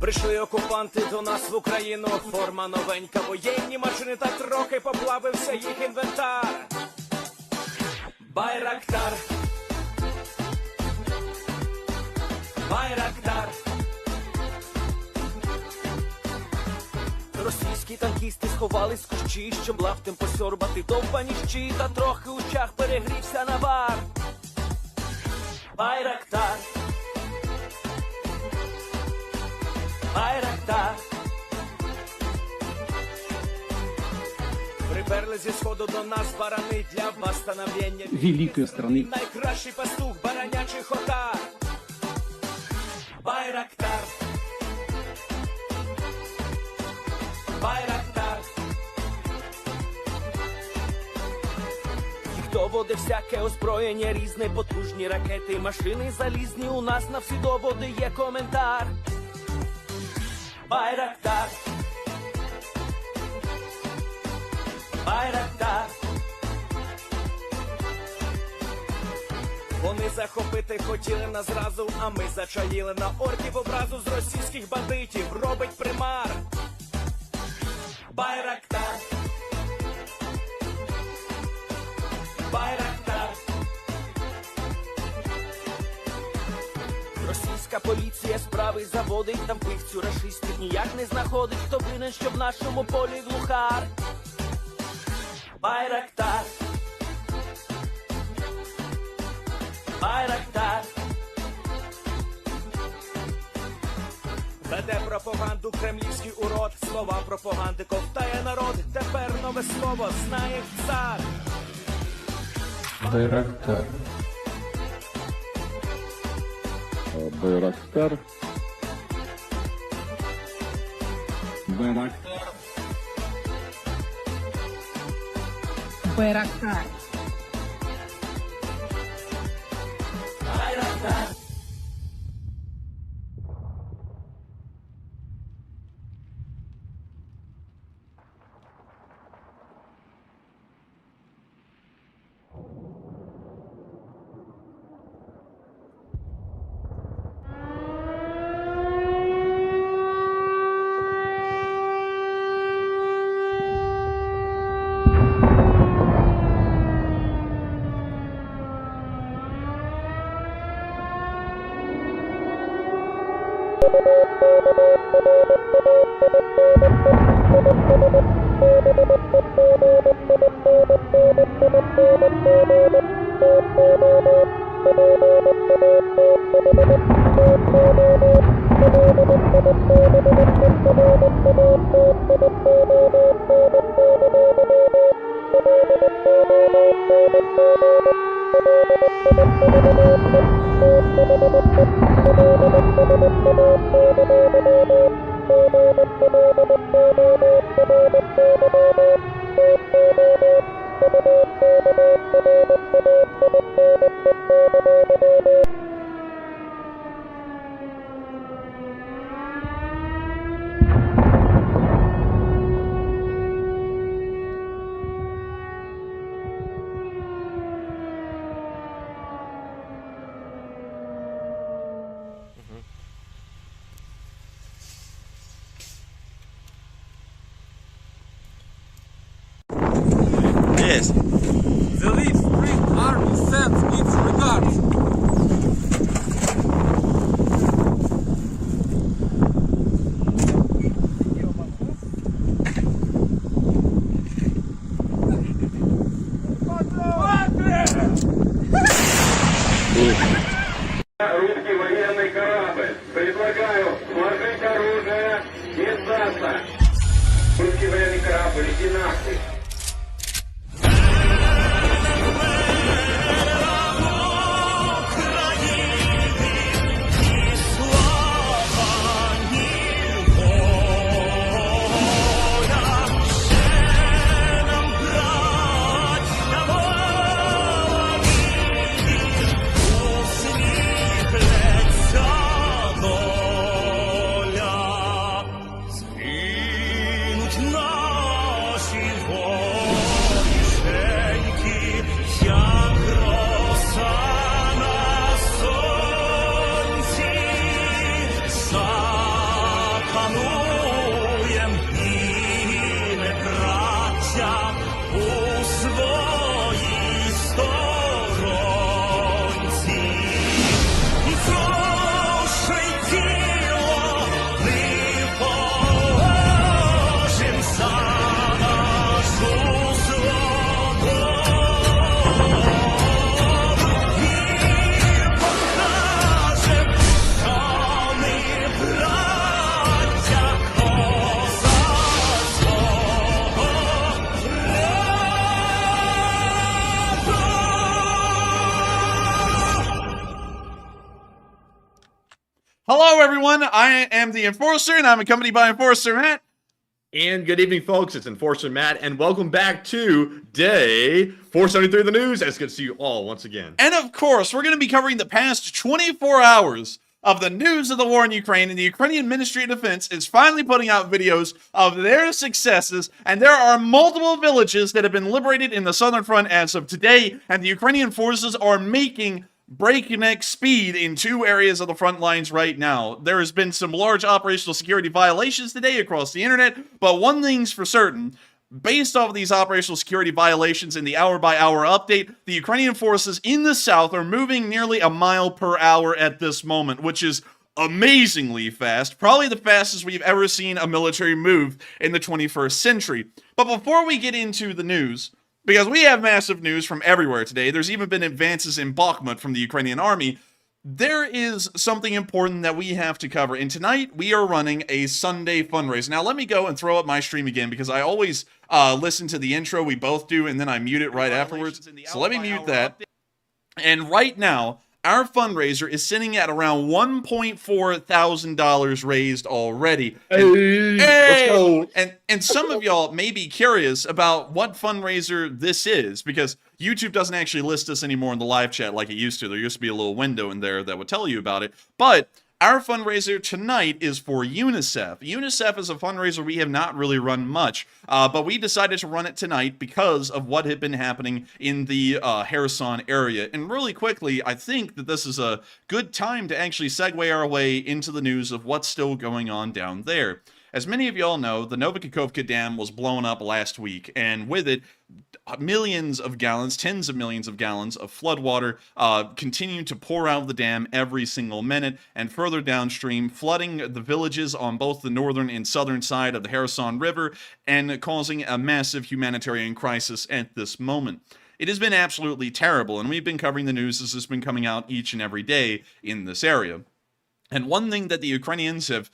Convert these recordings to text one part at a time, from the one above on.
Прийшли окупанти до нас в Україну, форма новенька, воєнні машини, та трохи поплавився їх інвентар. Байрактар, Байрактар. Російські танкісти сховались в кущі, щоб лаптем посьорбати довбані щі, та трохи у чах перегрівся навар. Байрактар, Байрактар. Приперли зі сходу до нас барани для восстановлення великої страни. Найкращий пастух баранячих отар. Байрактар, Байрактар. Ті, хто води всяке озброєння різне, потужні ракети, машини залізні, у нас на всі доводи є коментар. Байрактар, Байрактар. Вони захопити хотіли нас зразу, а ми зачаїли на орків образу з російських бандитів, робить примар. Байрактар, Байрактар. Російська поліція справи заводить, там пивцю рашистів ніяк не знаходить, хто винен, що в нашому полі глухар. Байрактар, Байрактар. Веде пропаганду кремлівський урод, слова пропаганди ковтає народ, тепер нове слово знає цар. Байрактар. Байрактар. Байрактар. Байрактар. Байрактар. Yes. The Leaf Spring Army sends its regards. Русский военный корабль. Предлагаю сложить оружие и сдаться. Русский военный корабль, иди нахуй. Наші Hello, everyone. I am the Enforcer, and I'm accompanied by Enforcer Matt. And good evening, folks. It's Enforcer Matt, and welcome back to Day 473 of the News. It's good to see you all once again. And of course, we're going to be covering the past 24 hours of the news of the war in Ukraine, and the Ukrainian Ministry of Defense is finally putting out videos of their successes, and there are multiple villages that have been liberated in the Southern Front as of today, and the Ukrainian forces are making breakneck speed in 2 areas of the front lines right now. There has been some large operational security violations today across the internet, but one thing's for certain. Based off of these operational security violations in the hour-by-hour update, the Ukrainian forces in the south are moving nearly a mile per hour at this moment, which is amazingly fast, probably the fastest we've ever seen a military move in the 21st century. But before we get into the news, because we have massive news from everywhere today, there's even been advances in Bakhmut from the Ukrainian army, there is something important that we have to cover, and tonight we are running a Sunday fundraiser. Now let me go and throw up my stream again, because I always listen to the intro, we both do, and then I mute it right afterwards. So let me mute that. And right now, our fundraiser is sitting at around $1.4 thousand raised already. Let's go. And some of y'all may be curious about what fundraiser this is, because YouTube doesn't actually list us anymore in the live chat like it used to. There used to be a little window in there that would tell you about it. But our fundraiser tonight is for UNICEF. UNICEF is a fundraiser we have not really run much, but we decided to run it tonight because of what had been happening in the Kherson area. And really quickly, I think that this is a good time to actually segue our way into the news of what's still going on down there. As many of y'all know, the Novikakhovka Dam was blown up last week, and with it, millions of gallons, tens of millions of gallons of floodwater continue to pour out of the dam every single minute, and further downstream, flooding the villages on both the northern and southern side of the Kherson River, and causing a massive humanitarian crisis at this moment. It has been absolutely terrible, and we've been covering the news as it's been coming out each and every day in this area. And one thing that the Ukrainians have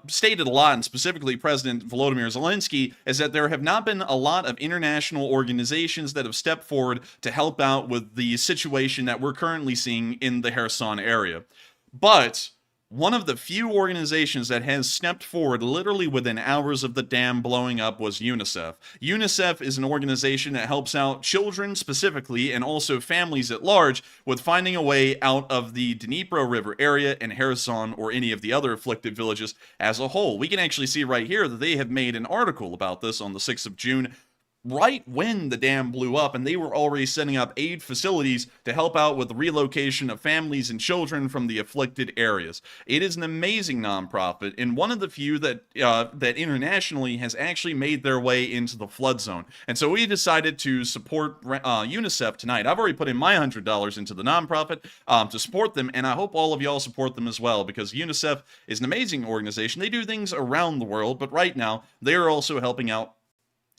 stated a lot, and specifically President Volodymyr Zelensky, is that there have not been a lot of international organizations that have stepped forward to help out with the situation that we're currently seeing in the Kherson area. But one of the few organizations that has stepped forward literally within hours of the dam blowing up was UNICEF. UNICEF is an organization that helps out children specifically, and also families at large, with finding a way out of the Dnirpo River area and Kherson or any of the other afflicted villages as a whole. We can actually see right here that they have made an article about this on the 6th of June, right when the dam blew up, and they were already setting up aid facilities to help out with the relocation of families and children from the afflicted areas. It is an amazing nonprofit, and one of the few that that internationally has actually made their way into the flood zone. And so we decided to support UNICEF tonight. I've already put in my $100 into the nonprofit to support them, and I hope all of y'all support them as well, because UNICEF is an amazing organization. They do things around the world, but right now they are also helping out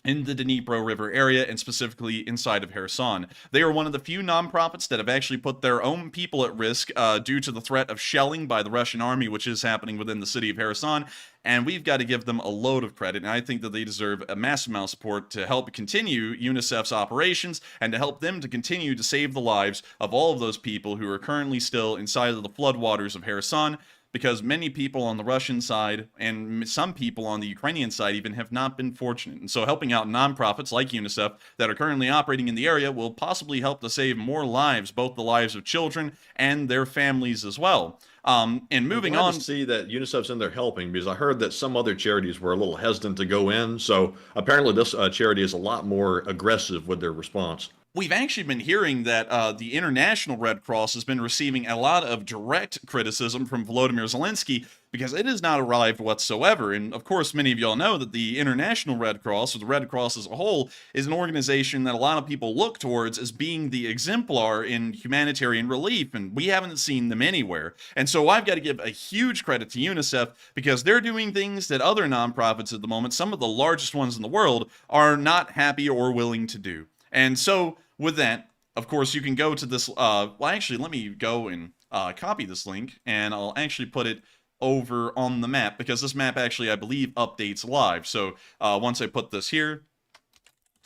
in the Dnipro River area, and specifically inside of Kherson. They are one of the few nonprofits that have actually put their own people at risk due to the threat of shelling by the Russian army, which is happening within the city of Kherson, and we've got to give them a load of credit, and I think that they deserve a massive amount of support to help continue UNICEF's operations, and to help them to continue to save the lives of all of those people who are currently still inside of the floodwaters of Kherson, because many people on the Russian side, and some people on the Ukrainian side even, have not been fortunate. And so helping out nonprofits like UNICEF that are currently operating in the area will possibly help to save more lives, both the lives of children and their families as well. And moving on, to see that UNICEF's in there helping, because I heard that some other charities were a little hesitant to go in. So apparently this charity is a lot more aggressive with their response. We've actually been hearing that the International Red Cross has been receiving a lot of direct criticism from Volodymyr Zelensky, because it has not arrived whatsoever. And of course, many of y'all know that the International Red Cross, or the Red Cross as a whole, is an organization that a lot of people look towards as being the exemplar in humanitarian relief, and we haven't seen them anywhere. And so I've got to give a huge credit to UNICEF, because they're doing things that other nonprofits at the moment, some of the largest ones in the world, are not happy or willing to do. And so with that, of course, you can go to this, well, actually, let me go and copy this link, and I'll actually put it over on the map, because this map actually, I believe, updates live. So once I put this here,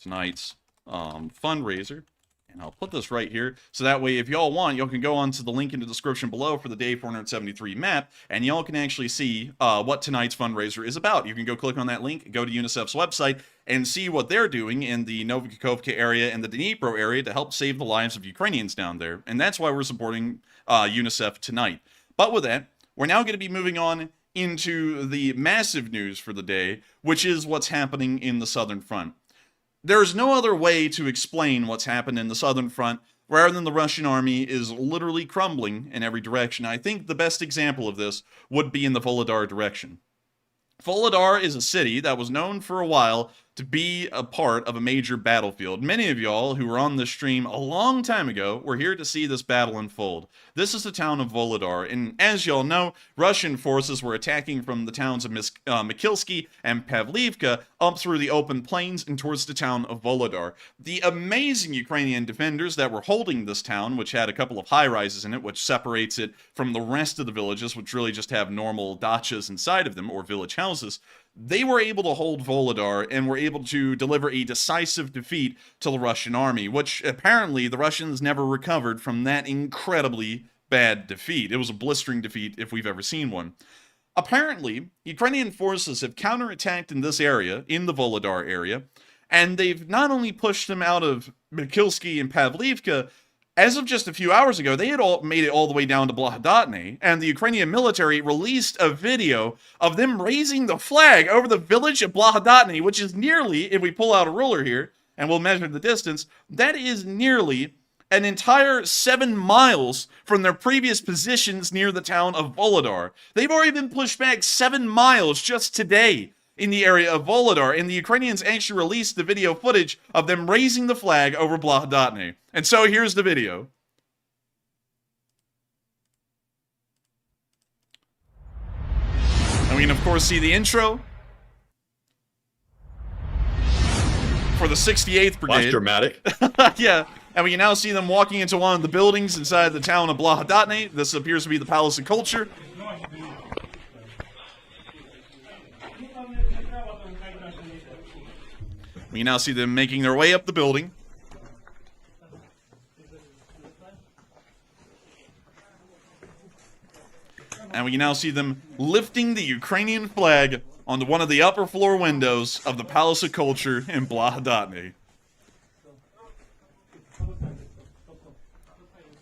tonight's fundraiser, And I'll put this right here, so that way if y'all want, y'all can go on to the link in the description below for the Day 473 map, and y'all can actually see what tonight's fundraiser is about. You can go click on that link, go to UNICEF's website, and see what they're doing in the Novikhovka area and the Dnipro area to help save the lives of Ukrainians down there. And that's why we're supporting UNICEF tonight. But with that, we're now going to be moving on into the massive news for the day, which is what's happening in the Southern Front. There's no other way to explain what's happened in the Southern Front rather than the Russian army is literally crumbling in every direction. I think the best example of this would be in the Volodar direction. Volodar is a city that was known for a while to be a part of a major battlefield. Many of y'all who were on this stream a long time ago were here to see this battle unfold. This is the town of Volodar, and as y'all know, Russian forces were attacking from the towns of Mikilsky and Pavlivka up through the open plains and towards the town of Volodar. The amazing Ukrainian defenders that were holding this town, which had a couple of high-rises in it, which separates it from the rest of the villages, which really just have normal dachas inside of them, or village houses, they were able to hold Volodar and were able to deliver a decisive defeat to the Russian army, which apparently the Russians never recovered from that incredibly bad defeat. It was a blistering defeat if we've ever seen one. Apparently, Ukrainian forces have counterattacked in this area, in the Volodar area, and they've not only pushed them out of Mikilsky and Pavlivka. As of just a few hours ago, they had all made it all the way down to Blahodatne, and the Ukrainian military released a video of them raising the flag over the village of Blahodatne, which is nearly, if we pull out a ruler here, and we'll measure the distance, that is nearly an entire 7 miles from their previous positions near the town of Volodar. They've already been pushed back 7 miles just today in the area of Volodar, and the Ukrainians actually released the video footage of them raising the flag over Blahodatne. And so here's the video. And we can of course see the intro for the 68th Brigade. That's dramatic. Yeah, and we can now see them walking into one of the buildings inside the town of Blahodatne. This appears to be the Palace of Culture. We now see them making their way up the building. And we can now see them lifting the Ukrainian flag onto one of the upper floor windows of the Palace of Culture in Blahodatne.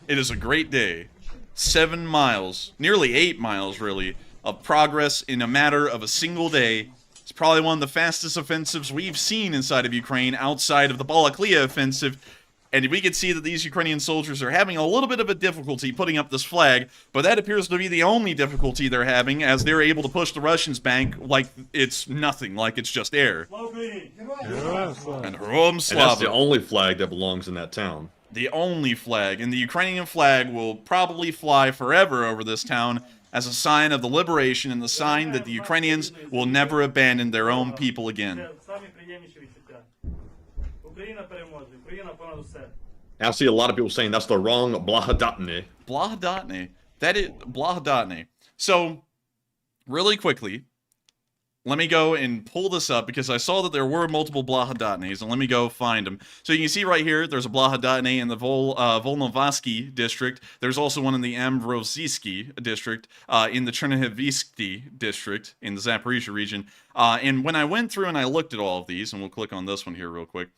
It is a great day. 7 miles, nearly 8 miles really, of progress in a matter of a single day. It's probably one of the fastest offensives we've seen inside of Ukraine outside of the Balaklia offensive. And we can see that these Ukrainian soldiers are having a little bit of a difficulty putting up this flag, but that appears to be the only difficulty they're having, as they're able to push the Russians back like it's nothing, like it's just air. And that's the only flag that belongs in that town. The only flag, and the Ukrainian flag will probably fly forever over this town as a sign of the liberation and the sign that the Ukrainians will never abandon their own people again. I see a lot of people saying that's the wrong Blahodatne. Blahodatne. That is Blahodatne. So, really quickly, let me go and pull this up because I saw that there were multiple Blahodatnes, and let me go find them. So you can see right here, there's a Blahodatne in the Volnovasky district. There's also one in the Ambrosivsky district, in the Chernihivisky district in the Zaporizhia region. And when I went through and I looked at all of these, and we'll click on this one here real quick,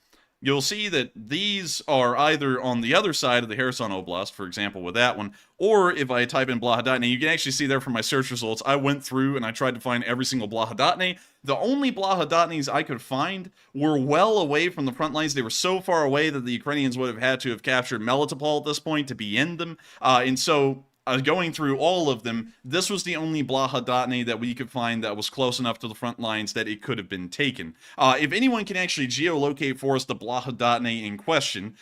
you'll see that these are either on the other side of the Kherson Oblast, for example, with that one, or if I type in Blahodatne, you can actually see there from my search results, I went through and I tried to find every single Blahodatne. The only Blahodatnes I could find were well away from the front lines. They were so far away that the Ukrainians would have had to have captured Melitopol at this point to be in them. And so going through all of them, this was the only Blahodatne that we could find that was close enough to the front lines that it could have been taken. If anyone can actually geolocate for us the Blahodatne in question,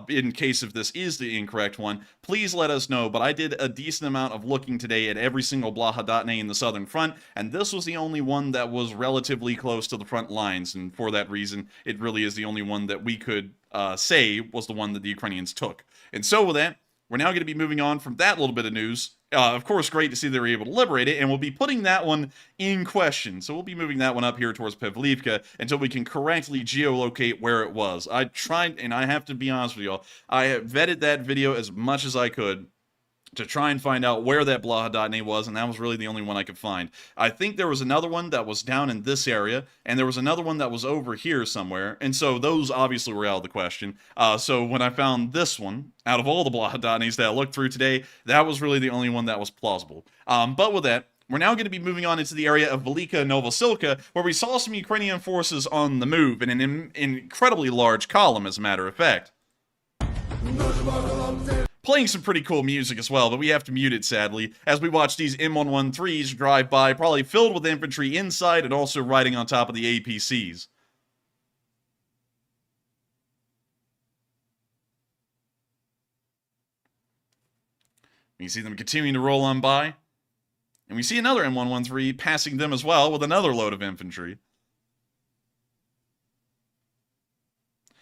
in case if this is the incorrect one, please let us know. But I did a decent amount of looking today at every single Blahodatne in the southern front, and this was the only one that was relatively close to the front lines, and for that reason, it really is the only one that we could say was the one that the Ukrainians took. And so with that, we're now going to be moving on from that little bit of news. Of course, great to see they were able to liberate it, and we'll be putting that one in question. So we'll be moving that one up here towards Pavlivka until we can correctly geolocate where it was. I tried, and I have to be honest with y'all, I vetted that video as much as I could to try and find out where that Blahodotny was, and that was really the only one I could find. I think there was another one that was down in this area, and there was another one that was over here somewhere, and so those obviously were out of the question. So when I found this one, out of all the Blahodotnys that I looked through today, that was really the only one that was plausible. But with that, we're now going to be moving on into the area of Velika Novosilka, where we saw some Ukrainian forces on the move in an incredibly large column, as a matter of fact. Playing some pretty cool music as well, but we have to mute it, sadly, as we watch these M113s drive by, probably filled with infantry inside and also riding on top of the APCs. You see them continuing to roll on by, and we see another M113 passing them as well with another load of infantry.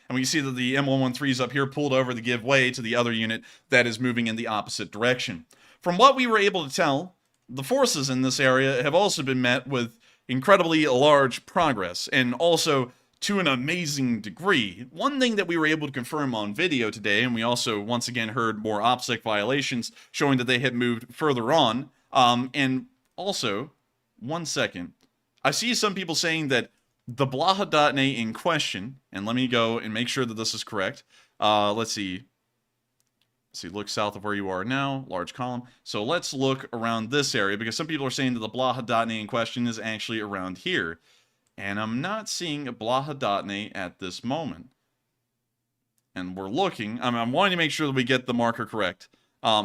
And we see that the M113s up here pulled over to give way to the other unit that is moving in the opposite direction. From what we were able to tell, the forces in this area have also been met with incredibly large progress, and also to an amazing degree. One thing that we were able to confirm on video today, and we also once again heard more OPSEC violations showing that they had moved further on, and also, one second, I see some people saying that the Blahodotny in question, and let me go and make sure that this is correct. Let's see. Look south of where you are now, large column. So let's look around this area, because some people are saying that the Blahodotny in question is actually around here. And I'm not seeing a Blahodotny at this moment. And we're looking, I'm wanting to make sure that we get the marker correct.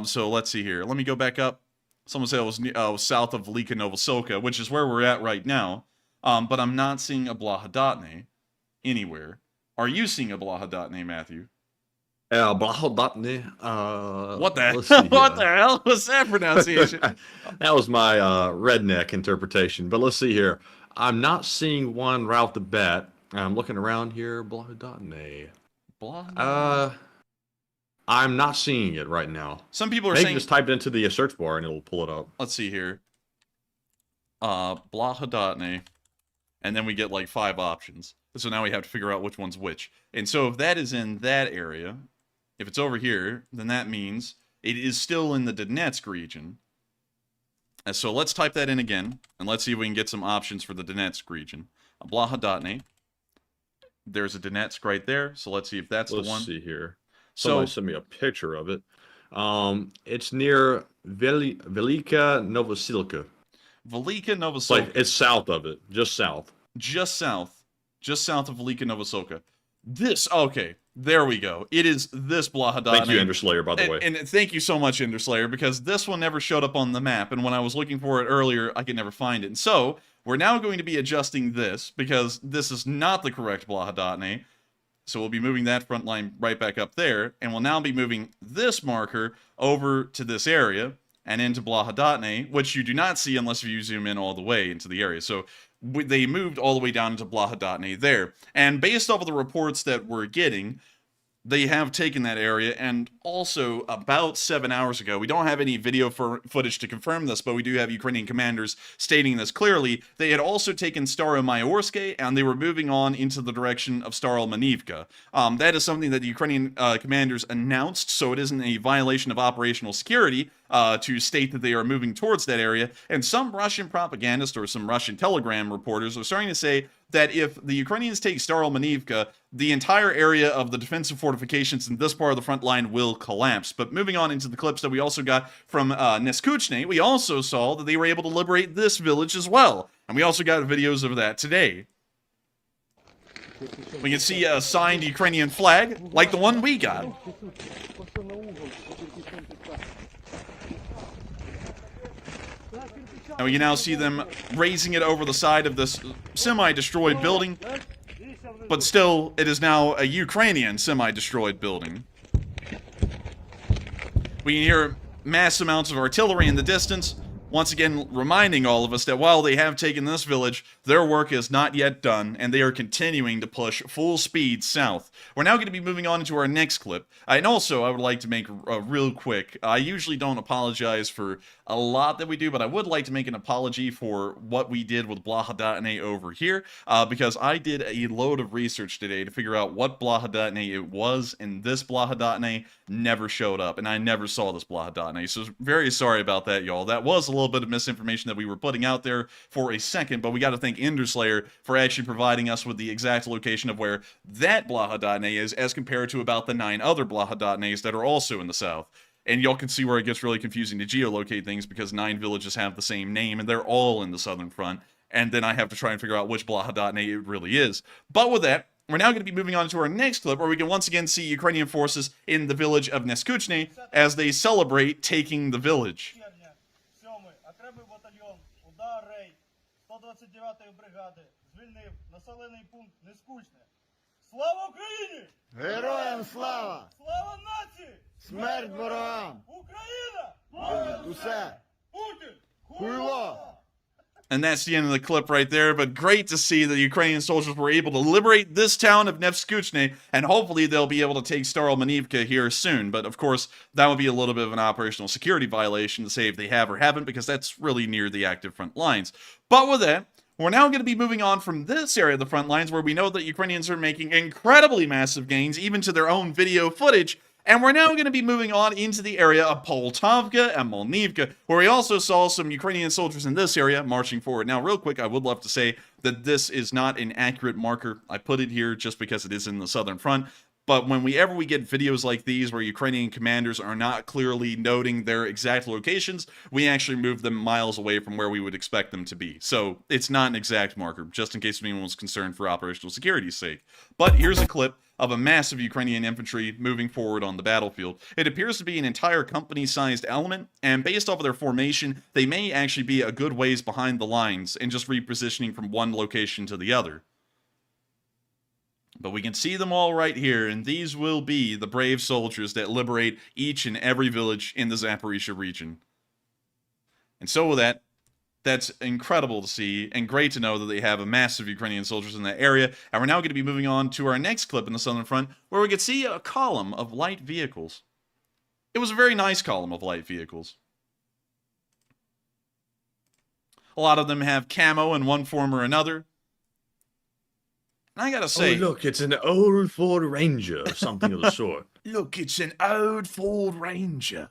So let's see here. Let me go back up. Someone said it was south of Velika Novosilka, which is where we're at right now. But I'm not seeing a Blahodotny anywhere. Are you seeing a Blahodotny, Matthew? Blahodotny. What the what the hell was that pronunciation? That was my redneck interpretation. But let's see here. I'm not seeing one right off the bat. I'm looking around here. Blahodotny. I'm not seeing it right now. Some people are Maybe saying just type it into the search bar and it'll pull it up. Let's see here. Blahodotny. And then we get like 5 options. So now we have to figure out which one's which. And so if that is in that area, if it's over here, then that means it is still in the Donetsk region. And so let's type that in again, and let's see if we can get some options for the Donetsk region. Blahodotny. There's a Donetsk right there, so let's see if that's the one. Let's see here. Somebody sent me a picture of it. It's near Velika Novosilka. Velika Novosilka. It's south of it. Just south. Just south. Just south of Velika Novosilka. Okay, there we go. It is this Blahodotny. Thank you, Enderslayer, by the way. And thank you so much, Enderslayer, because this one never showed up on the map, and when I was looking for it earlier, I could never find it. And so, we're now going to be adjusting this, because this is not the correct Blahodotny. So we'll be moving that front line right back up there, and we'll now be moving this marker over to this area, and into Blahodotny, which you do not see unless you zoom in all the way into the area. So they moved all the way down into Blahodotny there. And based off of the reports that we're getting, they have taken that area, and also about 7 hours ago, we don't have any video footage to confirm this, but we do have Ukrainian commanders stating this clearly. They had also taken Staromayorske, and they were moving on into the direction of Staromanivka. That is something that the Ukrainian commanders announced, so it isn't a violation of operational security to state that they are moving towards that area. And some Russian propagandists or some Russian Telegram reporters are starting to say that if the Ukrainians take Staromanivka, the entire area of the defensive fortifications in this part of the front line will collapse. But moving on into the clips that we also got from Neskuchny, we also saw that they were able to liberate this village as well. And we also got videos of that today. We can see a signed Ukrainian flag, like the one we got. And we can now see them raising it over the side of this semi-destroyed building. But still, it is now a Ukrainian semi-destroyed building. We can hear mass amounts of artillery in the distance. once again reminding all of us that while they have taken this village, their work is not yet done, and they are continuing to push full speed south. We're now going to be moving on to our next clip, and also I would like to make a real quick, I usually don't apologize for a lot that we do, but I would like to make an apology for what we did with Blaha.ne over here, because I did a load of research today to figure out what Blaha.ne it was, and this Blaha.ne never showed up, and I never saw this Blaha.ne, so very sorry about that, y'all. That was a little bit of misinformation that we were putting out there for a second, but we got to thank Enderslayer for actually providing us with the exact location of where that Blaha.ne is, as compared to about the 9 other Blaha.nes that are also in the south. And y'all can see where it gets really confusing to geolocate things, because 9 villages have the same name, and they're all in the southern front, and then I have to try and figure out which Blaha.ne it really is. But with that, we're now going to be moving on to our next clip, where we can once again see Ukrainian forces in the village of Neskuchny as they celebrate taking the village. 7-й окремий батальйон «Удар Рей» 129-ї бригади звільнив населений пункт Нескучне. Слава Україні! Героям слава! Слава нації! Смерть ворогам! Україна! Понад усе! Путін! Хуйло! And that's the end of the clip right there, but great to see that the Ukrainian soldiers were able to liberate this town of Nevskuchny, and hopefully they'll be able to take Staromanivka here soon. But of course, that would be a little bit of an operational security violation to say if they have or haven't, because that's really near the active front lines. But with that, we're now going to be moving on from this area of the front lines, where we know that Ukrainians are making incredibly massive gains, even to their own video footage. And we're now going to be moving on into the area of Poltavka and Molnivka, where we also saw some Ukrainian soldiers in this area marching forward. Now, real quick, I would love to say that this is not an accurate marker. I put it here just because it is in the southern front. But whenever we get videos like these where Ukrainian commanders are not clearly noting their exact locations, we actually move them miles away from where we would expect them to be. So it's not an exact marker, just in case anyone was concerned for operational security's sake. But here's a clip of a massive Ukrainian infantry moving forward on the battlefield. It appears to be an entire company-sized element, and based off of their formation, they may actually be a good ways behind the lines and just repositioning from one location to the other. But we can see them all right here, and these will be the brave soldiers that liberate each and every village in the Zaporizhia region. And so with that, that's incredible to see, and great to know that they have a massive Ukrainian soldiers in that area. And we're now going to be moving on to our next clip in the southern front, where we can see a column of light vehicles. It was a very nice column of light vehicles. A lot of them have camo in one form or another. And I gotta say... Oh, look, it's an old Ford Ranger or something of the sort. Look, it's an old Ford Ranger.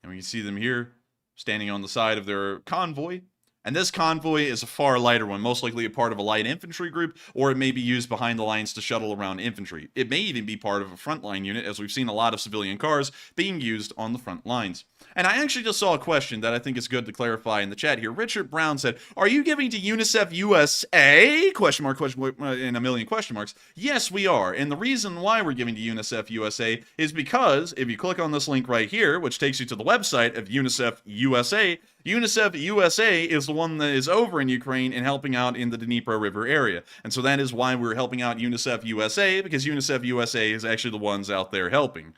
And we can see them here, standing on the side of their convoy. And this convoy is a far lighter one, most likely a part of a light infantry group, or it may be used behind the lines to shuttle around infantry. It may even be part of a frontline unit, as we've seen a lot of civilian cars being used on the front lines. And I actually just saw a question that I think is good to clarify in the chat here. Richard Brown said, "Are you giving to UNICEF USA?" Question mark, and a million question marks. Yes, we are. And the reason why we're giving to UNICEF USA is because if you click on this link right here, which takes you to the website of UNICEF USA, UNICEF USA is the one that is over in Ukraine and helping out in the Dnirpo River area. And so that is why we're helping out UNICEF USA, because UNICEF USA is actually the ones out there helping.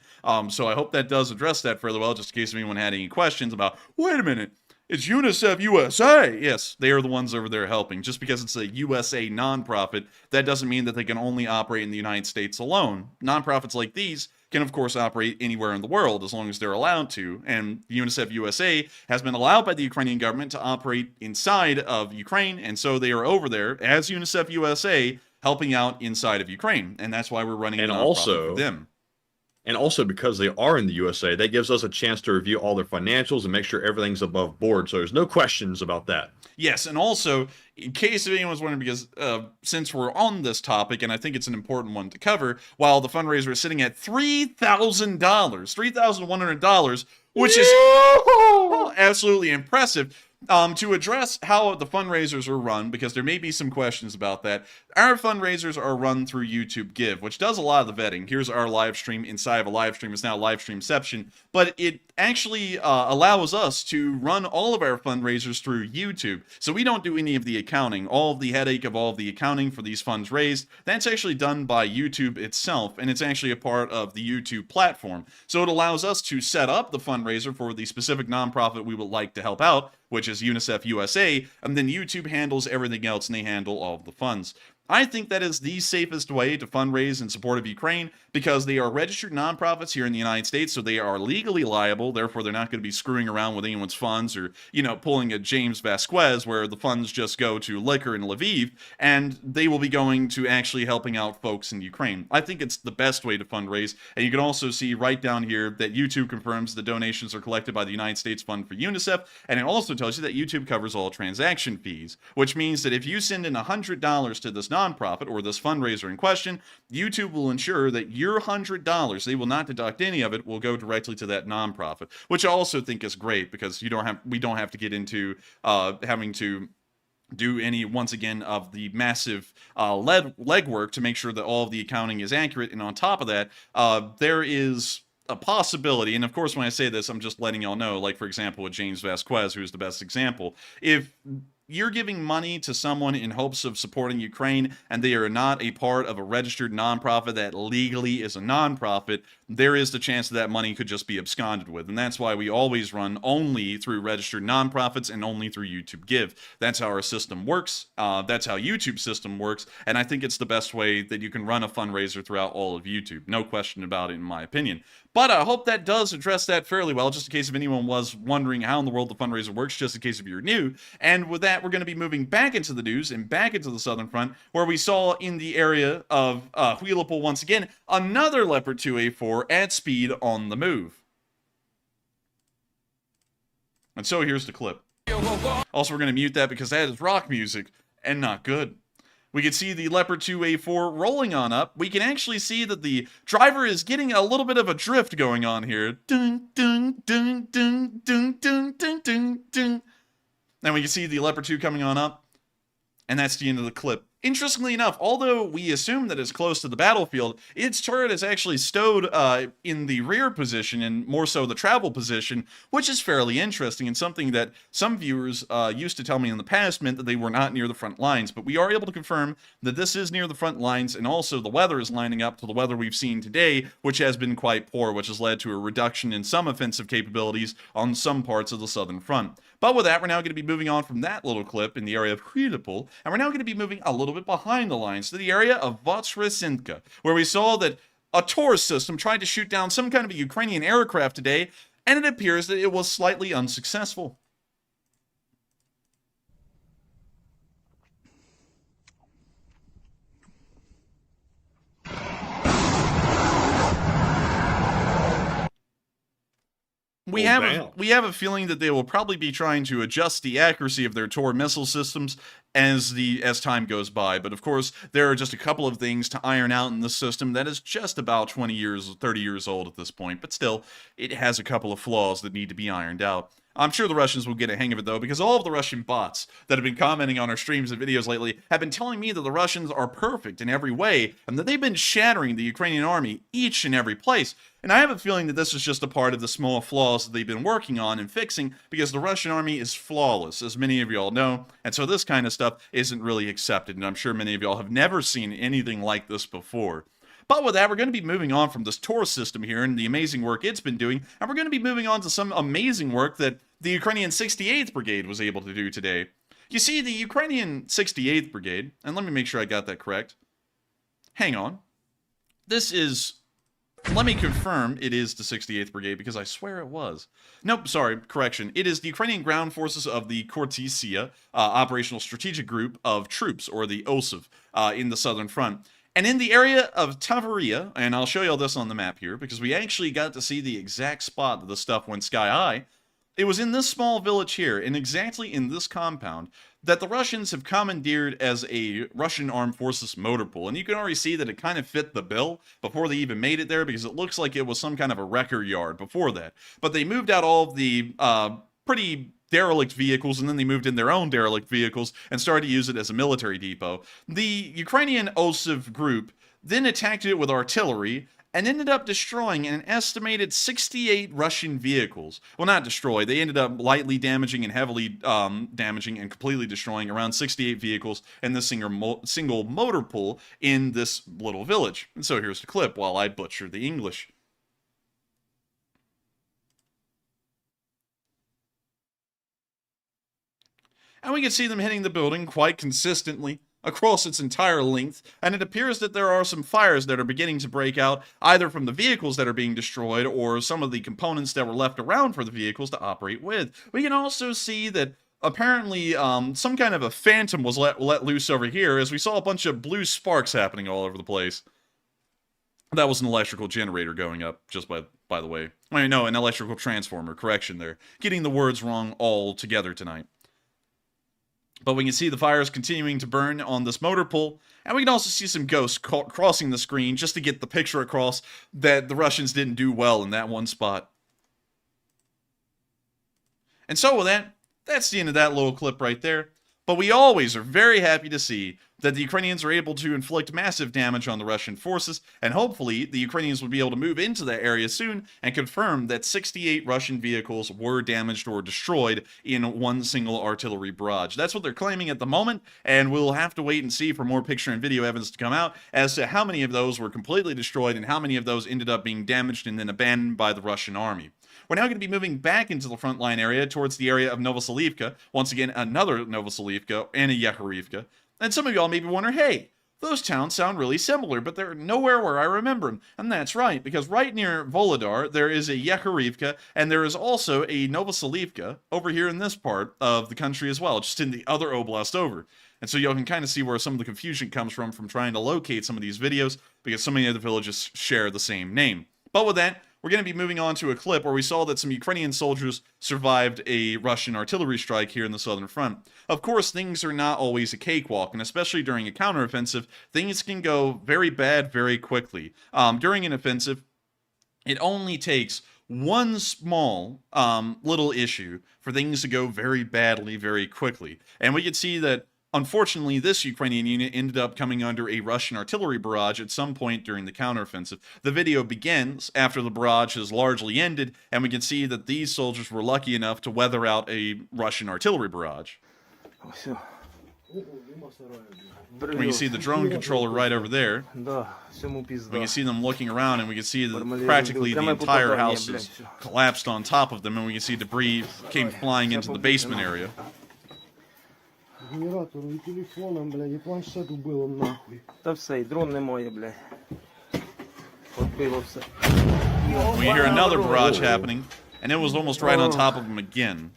So I hope that does address that fairly well, just in case anyone had any questions about, wait a minute, it's UNICEF USA. Yes, they are the ones over there helping. Just because it's a USA nonprofit, that doesn't mean that they can only operate in the United States alone. Nonprofits like these can, of course, operate anywhere in the world as long as they're allowed to. And UNICEF USA has been allowed by the Ukrainian government to operate inside of Ukraine. And so they are over there as UNICEF USA helping out inside of Ukraine. And that's why we're running a nonprofit for them. And also, because they are in the USA, that gives us a chance to review all their financials and make sure everything's above board. So there's no questions about that. Yes, and also, in case if anyone's wondering, because since we're on this topic, and I think it's an important one to cover, while the fundraiser is sitting at $3,000, $3,100, which is absolutely impressive. To address how the fundraisers are run, because there may be some questions about that, our fundraisers are run through YouTube Give, which does a lot of the vetting. Here's our live stream inside of a live stream. It's now live streamception, but it actually allows us to run all of our fundraisers through YouTube. So we don't do any of the accounting. All of the headache of all of the accounting for these funds raised, that's actually done by YouTube itself, and it's actually a part of the YouTube platform. So it allows us to set up the fundraiser for the specific nonprofit we would like to help out, which is UNICEF USA, and then YouTube handles everything else and they handle all of the funds. I think that is the safest way to fundraise in support of Ukraine because they are registered nonprofits here in the United States, so they are legally liable. Therefore, they're not going to be screwing around with anyone's funds or, pulling a James Vasquez where the funds just go to liquor in Lviv, and they will be going to actually helping out folks in Ukraine. I think it's the best way to fundraise, and you can also see right down here that YouTube confirms the donations are collected by the United States Fund for UNICEF, and it also tells you that YouTube covers all transaction fees, which means that if you send in $100 to this nonprofit or this fundraiser in question, YouTube will ensure that your $100, they will not deduct any of it, will go directly to that nonprofit, which I also think is great because we don't have to get into having to do any, once again, of the massive legwork to make sure that all of the accounting is accurate. And on top of that, there is a possibility, and of course when I say this, I'm just letting y'all know, like for example with James Vasquez, who's the best example, if you're giving money to someone in hopes of supporting Ukraine and they are not a part of a registered nonprofit that legally is a nonprofit, there is the chance that money could just be absconded with. And that's why we always run only through registered nonprofits and only through YouTube Give. That's how our system works. That's how YouTube's system works. And I think it's the best way that you can run a fundraiser throughout all of YouTube. No question about it, in my opinion. But I hope that does address that fairly well, just in case if anyone was wondering how in the world the fundraiser works, just in case if you're new. And with that, we're going to be moving back into the news and back into the southern front, where we saw in the area of Huilopol once again, another Leopard 2A4 at speed on the move. And so here's the clip. Also, we're going to mute that because that is rock music and not good. We can see the Leopard 2A4 rolling on up. We can actually see that the driver is getting a little bit of a drift going on here. Dun, dun, dun, dun, dun, dun, dun, dun, dun. And we can see the Leopard 2 coming on up. And that's the end of the clip. Interestingly enough, although we assume that it's close to the battlefield, its turret is actually stowed in the rear position and more so the travel position, which is fairly interesting and something that some viewers used to tell me in the past meant that they were not near the front lines. But we are able to confirm that this is near the front lines, and also the weather is lining up to the weather we've seen today, which has been quite poor, which has led to a reduction in some offensive capabilities on some parts of the southern front. But with that, we're now going to be moving on from that little clip in the area of Huilopol, and we're now going to be moving a little bit behind the lines to the area of Votsresenka, where we saw that a Taurus system tried to shoot down some kind of a Ukrainian aircraft today, and it appears that it was slightly unsuccessful. We have a feeling that they will probably be trying to adjust the accuracy of their Tor missile systems as time goes by. But of course, there are just a couple of things to iron out in this system that is just about 20 years, 30 years old at this point. But still, it has a couple of flaws that need to be ironed out. I'm sure the Russians will get a hang of it, though, because all of the Russian bots that have been commenting on our streams and videos lately have been telling me that the Russians are perfect in every way, and that they've been shattering the Ukrainian army each and every place. And I have a feeling that this is just a part of the small flaws that they've been working on and fixing, because the Russian army is flawless, as many of y'all know, and so this kind of stuff isn't really accepted, and I'm sure many of y'all have never seen anything like this before. But with that, we're going to be moving on from this Taurus system here and the amazing work it's been doing, and we're going to be moving on to some amazing work that the Ukrainian 68th Brigade was able to do today. You see, the Ukrainian 68th Brigade, and let me make sure I got that correct. Hang on. Let me confirm it is the 68th Brigade, because I swear it was. Nope, sorry, correction. It is the Ukrainian Ground Forces of the Kortisia Operational Strategic Group of Troops, or the OSIV, in the Southern Front. And in the area of Tavaria, and I'll show you all this on the map here, because we actually got to see the exact spot that the stuff went sky high. It was in this small village here, and exactly in this compound, that the Russians have commandeered as a Russian Armed Forces motor pool. And you can already see that it kind of fit the bill before they even made it there, because it looks like it was some kind of a wrecker yard before that. But they moved out all of the pretty derelict vehicles, and then they moved in their own derelict vehicles and started to use it as a military depot. The Ukrainian OSIV group then attacked it with artillery, and ended up destroying an estimated 68 Russian vehicles. Well, not destroy. They ended up lightly damaging and heavily damaging and completely destroying around 68 vehicles in the single motor pool in this little village. And so here's the clip while I butcher the English. And we can see them hitting the building quite consistently across its entire length, and it appears that there are some fires that are beginning to break out, either from the vehicles that are being destroyed or some of the components that were left around for the vehicles to operate with. We can also see that apparently some kind of a phantom was let loose over here, as we saw a bunch of blue sparks happening all over the place. That was an electrical generator going up, just by the way. I mean, no, an electrical transformer, correction there. Getting the words wrong all together tonight. But we can see the fires continuing to burn on this motor pool, and we can also see some ghosts crossing the screen just to get the picture across that the Russians didn't do well in that one spot. And so with that, that's the end of that little clip right there. But we always are very happy to see that the Ukrainians are able to inflict massive damage on the Russian forces, and hopefully the Ukrainians will be able to move into that area soon and confirm that 68 Russian vehicles were damaged or destroyed in one single artillery barrage. That's what they're claiming at the moment, and we'll have to wait and see for more picture and video evidence to come out as to how many of those were completely destroyed and how many of those ended up being damaged and then abandoned by the Russian army. We're now going to be moving back into the frontline area towards the area of Novoselivka. Once again, another Novoselivka and a Yekharivka. And some of y'all may be wondering, hey, those towns sound really similar, but they're nowhere where I remember them. And that's right, because right near Volodar, there is a Yekharivka, and there is also a Novoselivka over here in this part of the country as well, just in the other oblast over. And so y'all can kind of see where some of the confusion comes from trying to locate some of these videos, because so many of the villages share the same name. But with that, we're going to be moving on to a clip where we saw that some Ukrainian soldiers survived a Russian artillery strike here in the southern front. Of course, things are not always a cakewalk, and especially during a counteroffensive, things can go very bad very quickly. During an offensive, it only takes one small little issue for things to go very badly very quickly. And we can see that unfortunately, this Ukrainian unit ended up coming under a Russian artillery barrage at some point during the counteroffensive. The video begins after the barrage has largely ended, and we can see that these soldiers were lucky enough to weather out a Russian artillery barrage. We can see the drone controller right over there. We can see them looking around, and we can see that practically the entire house is collapsed on top of them, and we can see debris came flying into the basement area. Генератору і телефоном, блядь, і планшету було нахуй. Та все, і дрон немає, блядь. Отбило все. We hear another barrage happening, and it was almost right on top of them again.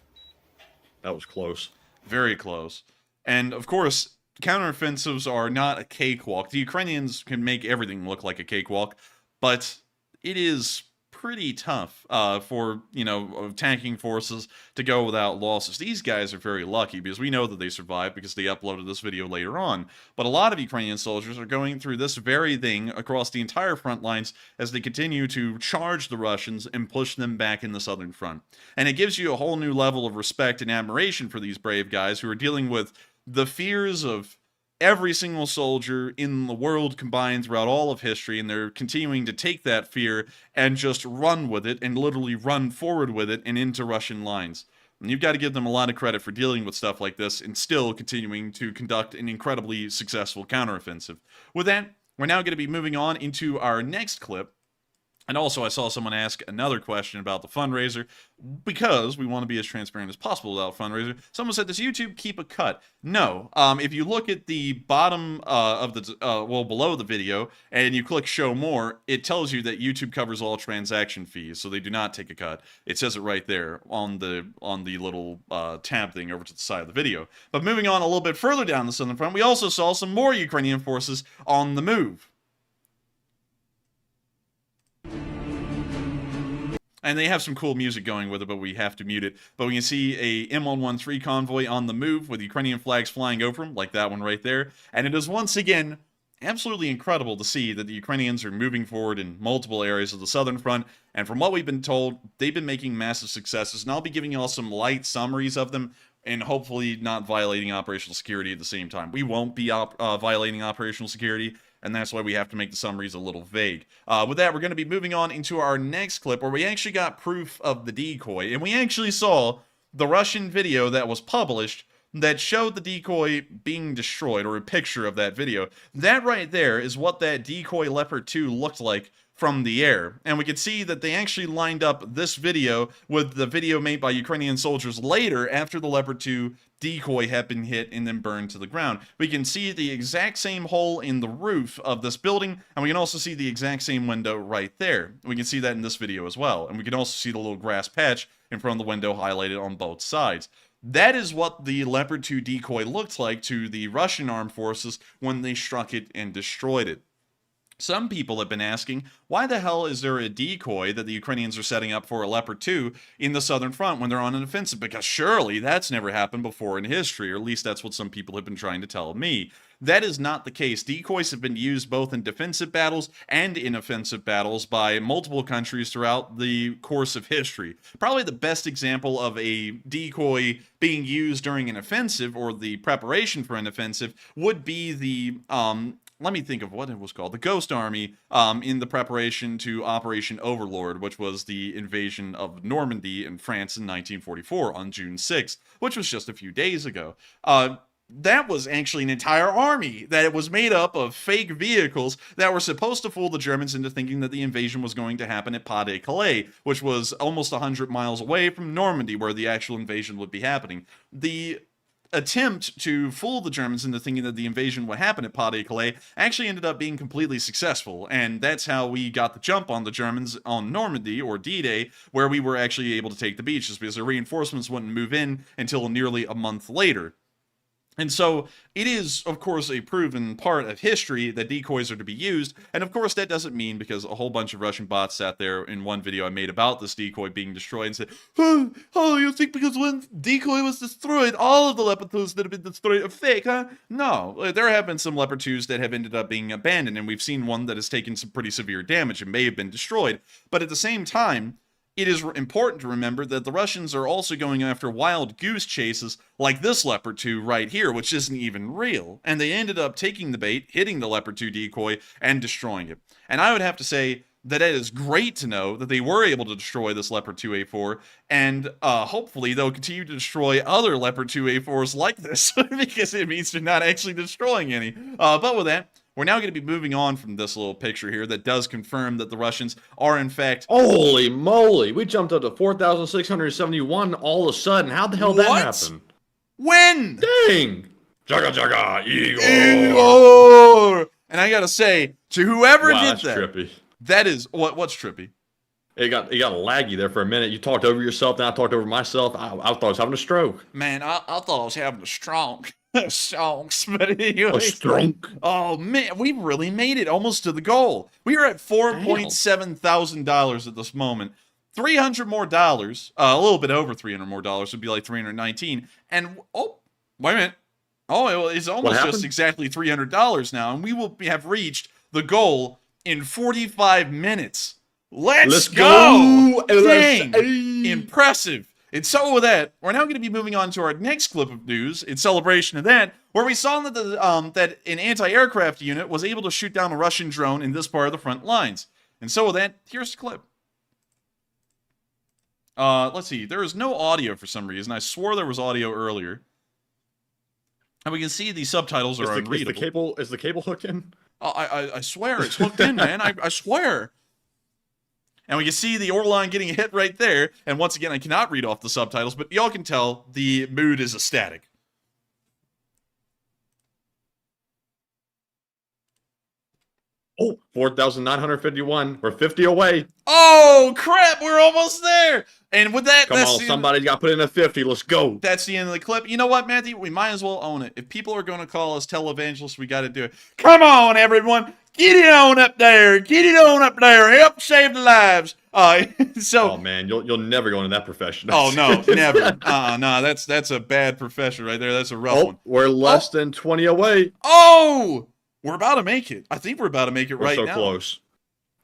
That was close. Very close. And, of course, counteroffensives are not a cakewalk. The Ukrainians can make everything look like a cakewalk, but it is pretty tough for, attacking forces to go without losses. These guys are very lucky because we know that they survived because they uploaded this video later on. But a lot of Ukrainian soldiers are going through this very thing across the entire front lines as they continue to charge the Russians and push them back in the southern front. And it gives you a whole new level of respect and admiration for these brave guys who are dealing with the fears of every single soldier in the world combined throughout all of history, and they're continuing to take that fear and just run with it and literally run forward with it and into Russian lines. And you've got to give them a lot of credit for dealing with stuff like this and still continuing to conduct an incredibly successful counteroffensive. With that, we're now going to be moving on into our next clip. And also, I saw someone ask another question about the fundraiser, because we want to be as transparent as possible about fundraiser. Someone said, does YouTube keep a cut? No. If you look at the bottom of the, below the video, and you click show more, it tells you that YouTube covers all transaction fees, so they do not take a cut. It says it right there on the little tab thing over to the side of the video. But moving on a little bit further down the southern front, we also saw some more Ukrainian forces on the move. And they have some cool music going with it, but we have to mute it. But we can see a M113 convoy on the move with Ukrainian flags flying over them, like that one right there. And it is once again absolutely incredible to see that the Ukrainians are moving forward in multiple areas of the southern front. And from what we've been told, they've been making massive successes. And I'll be giving you all some light summaries of them, and hopefully not violating operational security at the same time. We won't be violating operational security. and that's why we have to make the summaries a little vague. With that, we're going to be moving on into our next clip, where we actually got proof of the decoy, and we actually saw the Russian video that was published that showed the decoy being destroyed, or a picture of that video. That right there is what that decoy Leopard 2 looked like from the air. And we can see that they actually lined up this video with the video made by Ukrainian soldiers later after the Leopard 2 decoy had been hit and then burned to the ground. We can see the exact same hole in the roof of this building, and we can also see the exact same window right there. We can see that in this video as well. And we can also see the little grass patch in front of the window highlighted on both sides. That is what the Leopard 2 decoy looked like to the Russian armed forces when they struck it and destroyed it. Some people have been asking, why the hell is there a decoy that the Ukrainians are setting up for a Leopard 2 in the southern front when they're on an offensive? Because surely that's never happened before in history, or at least that's what some people have been trying to tell me. That is not the case. Decoys have been used both in defensive battles and in offensive battles by multiple countries throughout the course of history. Probably the best example of a decoy being used during an offensive, or the preparation for an offensive, would be the, let me think of what it was called, the Ghost Army in the preparation to Operation Overlord, which was the invasion of Normandy in France in 1944 on June 6th, which was just a few days ago. That was actually an entire army that was made up of fake vehicles that were supposed to fool the Germans into thinking that the invasion was going to happen at Pas-de-Calais, which was almost 100 miles away from Normandy, where the actual invasion would be happening. The attempt to fool the Germans into thinking that the invasion would happen at Pas-de-Calais actually ended up being completely successful, and that's how we got the jump on the Germans on Normandy, or D-Day, where we were actually able to take the beaches, because the reinforcements wouldn't move in until nearly a month later. And so, it is, of course, a proven part of history that decoys are to be used, and of course that doesn't mean, because a whole bunch of Russian bots sat there in one video I made about this decoy being destroyed and said, oh, you think because when decoy was destroyed, all of the Leopard 2s that have been destroyed are fake, huh? No, there have been some Leopard 2s that have ended up being abandoned, and we've seen one that has taken some pretty severe damage and may have been destroyed, but at the same time, it is important to remember that the Russians are also going after wild goose chases like this Leopard 2 right here, which isn't even real. And they ended up taking the bait, hitting the Leopard 2 decoy, and destroying it. And I would have to say that it is great to know that they were able to destroy this Leopard 2 A4, and hopefully they'll continue to destroy other Leopard 2 A4s like this, because it means they're not actually destroying any. But with that, we're now going to be moving on from this little picture here that does confirm that the Russians are in fact... Holy moly! We jumped up to 4,671 all of a sudden. How the hell did that happen? When? Dang! Jaga jaga, Igor! Igor! And I gotta say, to whoever did that's that... trippy. That is... What's trippy? It got laggy there for a minute. You talked over yourself, then I talked over myself. I thought I was having a stroke. Man, I thought I was having a stroke. Songs, but anyway. A stroke. Oh man, we really made it almost to the goal. We are at $4.7 thousand at this moment. $300 more, a little bit over $300 more would be like 319. And oh, wait a minute. Oh, it's almost just exactly $300 now, and we will have reached the goal in 45 minutes. Let's go! Dang, impressive. And so with that, we're now going to be moving on to our next clip of news in celebration of that, where we saw that that an anti-aircraft unit was able to shoot down a Russian drone in this part of the front lines. And so with that, here's the clip. Let's see. There is no audio for some reason. I swore there was audio earlier. And we can see the subtitles are unreadable. Is the cable hooked in? I swear it's hooked in, man. I swear. And we can see the Orlan getting hit right there. And once again, I cannot read off the subtitles, but y'all can tell the mood is ecstatic. Oh, 4,951. We're 50 away. Oh, crap. We're almost there. And with that, Come on, somebody's got to put in a 50. Let's go. That's the end of the clip. You know what, Matthew? We might as well own it. If people are going to call us televangelists, we got to do it. Come on, everyone. Get it on up there. Get it on up there. Help save the lives. Oh man, you'll never go into that profession. Oh no, never. No, that's a bad profession right there. That's a rough one. We're less than 20 away. Oh, we're about to make it. I think we're about to make it right now. We're so close.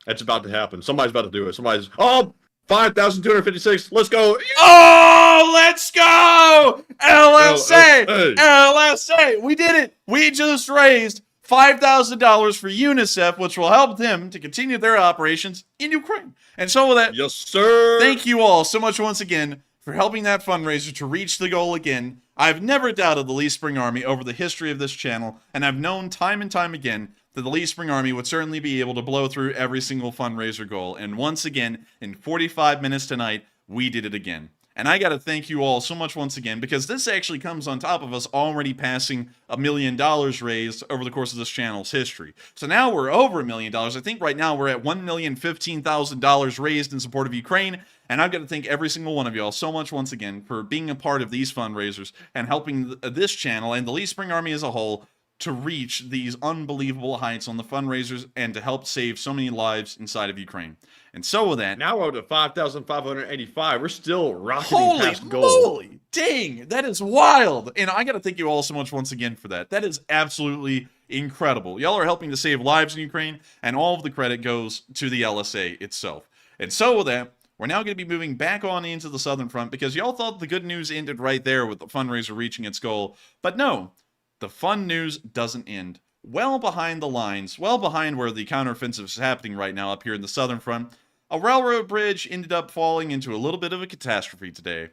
It's about to happen. Somebody's about to do it. 5,256. Let's go. Oh, let's go. LSA. LSA. We did it. We just raised $5,000 for UNICEF, which will help them to continue their operations in Ukraine. And so with that, Yes, sir. thank you all so much once again for helping that fundraiser to reach the goal again. I've never doubted the Lee Spring Army over the history of this channel, and I've known time and time again that the Lee Spring Army would certainly be able to blow through every single fundraiser goal. And once again, in 45 minutes tonight, we did it again. And I got to thank you all so much once again, because this actually comes on top of us already passing $1 million raised over the course of this channel's history. So now we're over $1 million. I think right now we're at $1,015,000 raised in support of Ukraine. And I've got to thank every single one of y'all so much once again for being a part of these fundraisers and helping this channel and the Lee Spring Army as a whole to reach these unbelievable heights on the fundraisers and to help save so many lives inside of Ukraine. And so with that, Now we're up to 5,585. We're still rocketing holy past goal. moly, dang, that is wild. And I got to thank you all so much once again for that. That is absolutely incredible. Y'all are helping to save lives in Ukraine, and all of the credit goes to the LSA itself. And so with that, we're now going to be moving back on into the Southern Front, because y'all thought the good news ended right there with the fundraiser reaching its goal. But no, the fun news doesn't end. Well behind the lines, well behind where the counteroffensive is happening right now up here in the Southern Front, a railroad bridge ended up falling into a little bit of a catastrophe today.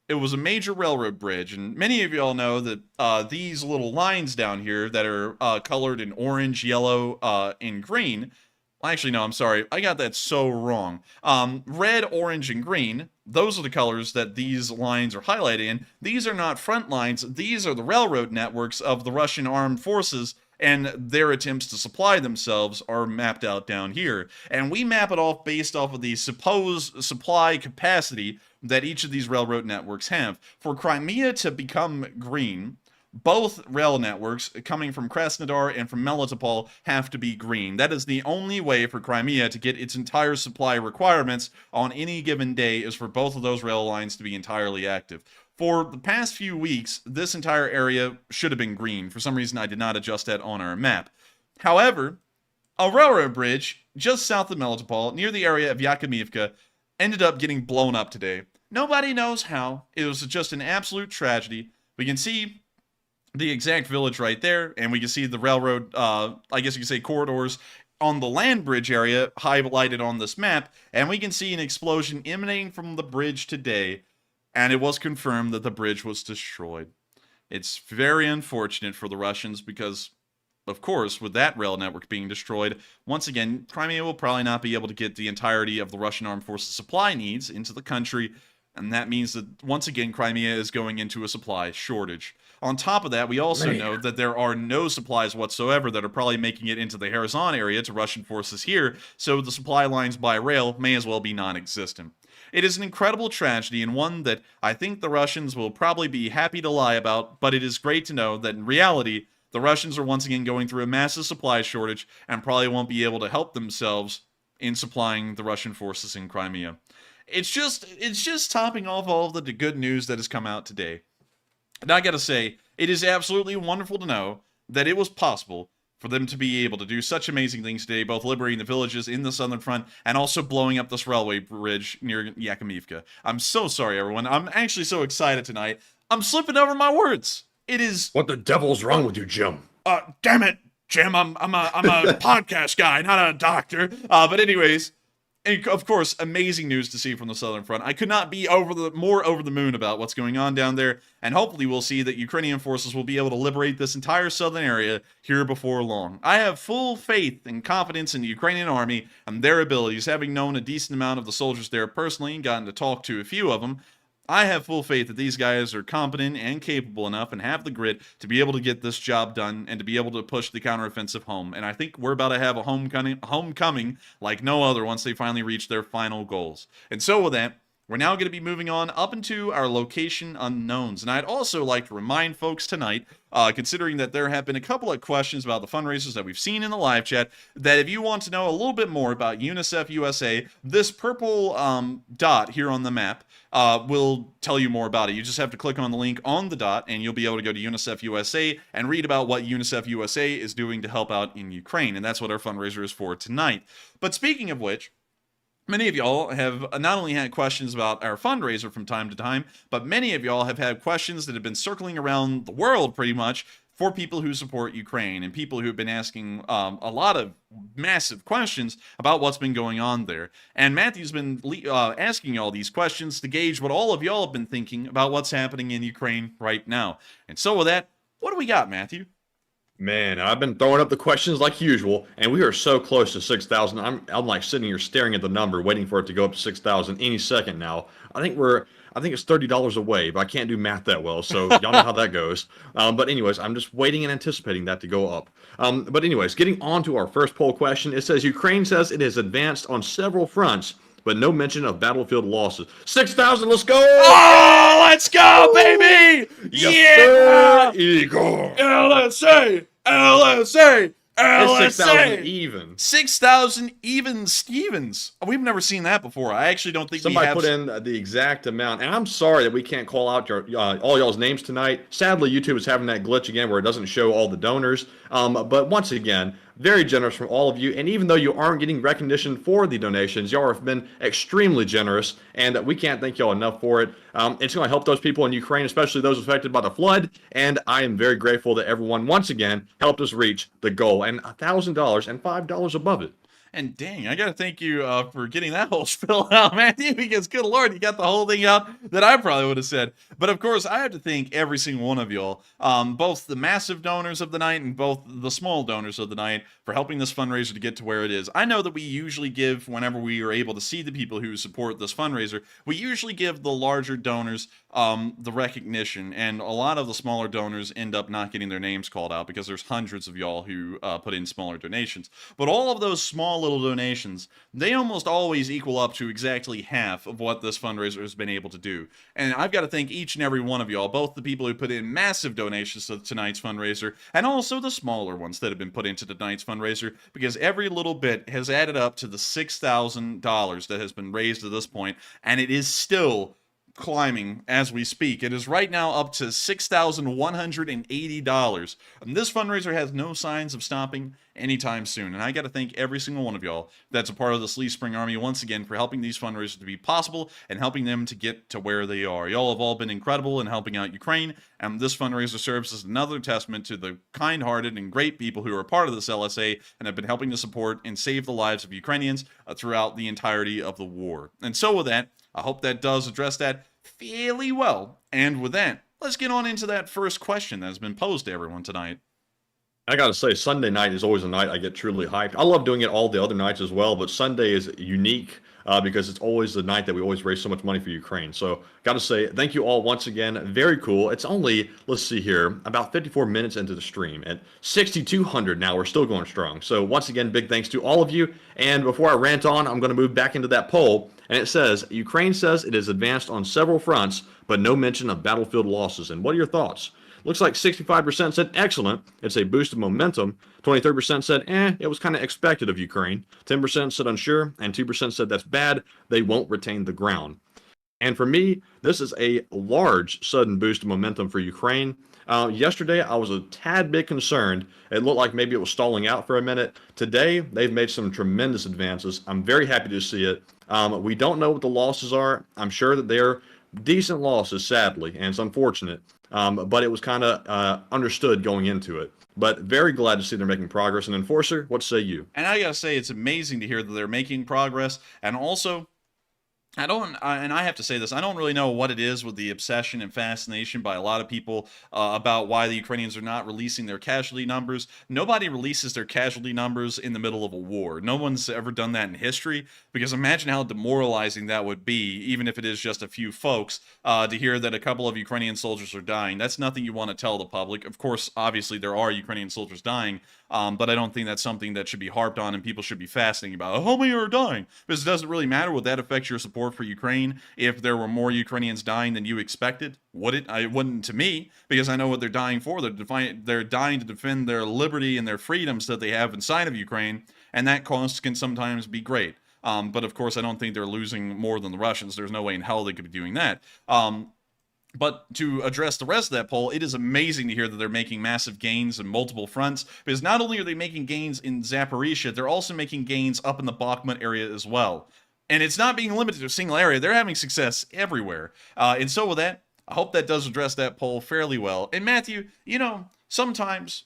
It was a major railroad bridge, and many of y'all know that these little lines down here that are colored in orange, yellow, and green. Well, actually, no, I'm sorry. I got that so wrong. Red, orange, and green, those are the colors that these lines are highlighted in. These are not front lines. These are the railroad networks of the Russian armed forces, and their attempts to supply themselves are mapped out down here. And we map it off based off of the supposed supply capacity that each of these railroad networks have. For Crimea to become green, both rail networks coming from Krasnodar and from Melitopol have to be green. That is the only way for Crimea to get its entire supply requirements on any given day, is for both of those rail lines to be entirely active. For the past few weeks, this entire area should have been green. For some reason, I did not adjust that on our map. However, a railroad bridge just south of Melitopol, near the area of Yakimivka, ended up getting blown up today. Nobody knows how. It was just an absolute tragedy. We can see the exact village right there, and we can see the railroad, I guess you could say corridors on the land bridge area highlighted on this map, and we can see an explosion emanating from the bridge today, and it was confirmed that the bridge was destroyed. It's very unfortunate for the Russians because, of course, with that rail network being destroyed, once again, Crimea will probably not be able to get the entirety of the Russian armed forces' supply needs into the country, and that means that, once again, Crimea is going into a supply shortage. On top of that, we also know that there are no supplies whatsoever that are probably making it into the Kherson area to Russian forces here, so the supply lines by rail may as well be non-existent. It is an incredible tragedy, and one that I think the Russians will probably be happy to lie about, but it is great to know that in reality, the Russians are once again going through a massive supply shortage and probably won't be able to help themselves in supplying the Russian forces in Crimea. It's just topping off all of the good news that has come out today. And I gotta say, it is absolutely wonderful to know that it was possible for them to be able to do such amazing things today, both liberating the villages in the Southern Front and also blowing up this railway bridge near Yakimivka. I'm so sorry, everyone. I'm actually so excited tonight. I'm slipping over my words. It is... What the devil's wrong with you, Jim? Damn it, Jim. I'm a podcast guy, not a doctor. But anyways... And of course, amazing news to see from the Southern Front. I could not be more over the moon about what's going on down there, and hopefully we'll see that Ukrainian forces will be able to liberate this entire southern area here before long. I have full faith and confidence in the Ukrainian army and their abilities, having known a decent amount of the soldiers there personally and gotten to talk to a few of them. I have full faith that these guys are competent and capable enough and have the grit to be able to get this job done and to be able to push the counteroffensive home. And I think we're about to have a homecoming like no other once they finally reach their final goals. And so with that, we're now going to be moving on up into our location unknowns. And I'd also like to remind folks tonight, considering that there have been a couple of questions about the fundraisers that we've seen in the live chat, that if you want to know a little bit more about UNICEF USA, this purple dot here on the map will tell you more about it. You just have to click on the link on the dot and you'll be able to go to UNICEF USA and read about what UNICEF USA is doing to help out in Ukraine. And that's what our fundraiser is for tonight. But speaking of which, many of y'all have not only had questions about our fundraiser from time to time, but many of y'all have had questions that have been circling around the world pretty much for people who support Ukraine and people who have been asking a lot of massive questions about what's been going on there. And Matthew's been asking all these questions to gauge what all of y'all have been thinking about what's happening in Ukraine right now. And so with that, what do we got, Matthew? Man, I've been throwing up the questions like usual, and we are so close to 6,000. I'm like sitting here staring at the number, waiting for it to go up to 6,000 any second now. I think it's $30 away, but I can't do math that well, so y'all know how that goes. But anyways, I'm just waiting and anticipating that to go up. But anyways, getting on to our first poll question, it says Ukraine says it has advanced on several fronts, but no mention of battlefield losses. 6,000, let's go! Oh, let's go, baby! Yes, sir, Igor! LSA! LSA! It's 6,000 LSA! even. 6,000 even Stevens. We've never seen that before. I actually don't think Somebody we have. put in the exact amount, and I'm sorry that we can't call out all y'all's names tonight. Sadly, YouTube is having that glitch again where it doesn't show all the donors. But once again, very generous from all of you, and even though you aren't getting recognition for the donations, y'all have been extremely generous, and we can't thank y'all enough for it. It's going to help those people in Ukraine, especially those affected by the flood, and I am very grateful that everyone once again helped us reach the goal, and $1,000 and $5 above it. And dang, I gotta thank you for getting that whole spill out, Matthew, because good lord, you got the whole thing out that I probably would have said. But of course, I have to thank every single one of y'all, both the massive donors of the night and both the small donors of the night, for helping this fundraiser to get to where it is. I know that we usually give, whenever we are able to see the people who support this fundraiser, we usually give the larger donors the recognition, and a lot of the smaller donors end up not getting their names called out because there's hundreds of y'all who put in smaller donations. But all of those small little donations, they almost always equal up to exactly half of what this fundraiser has been able to do. And I've got to thank each and every one of y'all, both the people who put in massive donations to tonight's fundraiser and also the smaller ones that have been put into tonight's fundraiser, because every little bit has added up to the $6,000 that has been raised at this point, and it is still climbing as we speak. It is right now up to $6,180, and this fundraiser has no signs of stopping anytime soon. And I got to thank every single one of y'all that's a part of the Sleeve Spring Army once again for helping these fundraisers to be possible and helping them to get to where they are. Y'all have all been incredible in helping out Ukraine, and this fundraiser serves as another testament to the kind-hearted and great people who are a part of this LSA and have been helping to support and save the lives of Ukrainians throughout the entirety of the war. And so with that, I hope that does address that fairly well. And with that, let's get on into that first question that has been posed to everyone tonight. I gotta say, Sunday night is always a night I get truly hyped. I love doing it all the other nights as well, but Sunday is unique because it's always the night that we always raise so much money for Ukraine. So, gotta say, thank you all once again. Very cool. It's only, let's see here, about 54 minutes into the stream. At 6,200 now, we're still going strong. So, once again, big thanks to all of you. And before I rant on, I'm going to move back into that poll. And it says, Ukraine says it has advanced on several fronts, but no mention of battlefield losses. And what are your thoughts? Looks like 65% said excellent. It's a boost of momentum. 23% said, it was kind of expected of Ukraine. 10% said unsure, and 2% said that's bad. They won't retain the ground. And for me, this is a large sudden boost of momentum for Ukraine. Yesterday, I was a tad bit concerned. It looked like maybe it was stalling out for a minute. Today, they've made some tremendous advances. I'm very happy to see it. We don't know what the losses are. I'm sure that they're decent losses, sadly, and it's unfortunate. But it was kind of understood going into it. But very glad to see they're making progress. And Enforcer, what say you? And I gotta say, it's amazing to hear that they're making progress. And also, and I have to say this, I don't really know what it is with the obsession and fascination by a lot of people about why the Ukrainians are not releasing their casualty numbers. Nobody releases their casualty numbers in the middle of a war. No one's ever done that in history, because imagine how demoralizing that would be, even if it is just a few folks, to hear that a couple of Ukrainian soldiers are dying. That's nothing you want to tell the public. Of course, obviously, there are Ukrainian soldiers dying, but I don't think that's something that should be harped on and people should be fascinating about. How many are dying? Because it doesn't really matter. Would that affect your support for Ukraine if there were more Ukrainians dying than you expected? Would it? It wouldn't to me, because I know what they're dying for. They're dying to defend their liberty and their freedoms that they have inside of Ukraine, and that cost can sometimes be great. But of course, I don't think they're losing more than the Russians. There's no way in hell they could be doing that. But to address the rest of that poll, it is amazing to hear that they're making massive gains in multiple fronts, because not only are they making gains in Zaporizhia, they're also making gains up in the Bakhmut area as well. And it's not being limited to a single area. They're having success everywhere. And so with that, I hope that does address that poll fairly well. And Matthew, sometimes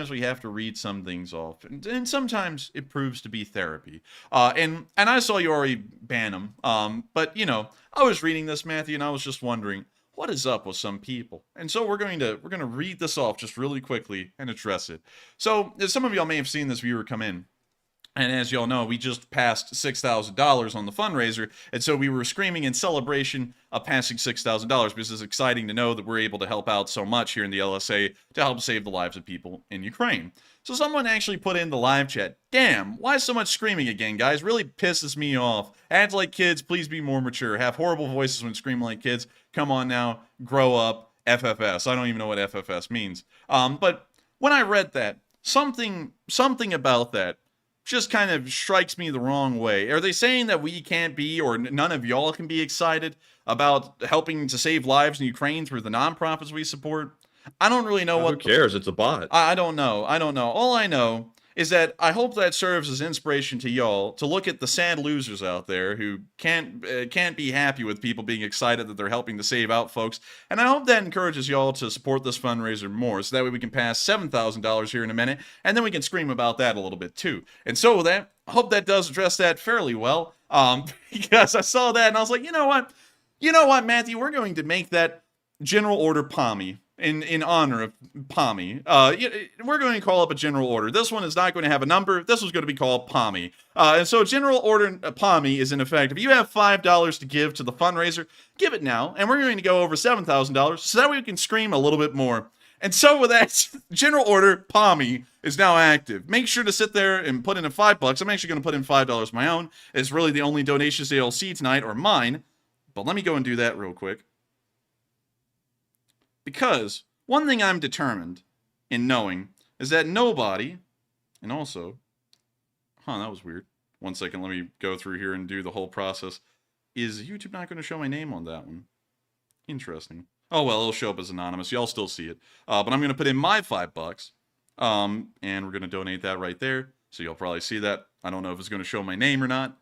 we have to read some things off, and sometimes it proves to be therapy. And I saw you already ban them. But you know, I was reading this, Matthew, and I was just wondering what is up with some people. And so we're going to read this off just really quickly and address it. So as some of y'all may have seen this viewer come in. And as y'all know, we just passed $6,000 on the fundraiser, and so we were screaming in celebration of passing $6,000 because it's exciting to know that we're able to help out so much here in the LSA to help save the lives of people in Ukraine. So someone actually put in the live chat, damn, why so much screaming again, guys? Really pisses me off. Act like kids, please be more mature. Have horrible voices when screaming like kids. Come on now, grow up. FFS. I don't even know what FFS means. But when I read that, something about that just kind of strikes me the wrong way. Are they saying that we can't be, or none of y'all can be excited about helping to save lives in Ukraine through the nonprofits we support? I don't really know what. Who cares? It's a bot. I don't know. All I know is that I hope that serves as inspiration to y'all to look at the sad losers out there who can't be happy with people being excited that they're helping to save out folks. And I hope that encourages y'all to support this fundraiser more, so that way we can pass $7,000 here in a minute, and then we can scream about that a little bit too. And so with that, I hope that does address that fairly well, because I saw that and I was like, you know what, Matthew, we're going to make that General Order PAMI. In honor of PAMI. We're going to call up a general order. This one is not going to have a number. This one's going to be called PAMI. And so General Order PAMI is in effect. If you have $5 to give to the fundraiser, give it now. And we're going to go over $7,000 so that way we can scream a little bit more. And so with that, General Order PAMI is now active. Make sure to sit there and put in a $5. I'm actually going to put in $5 of my own. It's really the only donations that you'll see tonight are mine. But let me go and do that real quick. Because one thing I'm determined in knowing is that nobody, and also, that was weird. 1 second, let me go through here and do the whole process. Is YouTube not going to show my name on that one? Interesting. Oh, well, it'll show up as anonymous. Y'all still see it. But I'm going to put in my $5. And we're going to donate that right there. So you'll probably see that. I don't know if it's going to show my name or not.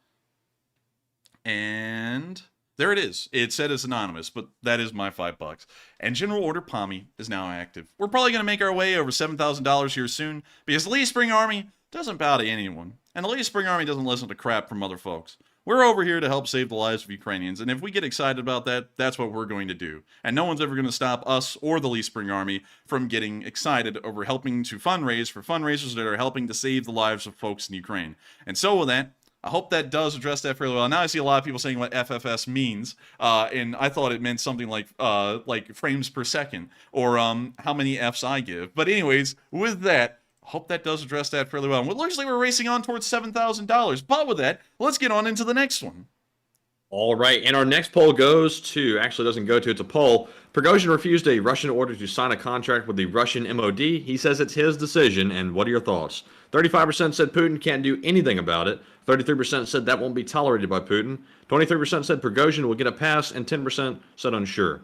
And there it is. It said it's anonymous, but that is my $5. And General Order PAMI is now active. We're probably going to make our way over $7,000 here soon, because the Lee Spring Army doesn't bow to anyone. And the Lee Spring Army doesn't listen to crap from other folks. We're over here to help save the lives of Ukrainians, and if we get excited about that, that's what we're going to do. And no one's ever going to stop us or the Lee Spring Army from getting excited over helping to fundraise for fundraisers that are helping to save the lives of folks in Ukraine. And so with that, I hope that does address that fairly well. Now I see a lot of people saying what FFS means, and I thought it meant something like frames per second, or how many Fs I give. But anyways, with that, I hope that does address that fairly well. And largely we're racing on towards $7,000. But with that, let's get on into the next one. All right, and our next poll goes to, actually doesn't go to, it's a poll. Prigozhin refused a Russian order to sign a contract with the Russian MOD. He says it's his decision, and what are your thoughts? 35% said Putin can't do anything about it. 33% said that won't be tolerated by Putin. 23% said Prigozhin will get a pass, and 10% said unsure.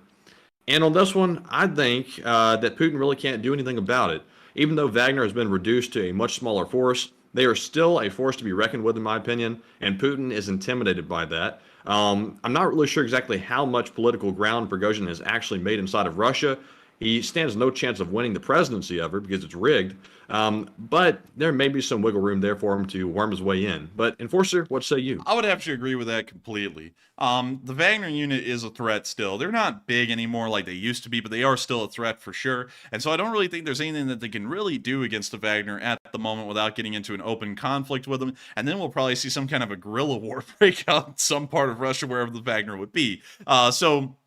And on this one, I think that Putin really can't do anything about it. Even though Wagner has been reduced to a much smaller force, they are still a force to be reckoned with, in my opinion, and Putin is intimidated by that. I'm not really sure exactly how much political ground Prigozhin has actually made inside of Russia. He stands no chance of winning the presidency ever because it's rigged. But there may be some wiggle room there for him to worm his way in. But Enforcer, what say you? I would have to agree with that completely. The Wagner unit is a threat still. They're not big anymore like they used to be, but they are still a threat for sure. And so I don't really think there's anything that they can really do against the Wagner at the moment without getting into an open conflict with them. And then we'll probably see some kind of a guerrilla war break out in some part of Russia, wherever the Wagner would be. So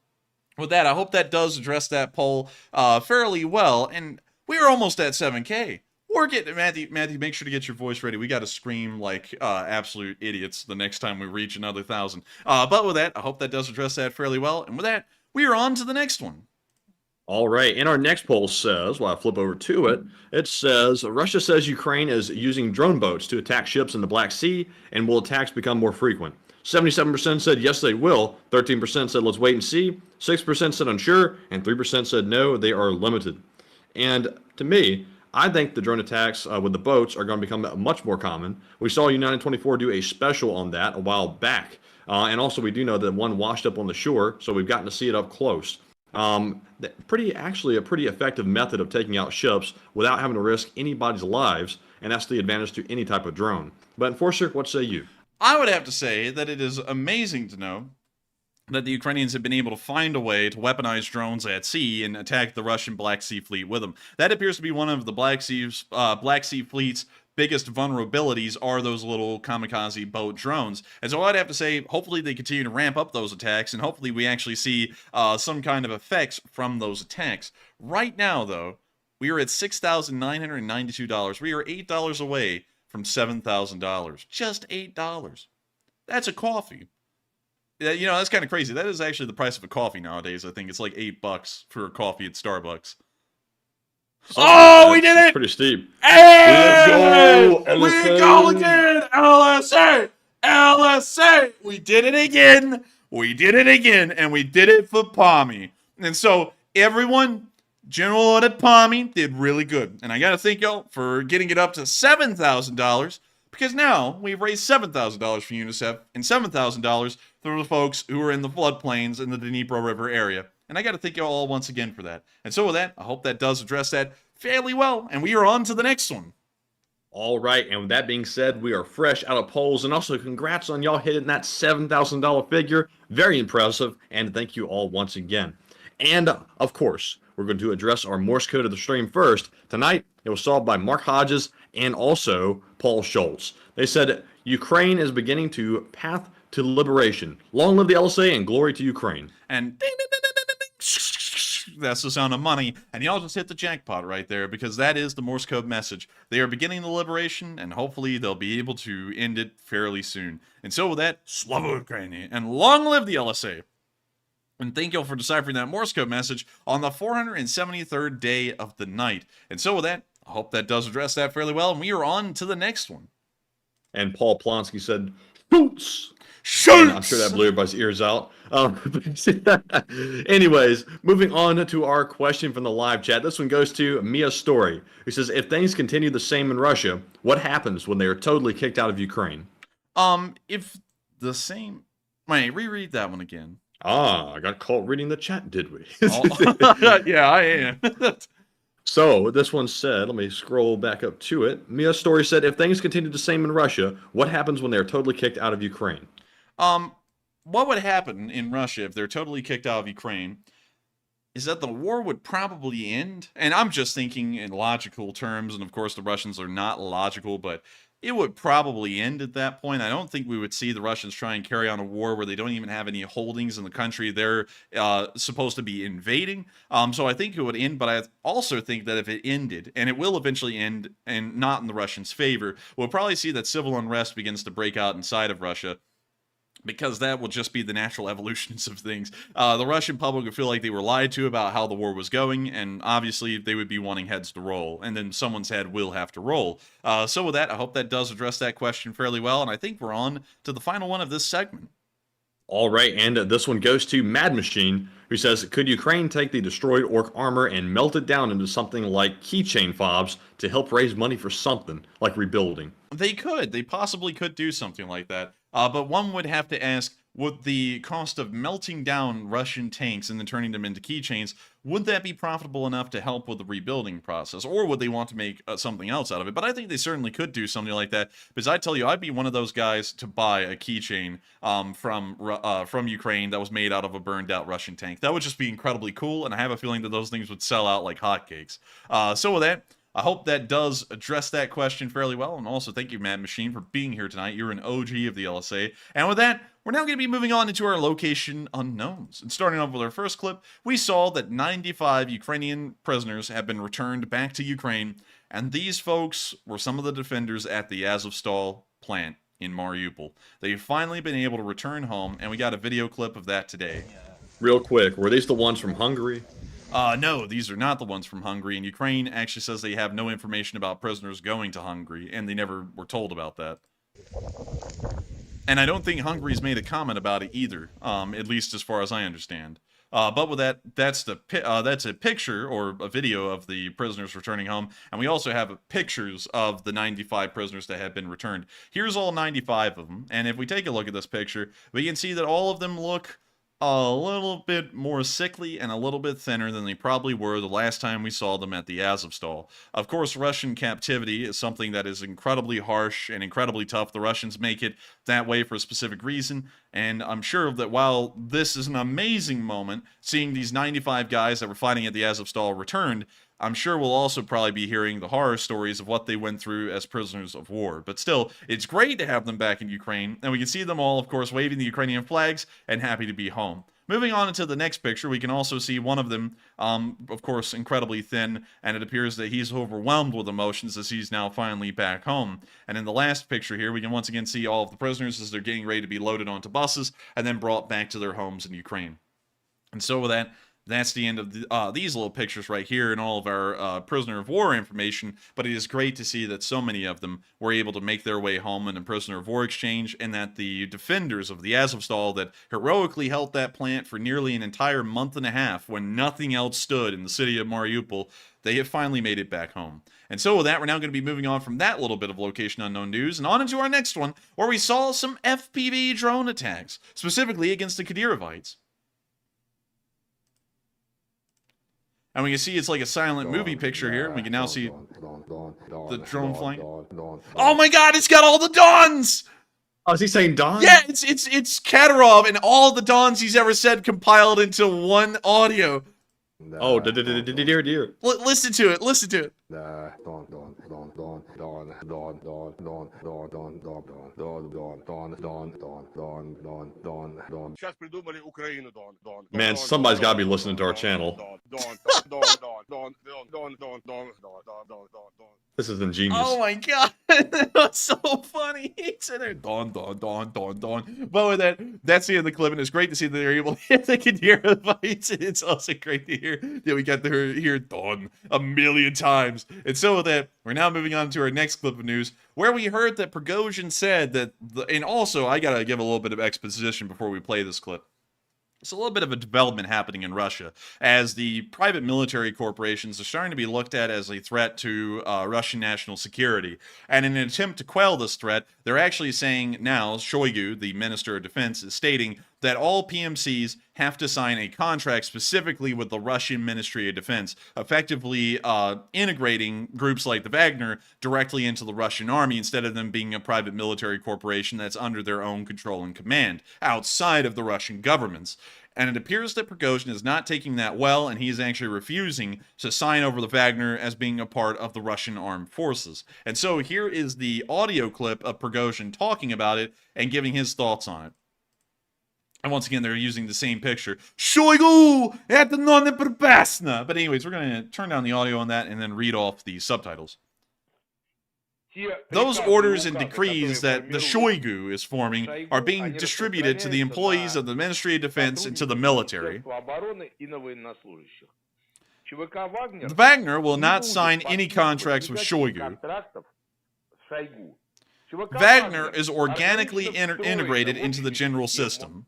with that, I hope that does address that poll fairly well. And we're almost at 7K. We're getting, Matthew, make sure to get your voice ready. We got to scream like absolute idiots the next time we reach another 1,000. But with that, I hope that does address that fairly well. And with that, we are on to the next one. All right, and our next poll says, while I flip over to it, it says, Russia says Ukraine is using drone boats to attack ships in the Black Sea, and will attacks become more frequent? 77% said yes, they will. 13% said let's wait and see. 6% said unsure, and 3% said no, they are limited. And to me, I think the drone attacks with the boats are going to become much more common. We saw United 24 do a special on that a while back. And also we do know that one washed up on the shore, so we've gotten to see it up close. Actually a pretty effective method of taking out ships without having to risk anybody's lives, and that's the advantage to any type of drone. But Enforcer, what say you? I would have to say that it is amazing to know that the Ukrainians have been able to find a way to weaponize drones at sea and attack the Russian Black Sea Fleet with them. That appears to be one of the Black Sea Fleet's biggest vulnerabilities are those little kamikaze boat drones. And so I'd have to say, hopefully they continue to ramp up those attacks, and hopefully we actually see some kind of effects from those attacks. Right now, though, we are at $6,992. We are $8 away from $7,000. Just $8. That's a coffee. You know, that's kind of crazy. That is actually the price of a coffee nowadays. I think it's like $8 for a coffee at Starbucks. Oh, we did it! Pretty steep. Hey! Let's go, We LSA. go again! LSA! LSA! We did it again! We did it again! And we did it for Palmy. And so, everyone, General Order Palmy did really good. And I gotta thank y'all for getting it up to $7,000, because now we've raised $7,000 for UNICEF and $7,000 for the folks who are in the floodplains in the Dnipro River area. And I got to thank you all once again for that. And so with that, I hope that does address that fairly well. And we are on to the next one. All right, and with that being said, we are fresh out of polls, and also congrats on y'all hitting that $7,000 figure. Very impressive, and thank you all once again. And, of course, we're going to address our Morse code of the stream first. Tonight, it was solved by Mark Hodges and also Paul Schultz. They said, Ukraine is beginning to path to liberation. Long live the LSA and glory to Ukraine. And ding, ding, ding, ding, ding, ding. That's the sound of money. And y'all just hit the jackpot right there, because that is the Morse code message. They are beginning the liberation, and hopefully they'll be able to end it fairly soon. And so with that, Slava Ukraini, and long live the LSA. And thank y'all for deciphering that Morse code message on the 473rd day of the night. And so with that, I hope that does address that fairly well, and we are on to the next one. And Paul Plonsky said, Schultz! Schultz! I'm sure that blew everybody's ears out. Anyways, moving on to our question from the live chat. This one goes to Mia Story, who says, if things continue the same in Russia, what happens when they are totally kicked out of Ukraine? If the same... Wait, reread that one again. I got caught reading the chat, did we? Oh. Yeah, I am. So, this one said, let me scroll back up to it. Mia Story said, if things continue the same in Russia, what happens when they are totally kicked out of Ukraine? What would happen in Russia if they're totally kicked out of Ukraine is that the war would probably end. And I'm just thinking in logical terms, and of course the Russians are not logical, but it would probably end at that point. I don't think we would see the Russians try and carry on a war where they don't even have any holdings in the country they're supposed to be invading. So I think it would end, but I also think that if it ended, and it will eventually end, and not in the Russians' favor, we'll probably see that civil unrest begins to break out inside of Russia, because that will just be the natural evolutions of things. The Russian public would feel like they were lied to about how the war was going, and obviously they would be wanting heads to roll, and then someone's head will have to roll. So with that, I hope that does address that question fairly well, and I think we're on to the final one of this segment. All right, and this one goes to Mad Machine, who says, could Ukraine take the destroyed orc armor and melt it down into something like keychain fobs to help raise money for something, like rebuilding? They could. They possibly could do something like that. But one would have to ask, would the cost of melting down Russian tanks and then turning them into keychains, would that be profitable enough to help with the rebuilding process? Or would they want to make something else out of it? But I think they certainly could do something like that, because I tell you, I'd be one of those guys to buy a keychain from Ukraine that was made out of a burned out Russian tank. That would just be incredibly cool, and I have a feeling that those things would sell out like hotcakes. So with that, I hope that does address that question fairly well, and also thank you, Mad Machine, for being here tonight. You're an OG of the LSA. And with that, we're now going to be moving on into our location unknowns. And starting off with our first clip, we saw that 95 Ukrainian prisoners have been returned back to Ukraine, and these folks were some of the defenders at the Azovstal plant in Mariupol. They've finally been able to return home, and we got a video clip of that today. Real quick, were these the ones from Hungary? No, these are not the ones from Hungary, and Ukraine actually says they have no information about prisoners going to Hungary, and they never were told about that. And I don't think Hungary's made a comment about it either, at least as far as I understand. But with that, that's a picture or a video of the prisoners returning home, and we also have pictures of the 95 prisoners that have been returned. Here's all 95 of them, and if we take a look at this picture, we can see that all of them look a little bit more sickly and a little bit thinner than they probably were the last time we saw them at the Azovstal. Of course, Russian captivity is something that is incredibly harsh and incredibly tough. The Russians make it that way for a specific reason, and I'm sure that while this is an amazing moment, seeing these 95 guys that were fighting at the Azovstal returned, I'm sure we'll also probably be hearing the horror stories of what they went through as prisoners of war. But still, it's great to have them back in Ukraine, and we can see them all, of course, waving the Ukrainian flags and happy to be home. Moving on into the next picture, we can also see one of them, of course, incredibly thin, and it appears that he's overwhelmed with emotions as he's now finally back home. And in the last picture here, we can once again see all of the prisoners as they're getting ready to be loaded onto buses and then brought back to their homes in Ukraine. And so with that, that's the end of these little pictures right here and all of our prisoner of war information, but it is great to see that so many of them were able to make their way home in a prisoner of war exchange, and that the defenders of the Azovstal that heroically held that plant for nearly an entire month and a half when nothing else stood in the city of Mariupol, they have finally made it back home. And so with that, we're now going to be moving on from that little bit of location unknown news and on into our next one, where we saw some FPV drone attacks, specifically against the Kadyrhovites. And we can see it's like a silent movie picture here. We can now see the drone flying. Oh my god, it's got all the Dons! Oh, is he saying Don? Yeah, it's Kadyrov and all the Dons he's ever said compiled into one audio. Oh, dear. Listen to it, listen to it. Man, somebody's got to be listening to our channel. This is ingenious. Oh my god, that's so funny. He's in there, Don. But with that, that's the end of the clip, and it's great to see that they're able to hit the Kadyrhovites. It's also great to hear that we got to hear Don a million times. And so with that, we're now moving on to our next clip of news, where we heard that Prigozhin said that, and also I gotta give a little bit of exposition before we play this clip. It's a little bit of a development happening in Russia, as the private military corporations are starting to be looked at as a threat to Russian national security. And in an attempt to quell this threat, they're actually saying now, Shoigu, the Minister of Defense, is stating that all PMCs have to sign a contract specifically with the Russian Ministry of Defense, effectively integrating groups like the Wagner directly into the Russian army instead of them being a private military corporation that's under their own control and command, outside of the Russian governments. And it appears that Prigozhin is not taking that well, and he is actually refusing to sign over the Wagner as being a part of the Russian armed forces. And so here is the audio clip of Prigozhin talking about it and giving his thoughts on it. And once again, they're using the same picture. Shoigu! Это non-припасна! But anyways, we're going to turn down the audio on that and then read off the subtitles. Those orders and decrees that the Shoigu is forming are being distributed to the employees of the Ministry of Defense and to the military. The Wagner will not sign any contracts with Shoigu. Wagner is organically integrated into the general system.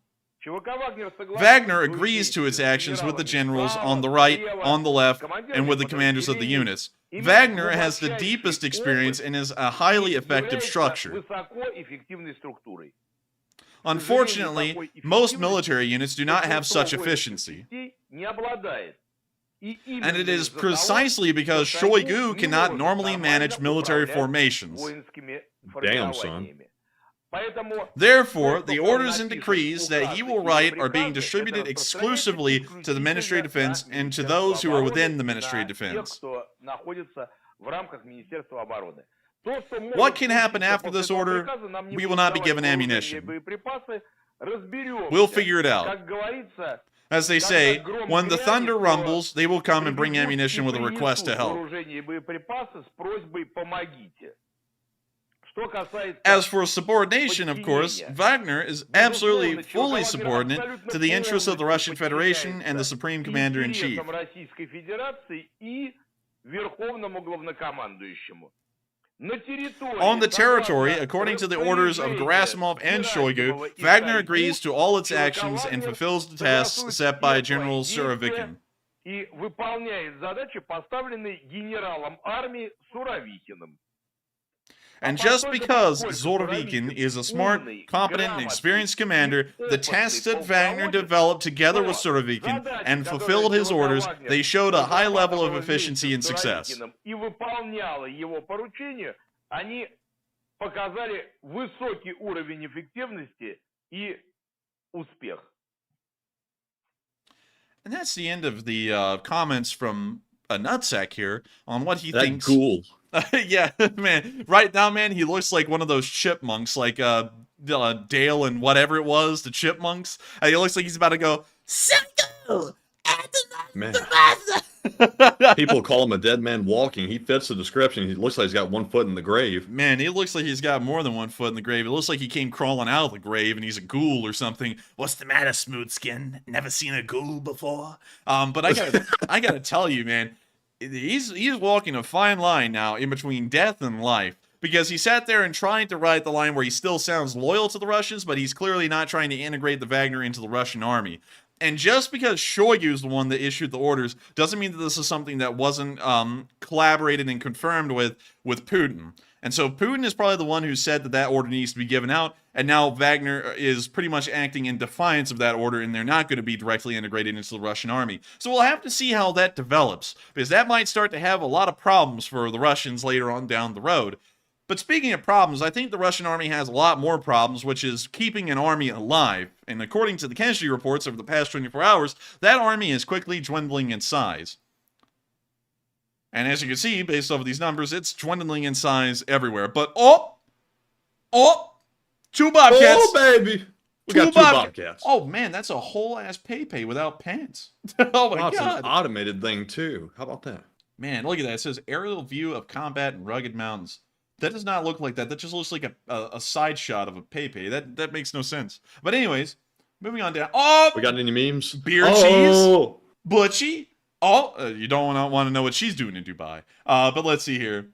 Wagner agrees to its actions with the generals on the right, on the left, and with the commanders of the units. Wagner has the deepest experience and is a highly effective structure. Unfortunately, most military units do not have such efficiency. And it is precisely because Shoigu cannot normally manage military formations. Damn, son. Therefore, the orders and decrees that he will write are being distributed exclusively to the Ministry of Defense and to those who are within the Ministry of Defense. What can happen after this order? We will not be given ammunition. We'll figure it out. As they say, when the thunder rumbles, they will come and bring ammunition with a request to help. As for subordination, of course, Wagner is absolutely fully subordinate to the interests of the Russian Federation and the Supreme Commander-in-Chief. On the territory, according to the orders of Gerasimov and Shoigu, Wagner agrees to all its actions and fulfills the tasks set by General Surovikin. And just because Zorovikin is a smart, competent, and experienced commander, the tests that Wagner developed together with Surovikin and fulfilled his orders, they showed a high level of efficiency and success. И выполняла его поручения, они показали высокий уровень эффективности и успех. And that's the end of the comments from a nutsack here on what he That thinks. ghoul. Yeah, man. Right now, man, he looks like one of those chipmunks, like Dale and whatever it was, the chipmunks. And he looks like he's about to go, Psycho! Man. People call him a dead man walking. He fits the description. He looks like he's got 1 foot in the grave. Man, he looks like he's got more than 1 foot in the grave. It looks like he came crawling out of the grave and he's a ghoul or something. What's the matter, smooth skin? Never seen a ghoul before? But I gotta tell you, man, he's walking a fine line now in between death and life. Because he sat there and tried to write the line where he still sounds loyal to the Russians, but he's clearly not trying to integrate the Wagner into the Russian army. And just because Shoigu is the one that issued the orders doesn't mean that this is something that wasn't collaborated and confirmed with Putin. And so Putin is probably the one who said that that order needs to be given out, and now Wagner is pretty much acting in defiance of that order, and they're not going to be directly integrated into the Russian army. So we'll have to see how that develops, because that might start to have a lot of problems for the Russians later on down the road. But speaking of problems, I think the Russian army has a lot more problems, which is keeping an army alive. And according to the casualty reports over the past 24 hours, that army is quickly dwindling in size. And as you can see, based off of these numbers, it's dwindling in size everywhere. But, 2 Bobcats! Oh, baby! We got 2 Bobcats. Oh, man, that's a whole-ass Pepe without pants. Oh, my wow, it's God. an automated thing, too. How about that? Man, look at that. It says aerial view of combat in rugged mountains. That does not look like that. That just looks like a side shot of a Pepe. That makes no sense. But anyways, moving on down. Oh! We got any memes? Beer cheese? Butchie? Oh, you don't want to know what she's doing in Dubai. But let's see here.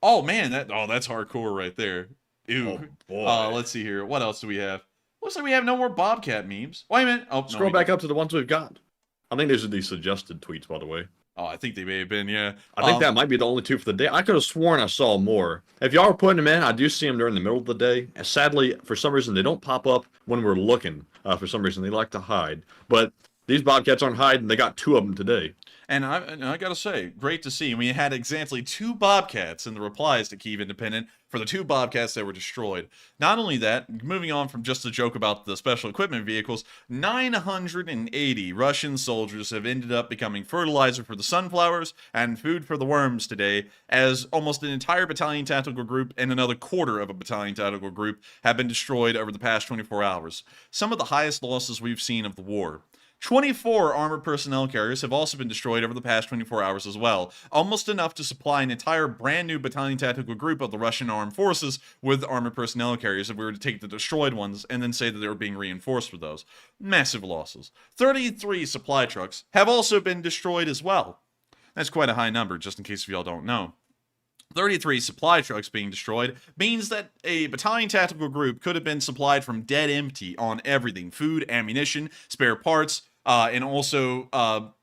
Oh, man. That's hardcore right there. Ew. Oh, boy. Let's see here. What else do we have? Looks like we have no more Bobcat memes. Wait a minute. Oh, Scroll back up to the ones we've got. I think these are the suggested tweets, by the way. Oh, I think they may have been, yeah. I think that might be the only 2 for the day. I could have sworn I saw more. If y'all are putting them in, I do see them during the middle of the day. And sadly, for some reason, they don't pop up when we're looking. For some reason, they like to hide. But these Bobcats aren't hiding. They got 2 of them today. And I gotta say, great to see. We had exactly 2 Bobcats in the replies to Kyiv Independent for the 2 Bobcats that were destroyed. Not only that, moving on from just a joke about the special equipment vehicles, 980 Russian soldiers have ended up becoming fertilizer for the sunflowers and food for the worms today, as almost an entire battalion tactical group and another quarter of a battalion tactical group have been destroyed over the past 24 hours. Some of the highest losses we've seen of the war. 24 armored personnel carriers have also been destroyed over the past 24 hours as well, almost enough to supply an entire brand new battalion tactical group of the Russian armed forces with armored personnel carriers if we were to take the destroyed ones and then say that they were being reinforced with those. Massive losses. 33 supply trucks have also been destroyed as well. That's quite a high number, just in case y'all don't know. 33 supply trucks being destroyed means that a battalion tactical group could have been supplied from dead empty on everything: food, ammunition, spare parts, and also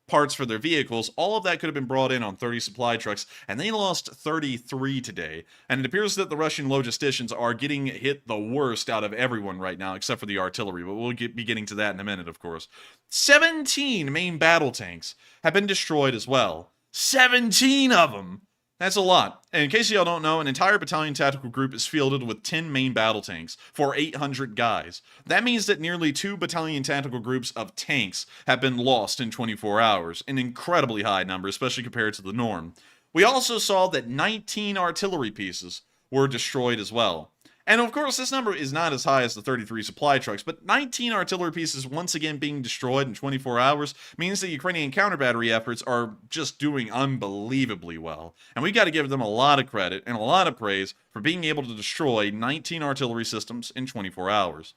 parts for their vehicles. All of that could have been brought in on 30 supply trucks, and they lost 33 today. And it appears that the Russian logisticians are getting hit the worst out of everyone right now, except for the artillery, but we'll be getting to that in a minute, of course. 17 main battle tanks have been destroyed as well. 17 of them! That's a lot. And in case y'all don't know, an entire battalion tactical group is fielded with 10 main battle tanks for 800 guys. That means that nearly 2 battalion tactical groups of tanks have been lost in 24 hours, an incredibly high number, especially compared to the norm. We also saw that 19 artillery pieces were destroyed as well. And of course, this number is not as high as the 33 supply trucks, but 19 artillery pieces once again being destroyed in 24 hours means that Ukrainian counter-battery efforts are just doing unbelievably well. And we got to give them a lot of credit and a lot of praise for being able to destroy 19 artillery systems in 24 hours.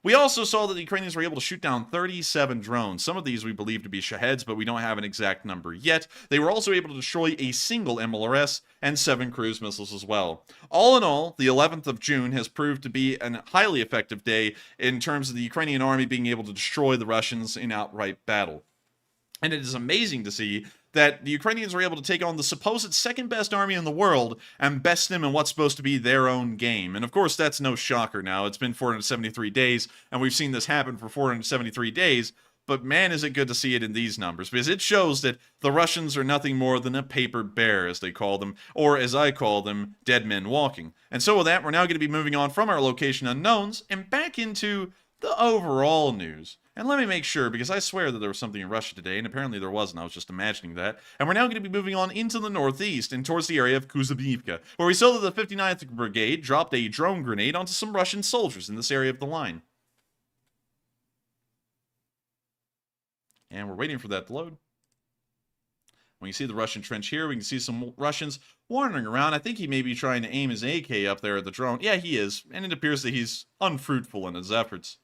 We also saw that the Ukrainians were able to shoot down 37 drones. Some of these we believe to be Shaheds, but we don't have an exact number yet. They were also able to destroy a single MLRS and 7 cruise missiles as well. All in all, the 11th of June has proved to be a highly effective day in terms of the Ukrainian army being able to destroy the Russians in outright battle. And it is amazing to see that the Ukrainians were able to take on the supposed second best army in the world and best them in what's supposed to be their own game. And of course, that's no shocker now. It's been 473 days, and we've seen this happen for 473 days. But man, is it good to see it in these numbers, because it shows that the Russians are nothing more than a paper bear, as they call them, or as I call them, dead men walking. And so with that, we're now going to be moving on from our location unknowns and back into the overall news. And let me make sure, because I swear that there was something in Russia today, and apparently there wasn't. I was just imagining that. And we're now going to be moving on into the northeast and towards the area of Kuzybivka, where we saw that the 59th Brigade dropped a drone grenade onto some Russian soldiers in this area of the line. And we're waiting for that to load. When you see the Russian trench here, we can see some Russians wandering around. I think he may be trying to aim his AK up there at the drone. Yeah, he is. And it appears that he's unfruitful in his efforts.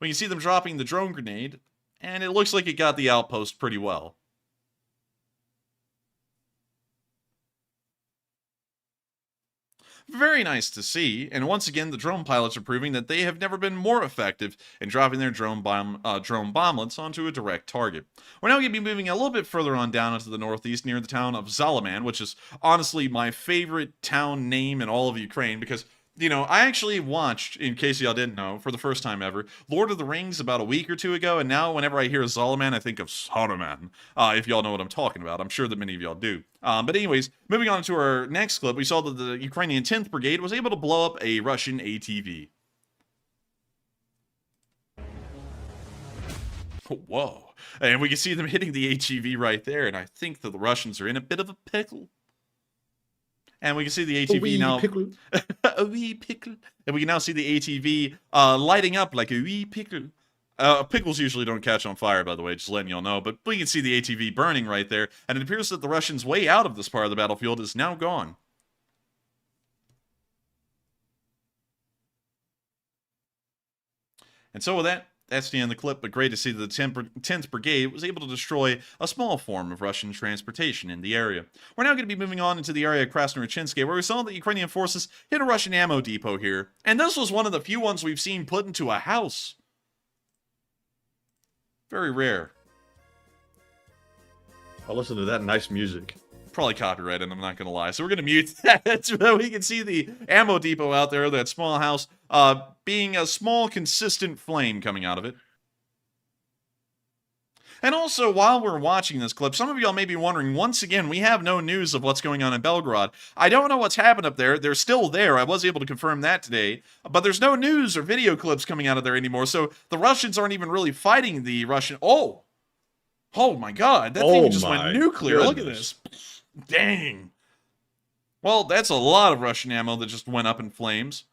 We can see them dropping the drone grenade, and it looks like it got the outpost pretty well. Very nice to see, and once again, the drone pilots are proving that they have never been more effective in dropping their drone bomblets onto a direct target. We're now going to be moving a little bit further on down into the northeast near the town of Zalaman, which is honestly my favorite town name in all of Ukraine, because you know, I actually watched, in case y'all didn't know, for the first time ever, Lord of the Rings about a week or two ago, and now whenever I hear Zalaman, I think of Saruman, if y'all know what I'm talking about. I'm sure that many of y'all do. But anyways, moving on to our next clip, we saw that the Ukrainian 10th Brigade was able to blow up a Russian ATV. Whoa. And we can see them hitting the ATV right there, and I think that the Russians are in a bit of a pickle. And we can see the ATV now. Pickle. A wee pickle. And we can now see the ATV lighting up like a wee pickle. Pickles usually don't catch on fire, by the way, just letting y'all know. But we can see the ATV burning right there. And it appears that the Russians' way out of this part of the battlefield is now gone. And so with that, that's the end of the clip, but great to see that the 10th Brigade was able to destroy a small form of Russian transportation in the area. We're now going to be moving on into the area of Krasnoyarchinsk, where we saw that Ukrainian forces hit a Russian ammo depot here, and this was one of the few ones we've seen put into a house. Very rare. I'll listen to that nice music. Probably copyrighted, I'm not going to lie. So we're going to mute that so we can see the ammo depot out there, that small house, being a small, consistent flame coming out of it. And also, while we're watching this clip, some of y'all may be wondering, once again, we have no news of what's going on in Belgorod. I don't know what's happened up there. They're still there. I was able to confirm that today. But there's no news or video clips coming out of there anymore. So the Russians aren't even really fighting the Russian... Oh my God. That thing just went nuclear. Goodness. Look at this. Dang. Well, that's a lot of Russian ammo that just went up in flames.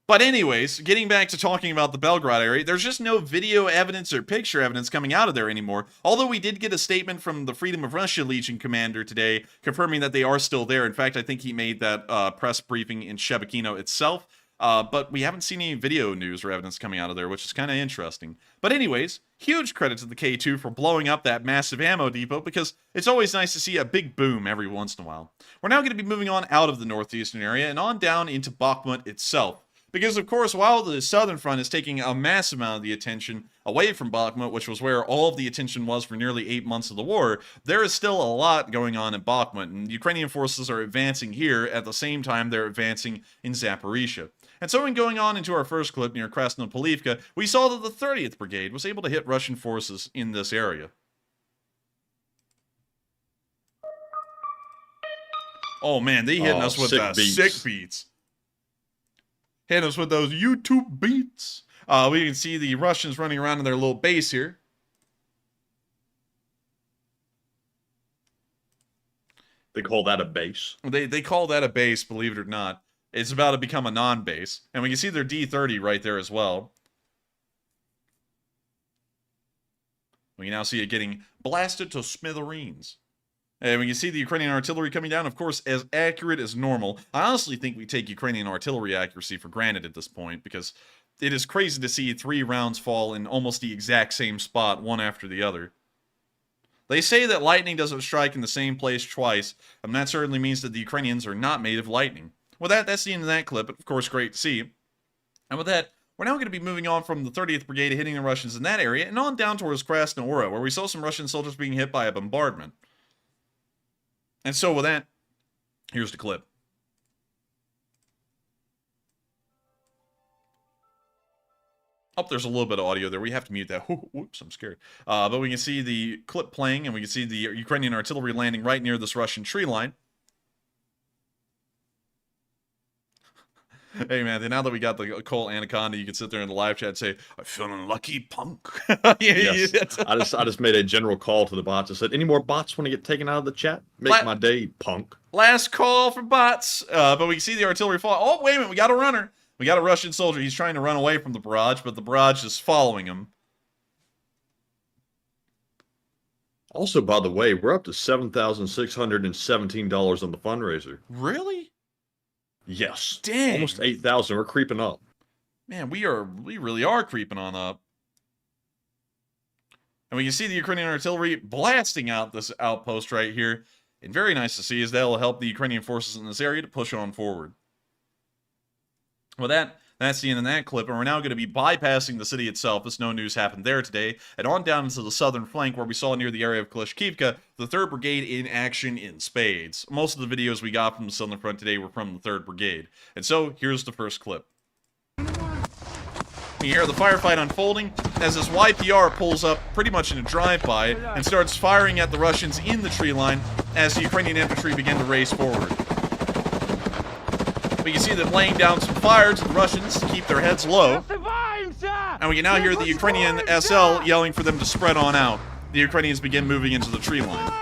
But anyways, getting back to talking about the Belgorod area, there's just no video evidence or picture evidence coming out of there anymore. Although we did get a statement from the Freedom of Russia Legion commander today confirming that they are still there. In fact, I think he made that press briefing in Shebekino itself. But we haven't seen any video news or evidence coming out of there, which is kind of interesting. But anyways, huge credit to the K2 for blowing up that massive ammo depot, because it's always nice to see a big boom every once in a while. We're now going to be moving on out of the northeastern area and on down into Bakhmut itself. Because, of course, while the southern front is taking a massive amount of the attention away from Bakhmut, which was where all of the attention was for nearly 8 months of the war, there is still a lot going on in Bakhmut, and Ukrainian forces are advancing here at the same time they're advancing in Zaporizhia. And so in going on into our first clip near Krasnopolivka, we saw that the 30th Brigade was able to hit Russian forces in this area. Oh man, they hitting us with the sick beats. Hitting us with those YouTube beats. We can see the Russians running around in their little base here. They call that a base. They call that a base, believe it or not. It's about to become a non-base. And we can see their D-30 right there as well. We can now see it getting blasted to smithereens. And we can see the Ukrainian artillery coming down, of course, as accurate as normal. I honestly think we take Ukrainian artillery accuracy for granted at this point, because it is crazy to see 3 rounds fall in almost the exact same spot, one after the other. They say that lightning doesn't strike in the same place twice, and that certainly means that the Ukrainians are not made of lightning. With that, that's the end of that clip, but of course, great to see. And with that, We're now going to be moving on from the 30th Brigade, hitting the Russians in that area, and on down towards Krasnohora, where we saw some Russian soldiers being hit by a bombardment. And so with that, here's the clip. Oh, there's a little bit of audio there. We have to mute that. Whoops, I'm scared. But we can see the clip playing, and we can see the Ukrainian artillery landing right near this Russian tree line. Hey, man, now that we got the Colt Anaconda, you can sit there in the live chat and say, I'm feeling lucky, punk. Yes. I just made a general call to the bots. I said, any more bots want to get taken out of the chat? Make my day, punk. Last call for bots. But we can see the artillery fall. Oh, wait a minute. We got a runner. We got a Russian soldier. He's trying to run away from the barrage, but the barrage is following him. Also, by the way, we're up to $7,617 on the fundraiser. Really? Yes. Dang. Almost 8,000. We're creeping up. Man, we really are creeping on up. And we can see the Ukrainian artillery blasting out this outpost right here. And very nice to see, as that will help the Ukrainian forces in this area to push on forward. Well, that's the end of that clip, and we're now going to be bypassing the city itself, as no news happened there today, and on down into the southern flank, where we saw near the area of Klishkivka, the 3rd Brigade in action in spades. Most of the videos we got from the southern front today were from the 3rd Brigade. And so, here's the first clip. You hear the firefight unfolding as this YPR pulls up pretty much in a drive-by and starts firing at the Russians in the tree line as the Ukrainian infantry begin to race forward. We can see them laying down some fire to the Russians to keep their heads low. And we can now hear the Ukrainian SL yelling for them to spread on out. The Ukrainians begin moving into the tree line.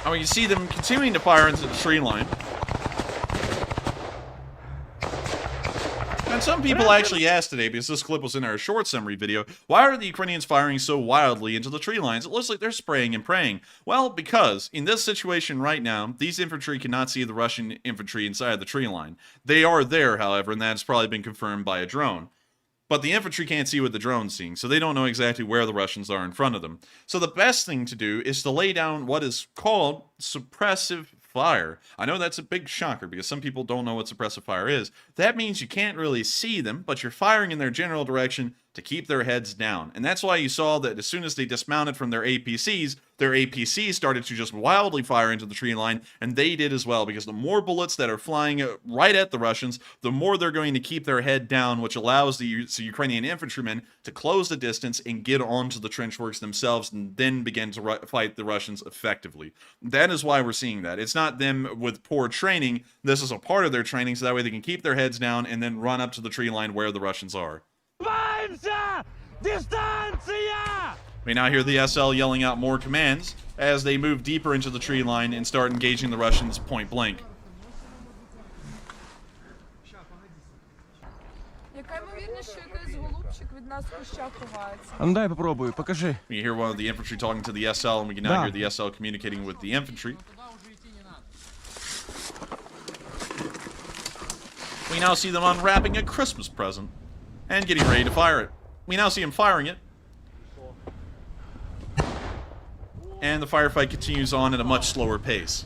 And we can see them continuing to fire into the tree line. And some people actually asked today, because this clip was in our short summary video, why are the Ukrainians firing so wildly into the tree lines? It looks like they're spraying and praying. Well, because in this situation right now, these infantry cannot see the Russian infantry inside the tree line. They are there, however, and that's probably been confirmed by a drone. But the infantry can't see what the drone's seeing, so they don't know exactly where the Russians are in front of them. So the best thing to do is to lay down what is called suppressive fire. I know that's a big shocker because some people don't know what suppressive fire is. That means you can't really see them, but you're firing in their general direction to keep their heads down. And that's why you saw that as soon as they dismounted from their APCs started to just wildly fire into the tree line, and they did as well, because the more bullets that are flying right at the Russians, the more they're going to keep their head down, which allows the Ukrainian infantrymen to close the distance and get onto the trench works themselves and then begin to fight the Russians effectively. That is why we're seeing that. It's not them with poor training. This is a part of their training, so that way they can keep their heads down and then run up to the tree line where the Russians are. We now hear the SL yelling out more commands as they move deeper into the tree line and start engaging the Russians point blank. We hear one of the infantry talking to the SL, and we can now hear the SL communicating with the infantry. We now see them unwrapping a Christmas present and getting ready to fire it. We now see him firing it. And the firefight continues on at a much slower pace.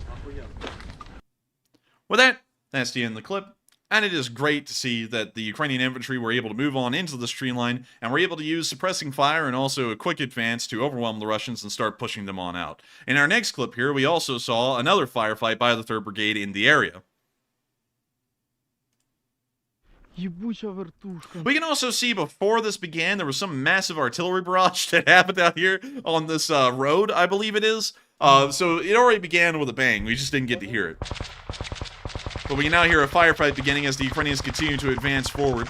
With that, that's the end of the clip. And it is great to see that the Ukrainian infantry were able to move on into this tree line and were able to use suppressing fire and also a quick advance to overwhelm the Russians and start pushing them on out. In our next clip here, we also saw another firefight by the 3rd Brigade in the area. We can also see before this began, there was some massive artillery barrage that happened out here on this road, I believe it is. So it already began with a bang. We just didn't get to hear it. But we can now hear a firefight beginning as the Ukrainians continue to advance forward.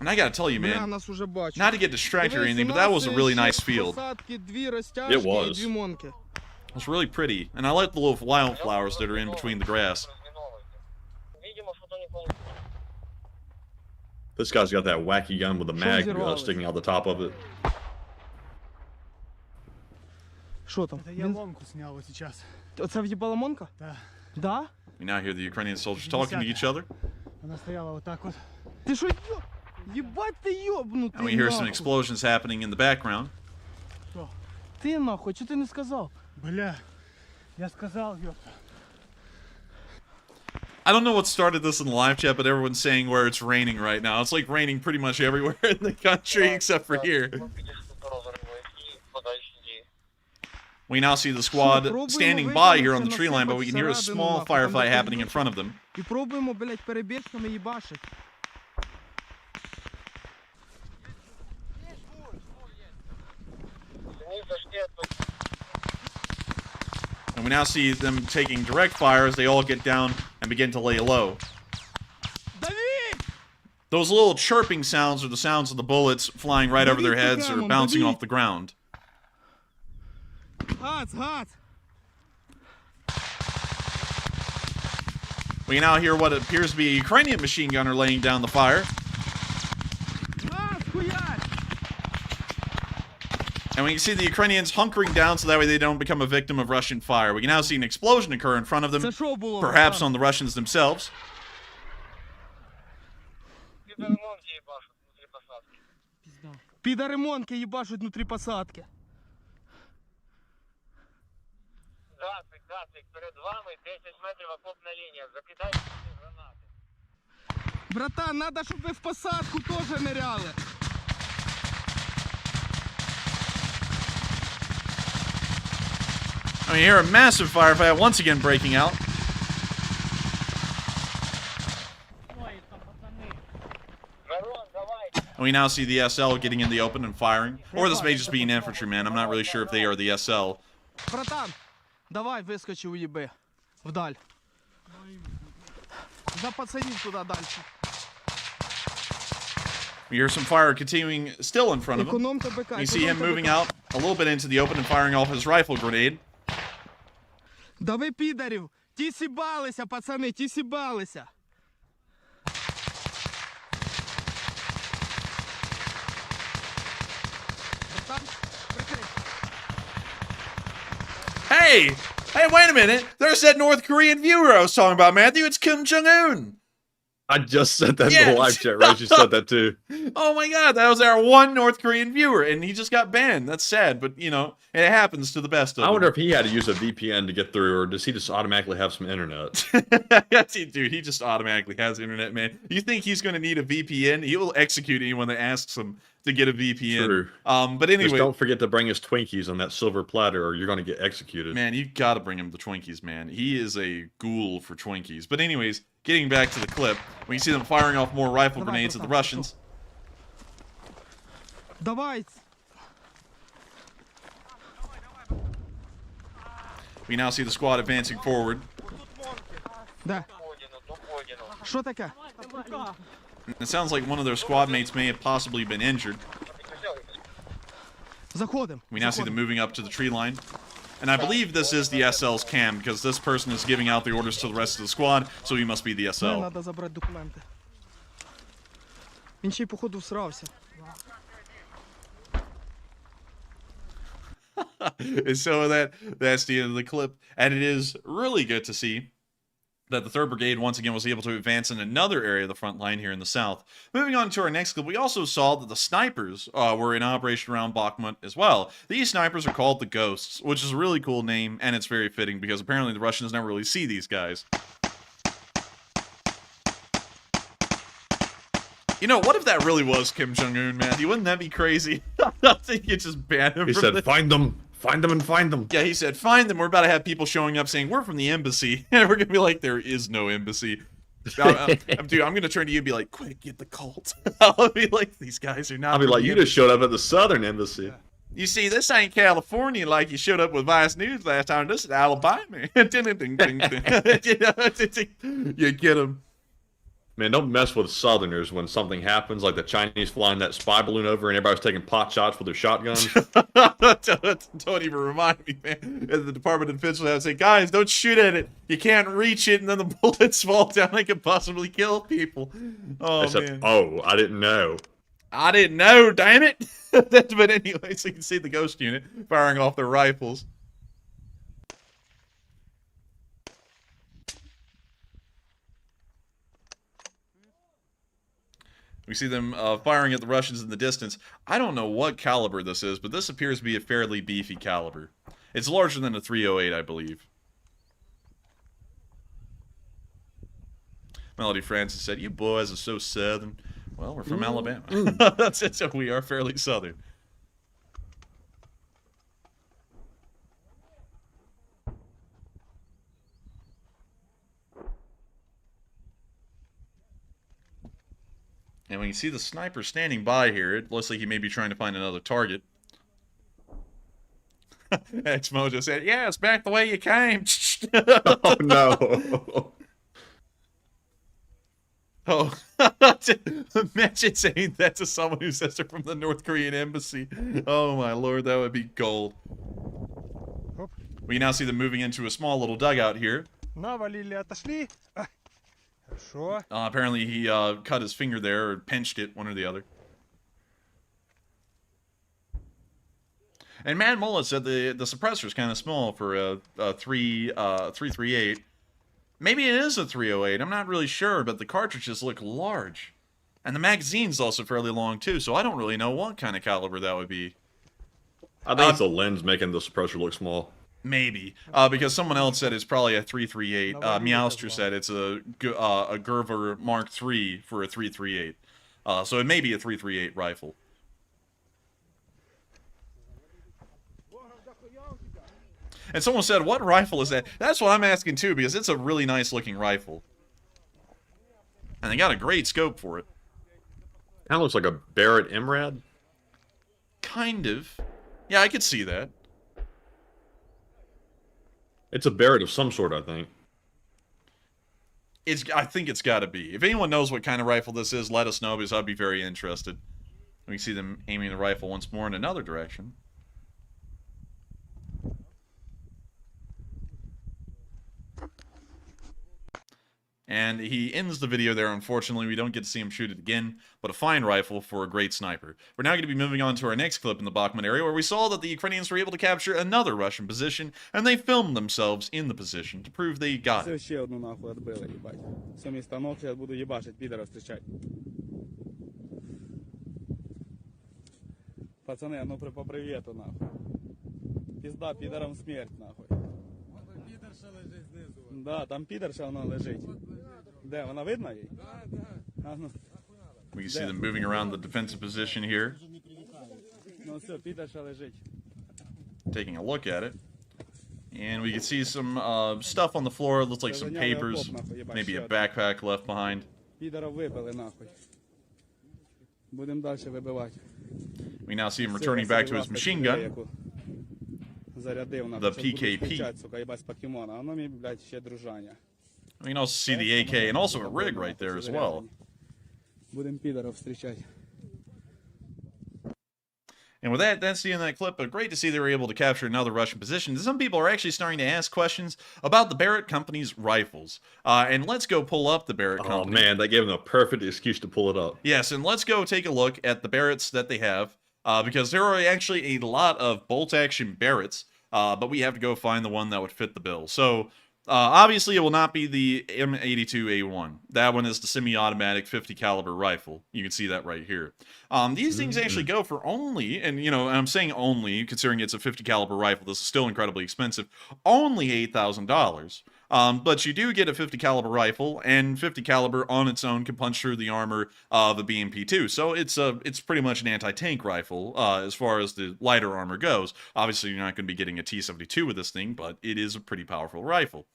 And I gotta tell you, man, not to get distracted or anything, but that was a really nice field. It was. It was really pretty. And I like the little wildflowers that are in between the grass. This guy's got that wacky gun with a mag sticking out the top of it. We now hear the Ukrainian soldiers talking to each other. Ебать ты ёбнутый. And we hear some нахуй. explosions happening in the background. Ты нахуй, что ты не сказал? Бля, я сказал, ёпта. I don't know what started this in the live chat, but everyone's saying where it's raining right now. It's like raining pretty much everywhere in the country except for here. We now see the squad standing by here on the tree line, but we can hear a small firefight happening in front of them. І пробуємо, блядь, перебіжками їбашить. And we now see them taking direct fire as they all get down and begin to lay low. Those little chirping sounds are the sounds of the bullets flying right over their heads or bouncing off the ground. Газ, газ. We now hear what appears to be a Ukrainian machine gunner laying down the fire. Газ, хуярь. And we can see the Ukrainians hunkering down so that way they don't become a victim of Russian fire. We can now see an explosion occur in front of them, Це що було? perhaps on the Russians themselves. Підаремонки їбашуть внутрі посадки. Гасик, перед вами 10 метрів окопна лінія. Закидайте гранати. Братан, надо, щоб ви в посадку теж ныряли. And we hear a massive firefight once again breaking out. And we now see the SL getting in the open and firing. Or this may just be an infantryman. I'm not really sure if they are the SL. Братан, давай вискочи уїби. Вдаль. За пацанів туди далі. We hear some fire continuing still in front of him. Економте БК. You see him moving out a little bit into the open and firing off his rifle grenade. Дави підарів. Ті сібалися, пацани, ті сібалися. Братан, прикрий. Hey! Hey, wait a minute! There's that North Korean viewer I was talking about, Matthew. It's Kim Jong-un! I just said that in Yes. the live chat. Reggie said that too. Oh my god, that was our one North Korean viewer, and he just got banned. That's sad, but, you know, it happens to the best of I wonder them. if he had to use a VPN to get through, or does he just automatically have some internet? Dude, he just automatically has internet, man. You think he's going to need a VPN? He will execute anyone that asks him to get a VPN. True. But anyway, Just don't forget to bring us Twinkies on that silver platter, or you're going to get executed. man, you got to bring him the Twinkies, man. He is a ghoul for Twinkies. But anyways, getting back to the clip, we can see them firing off more rifle grenades at the Russians. Давай. We now see the squad advancing forward. Де? Що таке? It sounds like one of their squad mates may have possibly been injured. Заходимо. We now see them moving up to the tree line. And I believe this is the SL's cam, because this person is giving out the orders to the rest of the squad, so he must be the Мені SL. треба забрати документи. Він ще й походу всрався. And so that's the end of the clip. And it is really good to see that the 3rd Brigade once again was able to advance in another area of the front line here in the south. Moving on to our next clip, we also saw that the snipers were in operation around Bakhmut as well. These snipers are called the Ghosts, which is a really cool name, and it's very fitting because apparently the Russians never really see these guys. You know, what if that really was Kim Jong-un, Matthew? Wouldn't that be crazy? I think you just ban him He from said, the... find them and find them. Yeah, he said, find them. We're about to have people showing up saying, we're from the embassy. And we're going to be like, there is no embassy. Dude, I'm going to turn to you and be like, quick, get the cult. I'll be like, these guys are not I'll be from like, the you embassy. just showed up at the Southern Embassy. You see, this ain't California like you showed up with Vice News last time. This is Alabama. Ding, ding, ding, ding. You get them. Man, don't mess with Southerners when something happens, like the Chinese flying that spy balloon over and everybody's taking pot shots with their shotguns. Don't even remind me, man. The Department of Defense will have to say, guys, don't shoot at it. You can't reach it, and then the bullets fall down and can possibly kill people. Oh, Except, man. oh, I didn't know. I didn't know, damn it. But anyway, so you can see the Ghost unit firing off their rifles. We see them firing at the Russians in the distance. I don't know what caliber this is, but this appears to be a fairly beefy caliber. It's larger than a 308, I believe. Melody Francis said, "You boys are so southern." Well, we're from Alabama. That's it. So we are fairly southern. And when you see the sniper standing by here, it looks like he may be trying to find another target. X-Mojo said, "Yeah, it's back the way you came." Oh, no. Oh, imagine saying that to someone who says they're from the North Korean embassy. Oh my lord, that would be gold. We now see them moving into a small little dugout here. Навалили, отошли. Хорошо. Apparently he cut his finger there, or pinched it, one or the other. And Mad Mullet said the suppressor is kind of small for a 338. Maybe it is a 308. I'm not really sure, but the cartridges look large. And the magazine's also fairly long, too, so I don't really know what kind of caliber that would be. I think it's the lens making the suppressor look small. Maybe. Because someone else said it's probably a 338. Meowster said it's a Gerver Mark III for a 338. So it may be a 338 rifle. And someone said, "What rifle is that?" That's what I'm asking too, because it's a really nice looking rifle. And they got a great scope for it. Kind of looks like a Barrett MRAD. Kind of. Yeah, I could see that. It's a Barrett of some sort, I think. I think it's got to be. If anyone knows what kind of rifle this is, let us know, because I'd be very interested. We see them aiming the rifle once more in another direction. And he ends the video there. Unfortunately, we don't get to see him shoot it again, but a fine rifle for a great sniper. We're now going to be moving on to our next clip in the Bakhmut area, where we saw that the Ukrainians were able to capture another Russian position, and they filmed themselves in the position to prove they got it. Ще одну нахуй отбили, їбать. 7 станок, сейчас буду ебашить, пидора встречать. Пацаны, а ну по привету, нахуй. Пизда, пидорам смерть, нахуй. Підерша лежить знизу. Да, там підерша вона лежить. Де, вона видно їй? Да. We can see them moving around the defensive position here. Ну все, підерша лежить. Taking a look at it. And we can see some stuff on the floor. It looks like some papers. Maybe a backpack left behind. Підора вибили, нахуй. Будемо далі вибивати. We now see him returning back to his machine gun. The PKP. We can also see the AK and also a rig right there as well. And with that, that's the end of that clip, but great to see they were able to capture another Russian position. Some people are actually starting to ask questions about the Barrett Company's rifles. And let's go pull up the Barrett Company. Oh man, they gave them a perfect excuse to pull it up. Yes, and let's go take a look at the Barretts that they have, because there are actually a lot of bolt-action Barretts, but we have to go find the one that would fit the bill. So, obviously, it will not be the M82A1. That one is the semi-automatic 50 caliber rifle. You can see that right here. These things actually go for only, and you know, I'm saying only, considering it's a 50 caliber rifle, this is still incredibly expensive, only $8,000. But you do get a 50 caliber rifle, and 50 caliber on its own can punch through the armor of a BMP-2. So it's pretty much an anti-tank rifle as far as the lighter armor goes. Obviously, you're not going to be getting a T-72 with this thing, but it is a pretty powerful rifle.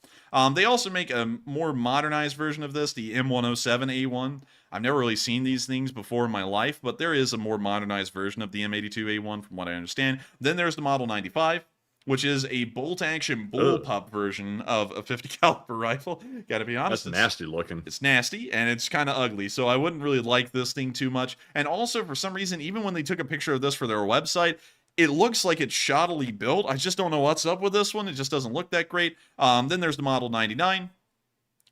They also make a more modernized version of this, the M107A1. I've never really seen these things before in my life, but there is a more modernized version of the M82A1 from what I understand. Then there's the Model 95, which is a bolt-action bullpup version of a 50 caliber rifle. Gotta be honest. That's nasty looking. It's nasty, and it's kind of ugly, so I wouldn't really like this thing too much. And also, for some reason, even when they took a picture of this for their website, it looks like it's shoddily built. I just don't know what's up with this one. It just doesn't look that great. Then there's the Model 99.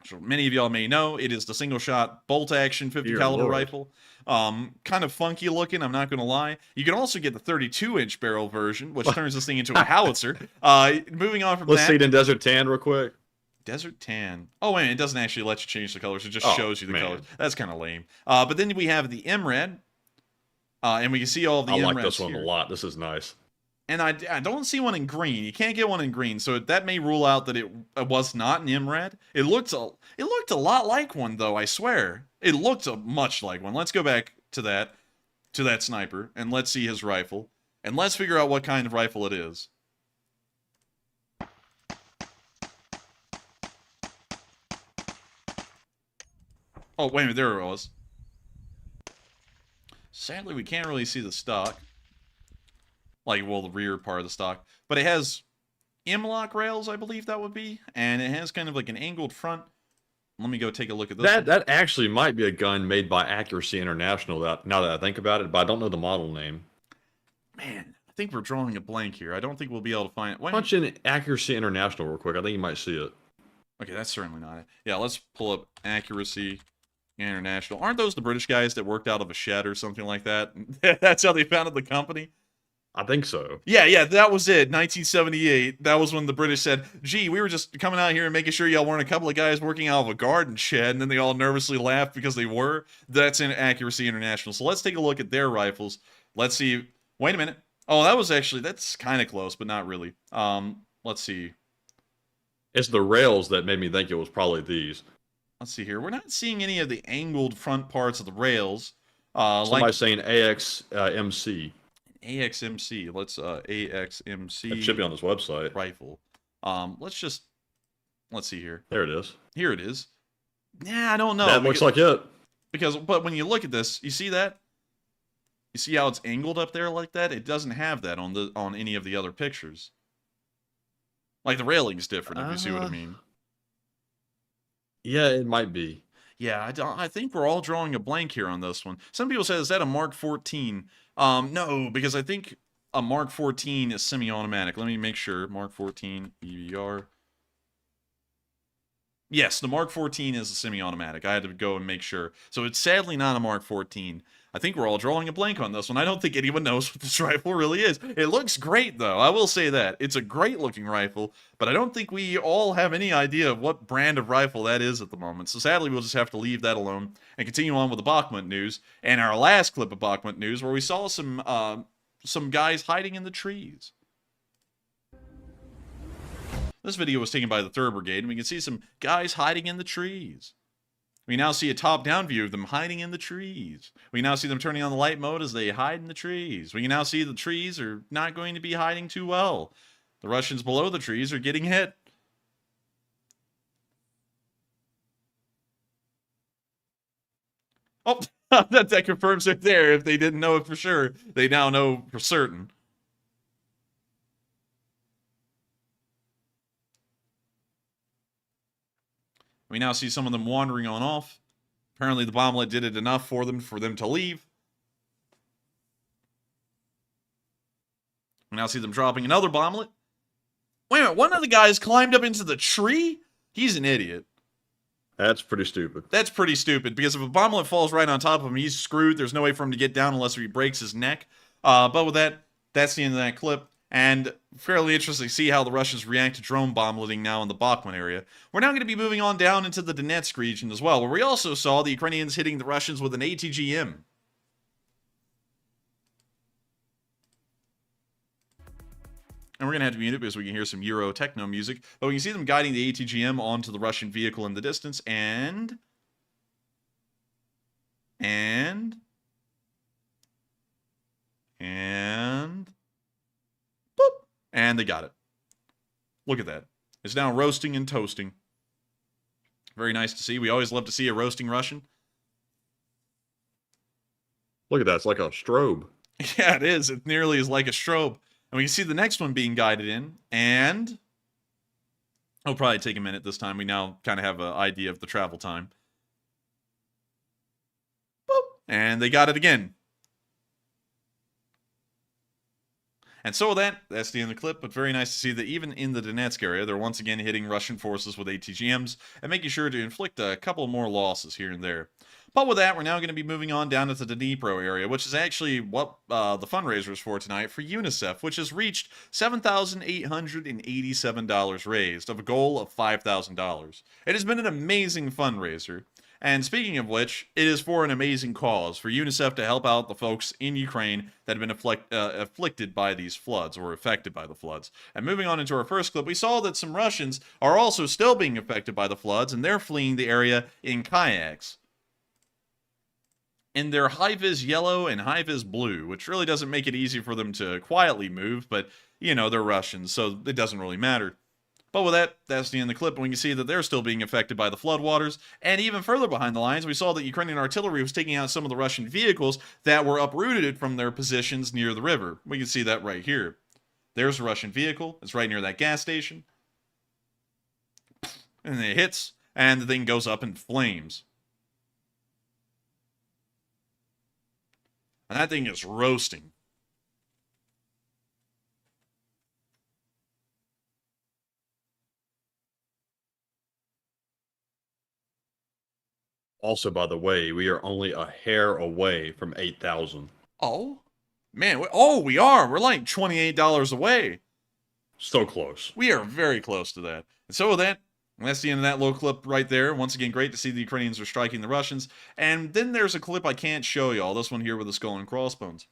So many of y'all may know, it is the single-shot bolt-action 50 caliber rifle. Kind of funky looking, I'm not going to lie. You can also get the 32-inch barrel version, which turns this thing into a howitzer. Moving on from Let's that. see it in Desert Tan real quick. Desert tan. Oh, wait, it doesn't actually let you change the colors. It just Oh, shows you the man. colors. That's kind of lame. But then we have the MRED. And we can see all of the I like MREDs this one here. a lot. This is nice. And I don't see one in green. You can't get one in green, so that may rule out that it was not an MRED. It looked a lot like one, though, I swear. It looked much like one. Let's go back to that sniper, and let's see his rifle. And let's figure out what kind of rifle it is. Oh, wait a minute, there it was. Sadly, we can't really see the stock. Like, well, the rear part of the stock. But it has M-lock rails, I believe that would be. And it has kind of like an angled front. Let me go take a look at this one. That actually might be a gun made by Accuracy International, now that I think about it, but I don't know the model name. Man, I think we're drawing a blank here. I don't think we'll be able to find it. Wait, Punch in Accuracy International real quick. I think you might see it. okay, that's certainly not it. Yeah, let's pull up Accuracy International. Aren't those the British guys that worked out of a shed or something like that? That's how they founded the company? I think so. Yeah, that was it. 1978. That was when the British said, gee, we were just coming out here and making sure y'all weren't a couple of guys working out of a garden shed, and then they all nervously laughed because they were. That's in Accuracy International. So let's take a look at their rifles. Let's see. Wait a minute. Oh, that's kind of close, but not really. Let's see. It's the rails that made me think it was probably these. Let's see here. We're not seeing any of the angled front parts of the rails. Somebody's saying AXMC. AXMC. Let's AXMC. It should be on this website. Rifle. Let's see here. There it is. Here it is. Yeah, I don't know. That looks like it. But when you look at this, you see that? You see how it's angled up there like that? It doesn't have that on any of the other pictures. Like the railing's different, if you see what I mean. Yeah, it might be. Yeah, I think we're all drawing a blank here on this one. Some people say, is that a Mark 14? No, because I think a Mark 14 is semi-automatic. Let me make sure. Mark 14 EBR. Yes, the Mark 14 is a semi-automatic. I had to go and make sure. So it's sadly not a Mark 14. I think we're all drawing a blank on this one. I don't think anyone knows what this rifle really is. It looks great, though. I will say that. It's a great-looking rifle, but I don't think we all have any idea of what brand of rifle that is at the moment. So sadly, we'll just have to leave that alone and continue on with the Bakhmut news. And our last clip of Bakhmut news, where we saw some guys hiding in the trees. This video was taken by the 3rd Brigade, and we can see some guys hiding in the trees. We now see a top-down view of them hiding in the trees. We now see them turning on the light mode as they hide in the trees. We can now see the trees are not going to be hiding too well. The Russians below the trees are getting hit. Oh, that confirms it there. If they didn't know it for sure, they now know for certain. We now see some of them wandering on off. Apparently the bomblet did it enough for them to leave. We now see them dropping another bomblet. Wait a minute, one of the guys climbed up into the tree? He's an idiot. That's pretty stupid. That's pretty stupid, because if a bomblet falls right on top of him, he's screwed. There's no way for him to get down unless he breaks his neck. But with that, that's the end of that clip. And fairly interesting to see how the Russians react to drone bombletting now in the Bakhmut area. We're now going to be moving on down into the Donetsk region as well, where we also saw the Ukrainians hitting the Russians with an ATGM. And we're going to have to mute it because we can hear some Euro techno music. But we can see them guiding the ATGM onto the Russian vehicle in the distance. And boop. And they got it. Look at that. It's now roasting and toasting. Very nice to see. We always love to see a roasting Russian. Look at that. It's like a strobe. Yeah, it is. It nearly is like a strobe. And we can see the next one being guided in. And it'll probably take a minute this time. We now kind of have an idea of the travel time. Boop. And they got it again. And so that's the end of the clip, but very nice to see that even in the Donetsk area, they're once again hitting Russian forces with ATGMs and making sure to inflict a couple more losses here and there. But with that, we're now going to be moving on down to the Dnipro area, which is actually what the fundraiser is for tonight for UNICEF, which has reached $7,887 raised of a goal of $5,000. It has been an amazing fundraiser. And speaking of which, it is for an amazing cause, for UNICEF to help out the folks in Ukraine that have been afflicted by these floods, or affected by the floods. And moving on into our first clip, we saw that some Russians are also still being affected by the floods, and they're fleeing the area in kayaks. In their high-vis yellow and high-vis blue, which really doesn't make it easy for them to quietly move, but, you know, they're Russians, so it doesn't really matter. But with that, that's the end of the clip, and we can see that they're still being affected by the floodwaters. And even further behind the lines, we saw that Ukrainian artillery was taking out some of the Russian vehicles that were uprooted from their positions near the river. We can see that right here. There's a Russian vehicle. It's right near that gas station. And it hits, and the thing goes up in flames. And that thing is roasting. Also, by the way, we are only a hair away from 8,000. Oh? Man, we are. We're like $28 away. So close. We are very close to that. And so with that, that's the end of that little clip right there. Once again, great to see the Ukrainians are striking the Russians. And then there's a clip I can't show y'all. This one here with the skull and crossbones.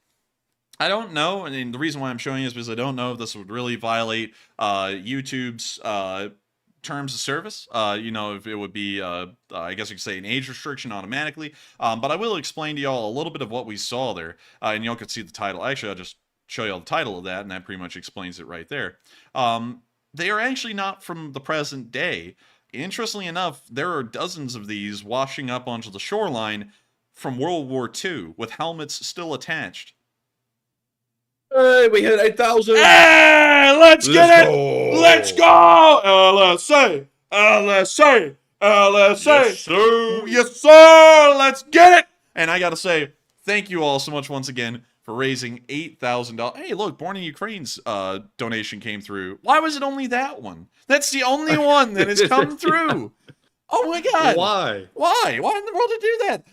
I don't know, and the reason why I'm showing you is because I don't know if this would really violate YouTube's terms of service. You know, if it would be, I guess you could say, an age restriction automatically. But I will explain to y'all a little bit of what we saw there, and y'all can see the title. Actually, I'll just show y'all the title of that, and that pretty much explains it right there. They are actually not from the present day. Interestingly enough, there are dozens of these washing up onto the shoreline from World War II, with helmets still attached. Hey, we hit 8,000! Hey, let's get it! Let's go! LSA! LSA! LSA! Yes, sir! Yes, sir! Let's get it! And I gotta say, thank you all so much once again for raising $8,000. Hey, look, Born in Ukraine's donation came through. Why was it only that one? That's the only one that has come through. Oh my god. Why? Why? Why in the world to do that?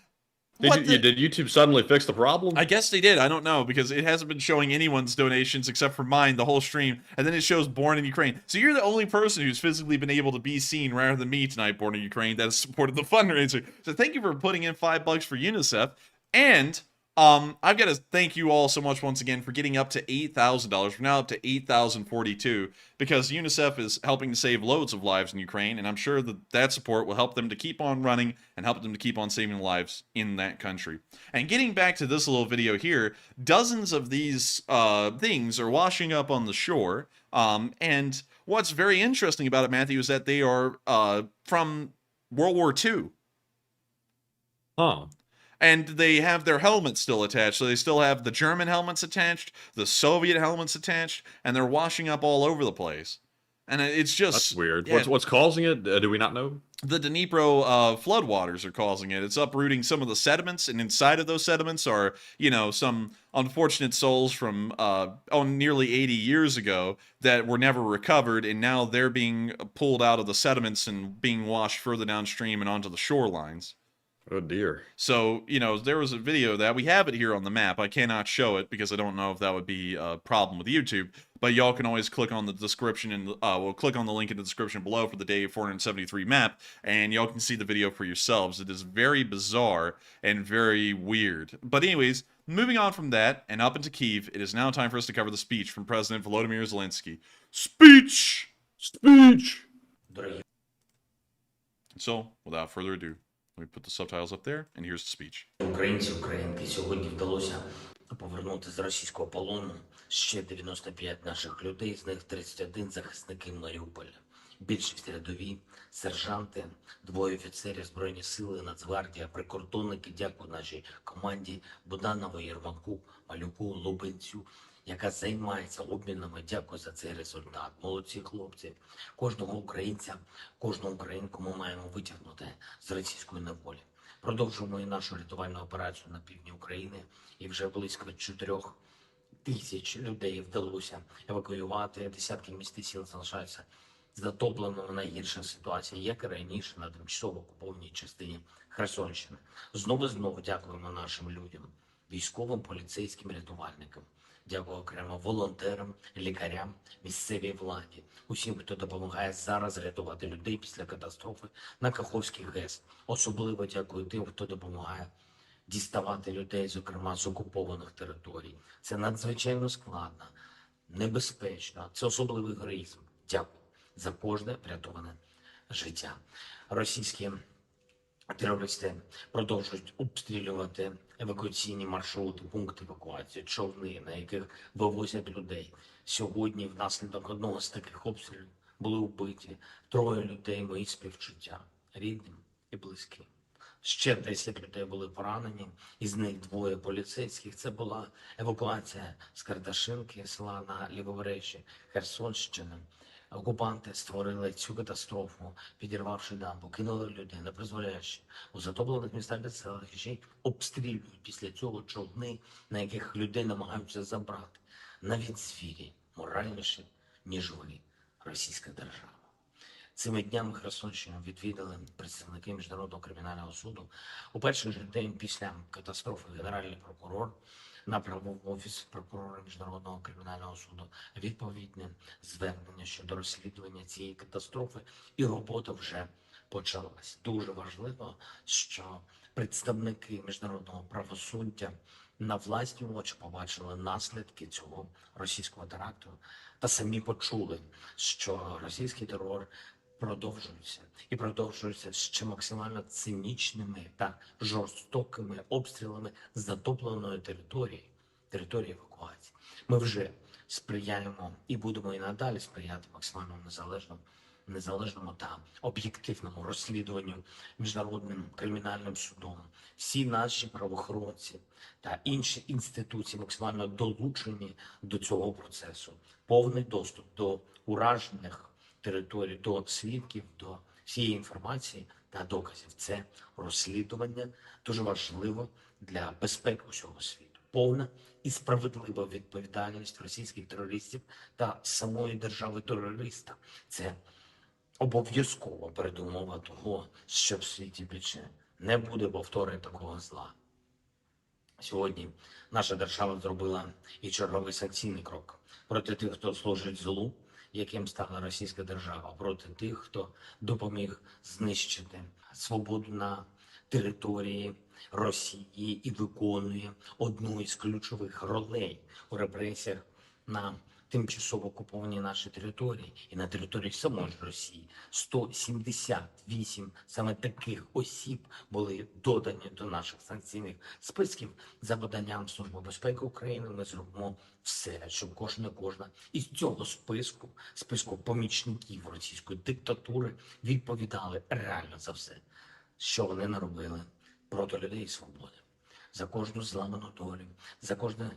Did YouTube suddenly fix the problem? I guess they did. I don't know, because it hasn't been showing anyone's donations except for mine the whole stream, and then it shows Born in Ukraine. So you're the only person who's physically been able to be seen rather than me tonight, Born in Ukraine, that has supported the fundraiser. So thank you for putting in $5 for UNICEF, and I've got to thank you all so much once again for getting up to $8,000. We're now up to $8,042 because UNICEF is helping to save loads of lives in Ukraine, and I'm sure that support will help them to keep on running and help them to keep on saving lives in that country. And getting back to this little video here, dozens of these things are washing up on the shore, and what's very interesting about it, Matthew, is that they are from World War II. Huh. And they have their helmets still attached. So they still have the German helmets attached, the Soviet helmets attached, and they're washing up all over the place. And it's just... That's weird. Yeah, What's causing it? Do we not know? The Dnipro floodwaters are causing it. It's uprooting some of the sediments, and inside of those sediments are, you know, some unfortunate souls from nearly 80 years ago that were never recovered, and now they're being pulled out of the sediments and being washed further downstream and onto the shorelines. Oh dear. So, you know, there was a video that we have it here on the map. I cannot show it because I don't know if that would be a problem with YouTube. But y'all can always click on the description and we'll click on the link in the description below for the day 473 map, and y'all can see the video for yourselves. It is very bizarre and very weird. But anyways, moving on from that and up into Kyiv, it is now time for us to cover the speech from President Volodymyr Zelensky. Speech! Speech! So, without further ado, let me put the subtitles up there, and here's the speech. Українці, українки, сьогодні вдалося повернути з російського полону ще 95 наших людей, з них 31 захисники Маріуполя. Більшість рядові, сержанти, 2 офіцерів Збройні сили, Нацгвардія, прикордонники. Дякую нашій команді Буданову, Єрмаку, Малюку, Лубенцю, яка займається обмінами. Дякую за цей результат. Молодці хлопці. Кожного українця, кожну українку ми маємо витягнути з російської неволі. Продовжуємо і нашу рятувальну операцію на півдні України, і вже близько 4 тисяч людей вдалося евакуювати. Десятки міст і сіл залишаються затопленому найгірша ситуація, як і раніше на тимчасово окупованій частині Херсонщини. Знову і знову дякуємо нашим людям, військовим, поліцейським, рятувальникам. Дякую окремо волонтерам, лікарям, місцевій владі, усім, хто допомагає зараз рятувати людей після катастрофи на Каховській ГЕС. Особливо дякую тим, хто допомагає діставати людей, зокрема з окупованих територій. Це надзвичайно складно, небезпечно, це особливий героїзм. Дякую за кожне врятоване життя. Російські терористи продовжують обстрілювати евакуаційні маршрути, пункти евакуації, човни, на яких вивозять людей. Сьогодні внаслідок одного з таких обстрілів були вбиті 3 людей. Мої співчуття рідним і близьким. Ще 10 людей були поранені, із них 2 поліцейських. Це була евакуація з Карташинки, села на лівобережжі Херсонщини. Окупанти створили цю катастрофу, підірвавши дамбу, кинули людей, не призволяючи у затоплених містах та селах, і ще й обстрілюють після цього човни, на яких людей намагаються забрати. Навіть звірі моральніші, ніж ви, російська держава. Цими днями Херсонщину відвідали представники Міжнародного кримінального суду. У перший же день після катастрофи генеральний прокурор направив в офіс прокурора Міжнародного кримінального суду відповідне звернення щодо розслідування цієї катастрофи, і робота вже почалась. Дуже важливо, що представники міжнародного правосуддя на власні очі побачили наслідки цього російського теракту та самі почули, що російський терор продовжується і продовжується ще максимально цинічними та жорстокими обстрілами затопленої території евакуації. Ми вже сприяємо і будемо і надалі сприяти максимально незалежному та об'єктивному розслідуванню Міжнародним кримінальним судом. Всі наші правоохоронці та інші інституції максимально долучені до цього процесу. Повний доступ до уражених територій, до свідків, до всієї інформації та доказів. Це розслідування дуже важливо для безпеки усього світу. Повна і справедлива відповідальність російських терористів та самої держави-терориста. Це обов'язкова передумова того, що в світі більше не буде повторення такого зла. Сьогодні наша держава зробила і черговий санкційний крок проти тих, хто служить злу, яким стала російська держава, проти тих, хто допоміг знищити свободу на території Росії і виконує одну із ключових ролей у репресіях на тимчасово окупованій нашій території і на території самої Росії. 178 саме таких осіб були додані до наших санкційних списків. За поданням Служби безпеки України ми зробимо все, щоб кожна із цього списку помічників російської диктатури відповідали реально за все, що вони наробили проти людей і свободи. За кожну зламану долю, за кожне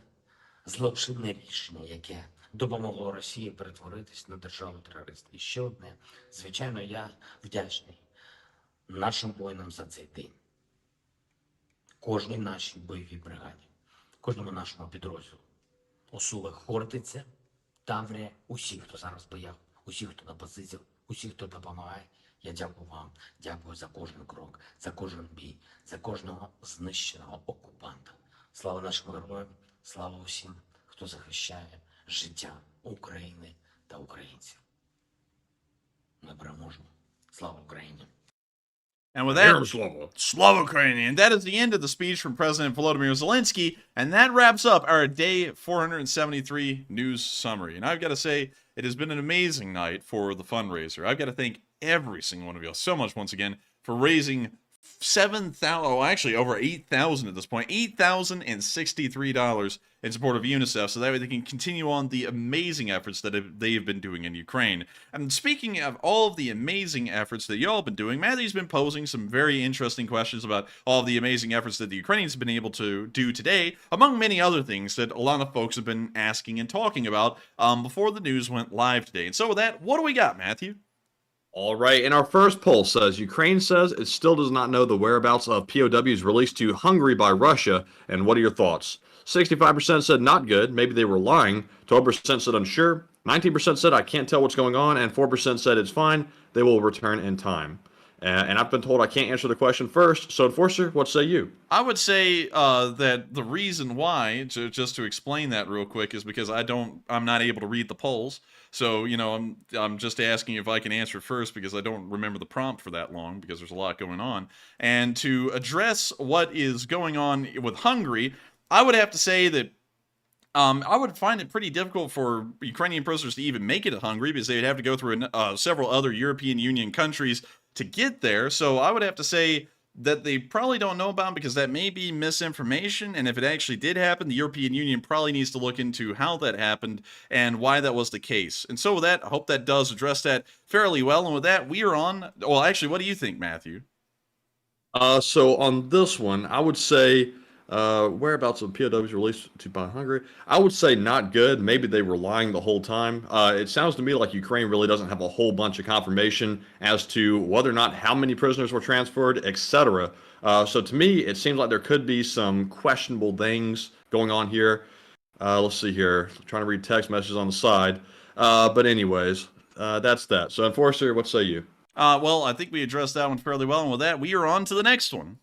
злочинне рішення, яке допомогло Росії перетворитись на державу-терориста. І ще одне. Звичайно, я вдячний нашим воїнам за цей день. Кожній нашій бойовій бригаді, кожному нашому підрозділу. Осула Хортиця, Таврія, усі, хто зараз бояв, усі, хто на позиціях, усі, хто допомагає. Я дякую вам, дякую за кожен крок, за кожен бій, за кожного знищеного окупанта. Слава нашим героям, слава усім, хто захищає життя України та українців. Ми переможемо. Слава Україні! And with that, Slava Ukrainian. And that is the end of the speech from President Volodymyr Zelensky. And that wraps up our day 473 news summary. And I've got to say, it has been an amazing night for the fundraiser. I've got to thank every single one of you so much once again for raising 7,000, oh, actually over 8,000 at this point, $8,063 in support of UNICEF, so that way they can continue on the amazing efforts that they have been doing in Ukraine. And speaking of all of the amazing efforts that y'all have been doing, Matthew's been posing some very interesting questions about all of the amazing efforts that the Ukrainians have been able to do today, among many other things that a lot of folks have been asking and talking about before the news went live today. And so with that, what do we got, Matthew? All right, and our first poll says, Ukraine says it still does not know the whereabouts of POWs released to Hungary by Russia, and what are your thoughts? 65% said not good, maybe they were lying, 12% said unsure, 19% said I can't tell what's going on, and 4% said it's fine. They will return in time. And I've been told I can't answer the question first. So, Enforcer, what say you? I would say that the reason why, just to explain that real quick, is because I'm not able to read the polls. So, I'm just asking if I can answer first because I don't remember the prompt for that long because there's a lot going on. And to address what is going on with Hungary, I would have to say that I would find it pretty difficult for Ukrainian prisoners to even make it to Hungary because they would have to go through several other European Union countries to get there. So I would have to say that they probably don't know about because that may be misinformation. And if it actually did happen, the European Union probably needs to look into how that happened and why that was the case. And so with that, I hope that does address that fairly well. And with that, we are on. Well, actually, what do you think, Matthew? So on this one, I would say whereabouts of POWs released to by Hungary. I would say not good. Maybe they were lying the whole time. It sounds to me like Ukraine really doesn't have a whole bunch of confirmation as to whether or not how many prisoners were transferred, etc. So to me, it seems like there could be some questionable things going on here. Let's see here. I'm trying to read text messages on the side. But anyways, that's that. So Enforcer, what say you? Well, I think we addressed that one fairly well. And with that, we are on to the next one.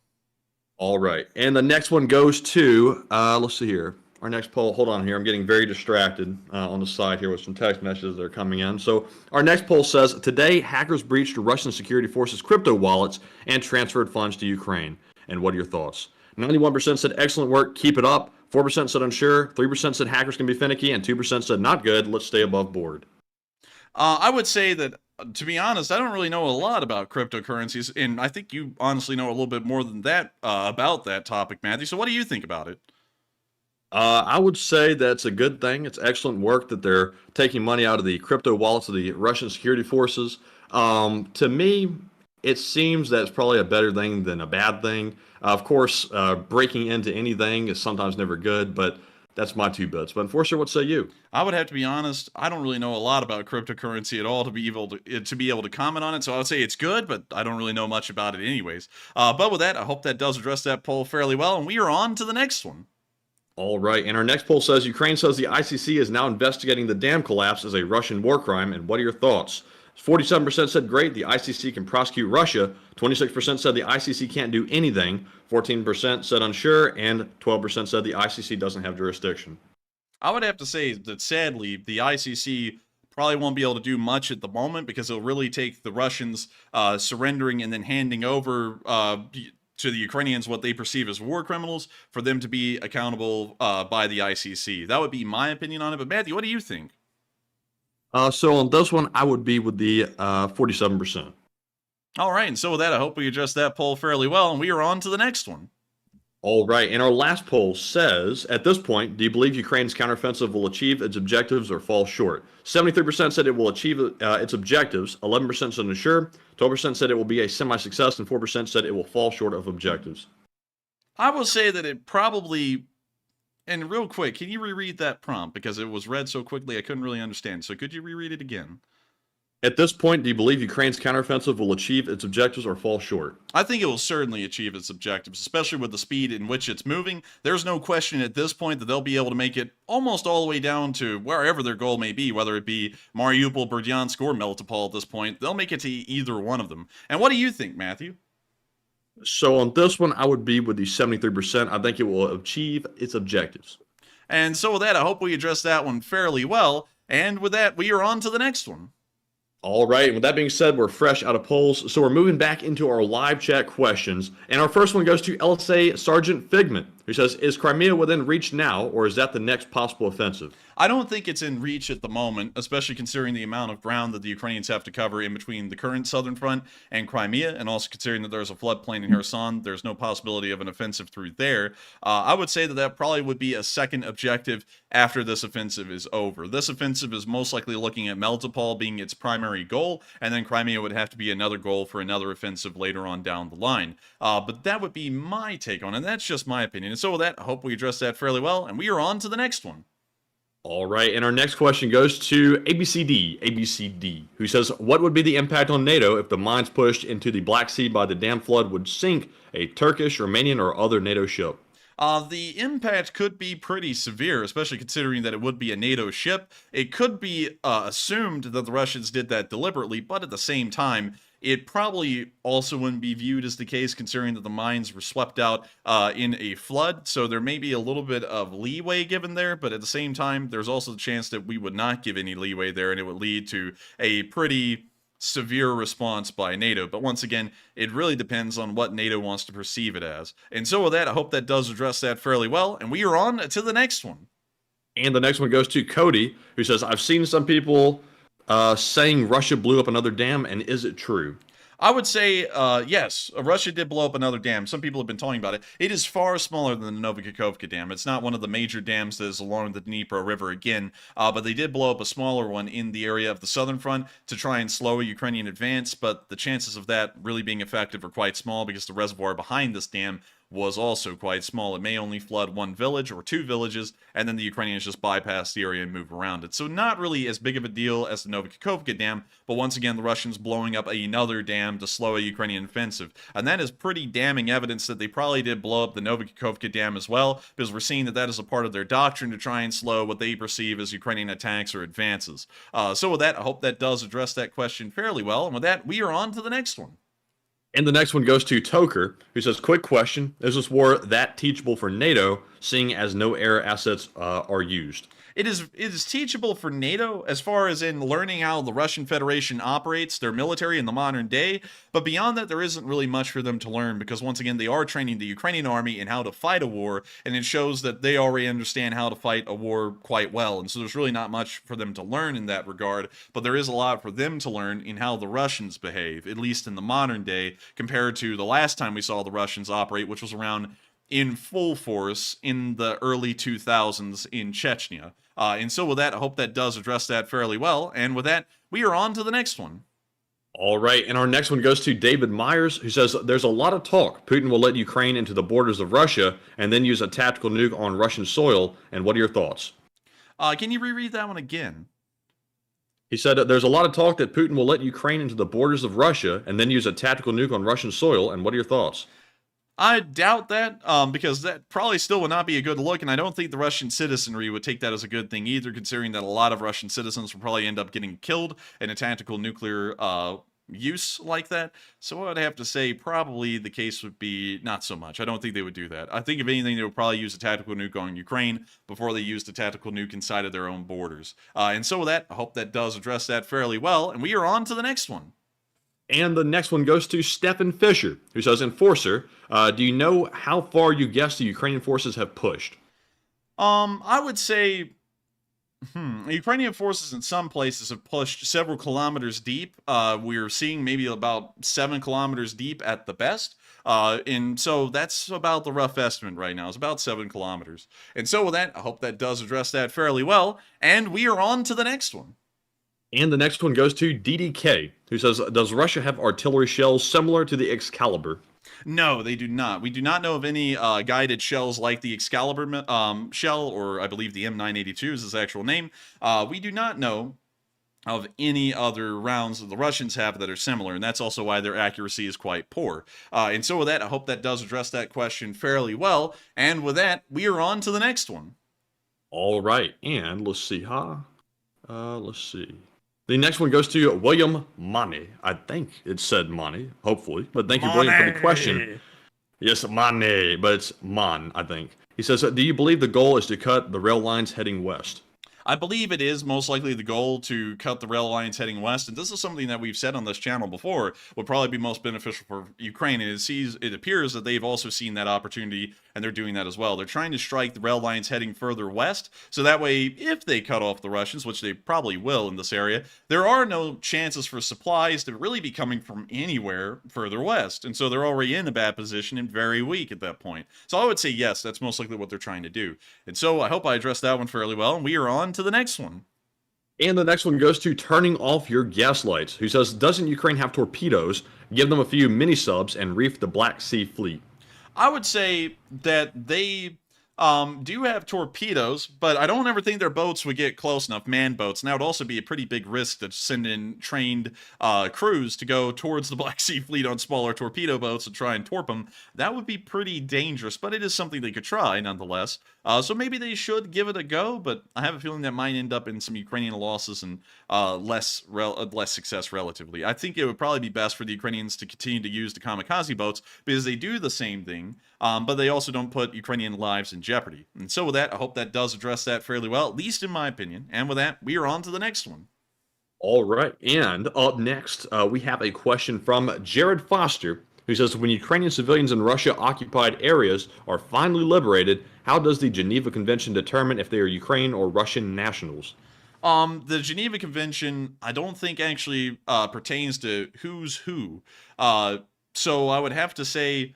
All right. And the next one goes to, let's see here. Our next poll, hold on here. I'm getting very distracted on the side here with some text messages that are coming in. So our next poll says, today, hackers breached Russian security forces' crypto wallets and transferred funds to Ukraine. And what are your thoughts? 91% said excellent work, keep it up. 4% said unsure. 3% said hackers can be finicky. And 2% said not good, let's stay above board. I would say that, to be honest, I don't really know a lot about cryptocurrencies, and I think you honestly know a little bit more than that about that topic, Matthew. So what do you think about it? I would say that's a good thing. It's excellent work that they're taking money out of the crypto wallets of the Russian security forces. To me, it seems that it's probably a better thing than a bad thing. Of course, breaking into anything is sometimes never good, but that's my 2 bits. But Enforcer, what say you? I would have to be honest. I don't really know a lot about cryptocurrency at all to be able to comment on it. So I would say it's good, but I don't really know much about it anyways. But with that, I hope that does address that poll fairly well. And we are on to the next one. All right. And our next poll says Ukraine says the ICC is now investigating the dam collapse as a Russian war crime. And what are your thoughts? 47% said great, the ICC can prosecute Russia. 26% said the ICC can't do anything. 14% said unsure, and 12% said the ICC doesn't have jurisdiction. I would have to say that sadly, the ICC probably won't be able to do much at the moment because it'll really take the Russians surrendering and then handing over to the Ukrainians what they perceive as war criminals for them to be accountable by the ICC. That would be my opinion on it. But Matthew, what do you think? So on this one, I would be with the 47%. All right, and so with that, I hope we addressed that poll fairly well, and we are on to the next one. All right, and our last poll says, at this point, do you believe Ukraine's counteroffensive will achieve its objectives or fall short? 73% said it will achieve its objectives, 11% said unsure, 12% said it will be a semi-success, and 4% said it will fall short of objectives. I will say that it probably... And real quick, can you reread that prompt? Because it was read so quickly I couldn't really understand. So could you reread it again? At this point, do you believe Ukraine's counteroffensive will achieve its objectives or fall short? I think it will certainly achieve its objectives, especially with the speed in which it's moving. There's no question at this point that they'll be able to make it almost all the way down to wherever their goal may be, whether it be Mariupol, Berdyansk, or Melitopol at this point. They'll make it to either one of them. And what do you think, Matthew? So on this one, I would be with the 73%. I think it will achieve its objectives. And so with that, I hope we addressed that one fairly well. And with that, we are on to the next one. All right, and with that being said, we're fresh out of polls, so we're moving back into our live chat questions. And our first one goes to LSA Sergeant Figment, who says, is Crimea within reach now, or is that the next possible offensive? I don't think it's in reach at the moment, especially considering the amount of ground that the Ukrainians have to cover in between the current southern front and Crimea, and also considering that there's a floodplain in Kherson, there's no possibility of an offensive through there. I would say that that probably would be a second objective after this offensive is over. This offensive is most likely looking at Melitopol being its primary goal, and then Crimea would have to be another goal for another offensive later on down the line. But that would be my take on it, and that's just my opinion. And so with that, I hope we addressed that fairly well, and we are on to the next one. All right, and our next question goes to ABCD, who says, what would be the impact on NATO if the mines pushed into the Black Sea by the dam flood would sink a Turkish, Romanian, or other NATO ship? The impact could be pretty severe, especially considering that it would be a NATO ship. It could be assumed that the Russians did that deliberately, but at the same time, it probably also wouldn't be viewed as the case, considering that the mines were swept out in a flood. So there may be a little bit of leeway given there, but at the same time, there's also the chance that we would not give any leeway there, and it would lead to a pretty severe response by NATO. But once again, it really depends on what NATO wants to perceive it as. And so with that, I hope that does address that fairly well. And we are on to the next one. And the next one goes to Cody, who says, I've seen some people saying Russia blew up another dam, and is it true? I would say, yes, Russia did blow up another dam. Some people have been talking about it. It is far smaller than the Novokakhovka Dam. It's not one of the major dams that is along the Dnipro River again, but they did blow up a smaller one in the area of the southern front to try and slow a Ukrainian advance, but the chances of that really being effective are quite small because the reservoir behind this dam was also quite small. It may only flood one village or two villages, and then the Ukrainians just bypass the area and move around it. So not really as big of a deal as the Novokakhovka Dam, but once again, the Russians blowing up another dam to slow a Ukrainian offensive. And that is pretty damning evidence that they probably did blow up the Novokakhovka Dam as well, because we're seeing that that is a part of their doctrine to try and slow what they perceive as Ukrainian attacks or advances. So with that, I hope that does address that question fairly well. And with that, we are on to the next one. And the next one goes to Toker, who says, quick question, is this war that teachable for NATO, seeing as no air assets are used? It is teachable for NATO as far as in learning how the Russian Federation operates, their military in the modern day, but beyond that there isn't really much for them to learn because once again they are training the Ukrainian army in how to fight a war, and it shows that they already understand how to fight a war quite well, and so there's really not much for them to learn in that regard, but there is a lot for them to learn in how the Russians behave, at least in the modern day, compared to the last time we saw the Russians operate, which was around in full force in the early 2000s in Chechnya. And so with that, I hope that does address that fairly well. And with that, we are on to the next one. All right, and our next one goes to David Myers, who says, there's a lot of talk. Putin will let Ukraine into the borders of Russia and then use a tactical nuke on Russian soil. And what are your thoughts? Can you reread that one again? He said, there's a lot of talk that Putin will let Ukraine into the borders of Russia and then use a tactical nuke on Russian soil. And what are your thoughts? I doubt that, because that probably still would not be a good look, and I don't think the Russian citizenry would take that as a good thing either, considering that a lot of Russian citizens will probably end up getting killed in a tactical nuclear use like that. So I'd have to say probably the case would be not so much. I don't think they would do that. I think if anything, they would probably use a tactical nuke on Ukraine before they used a tactical nuke inside of their own borders. And so with that, I hope that does address that fairly well, and we are on to the next one. And the next one goes to Stefan Fisher, who says, Enforcer, do you know how far you guess the Ukrainian forces have pushed? I would say, the Ukrainian forces in some places have pushed several kilometers deep. We're seeing maybe about 7 kilometers deep at the best. And so that's about the rough estimate right now. It's about 7 kilometers. And so with that, I hope that does address that fairly well. And we are on to the next one. And the next one goes to DDK, who says, does Russia have artillery shells similar to the Excalibur? No, they do not. We do not know of any guided shells like the Excalibur shell, or I believe the M982 is its actual name. We do not know of any other rounds that the Russians have that are similar, and that's also why their accuracy is quite poor. And so with that, I hope that does address that question fairly well. And with that, we are on to the next one. All right, and let's see, let's see. The next one goes to William Money. I think it said Money, hopefully. But thank you, William, for the question. Yes, Money, but it's Mon, I think. He says, do you believe the goal is to cut the rail lines heading west? I believe it is most likely the goal to cut the rail lines heading west, and this is something that we've said on this channel before would probably be most beneficial for Ukraine, and it appears that they've also seen that opportunity, and they're doing that as well. They're trying to strike the rail lines heading further west, so that way, if they cut off the Russians, which they probably will in this area, there are no chances for supplies to really be coming from anywhere further west, and so they're already in a bad position and very weak at that point. So I would say yes, that's most likely what they're trying to do. And so I hope I addressed that one fairly well, and we are on to the next one. And the next one goes to turning off your gas lights, who says, doesn't Ukraine have torpedoes? Give them a few mini-subs and reef the Black Sea Fleet. I would say that they do have torpedoes, but I don't ever think their boats would get close enough, manned boats, and that would also be a pretty big risk to send in trained crews to go towards the Black Sea Fleet on smaller torpedo boats and try and torp them. That would be pretty dangerous, but it is something they could try nonetheless. So maybe they should give it a go, but I have a feeling that might end up in some Ukrainian losses and less success relatively. I think it would probably be best for the Ukrainians to continue to use the kamikaze boats because they do the same thing, but they also don't put Ukrainian lives in jeopardy. And so with that, I hope that does address that fairly well, at least in my opinion. And with that, we are on to the next one. All right. And up next, we have a question from Jared Foster, who says, when Ukrainian civilians in Russia-occupied areas are finally liberated, how does the Geneva Convention determine if they are Ukraine or Russian nationals? The Geneva Convention, I don't think actually pertains to who's who. So I would have to say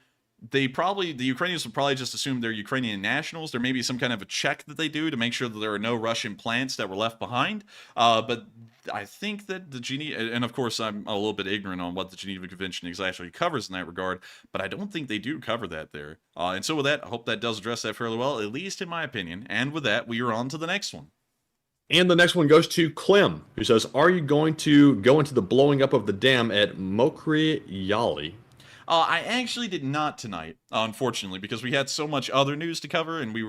the Ukrainians would probably just assume they're Ukrainian nationals. There may be some kind of a check that they do to make sure that there are no Russian plants that were left behind. But I think that the Geneva, and of course I'm a little bit ignorant on what the Geneva Convention actually covers in that regard, but I don't think they do cover that there. And so with that, I hope that does address that fairly well, at least in my opinion. And with that, we are on to the next one. And the next one goes to Clem, who says, are you going to go into the blowing up of the dam at Mokry Yali? I actually did not tonight, unfortunately, because we had so much other news to cover, and we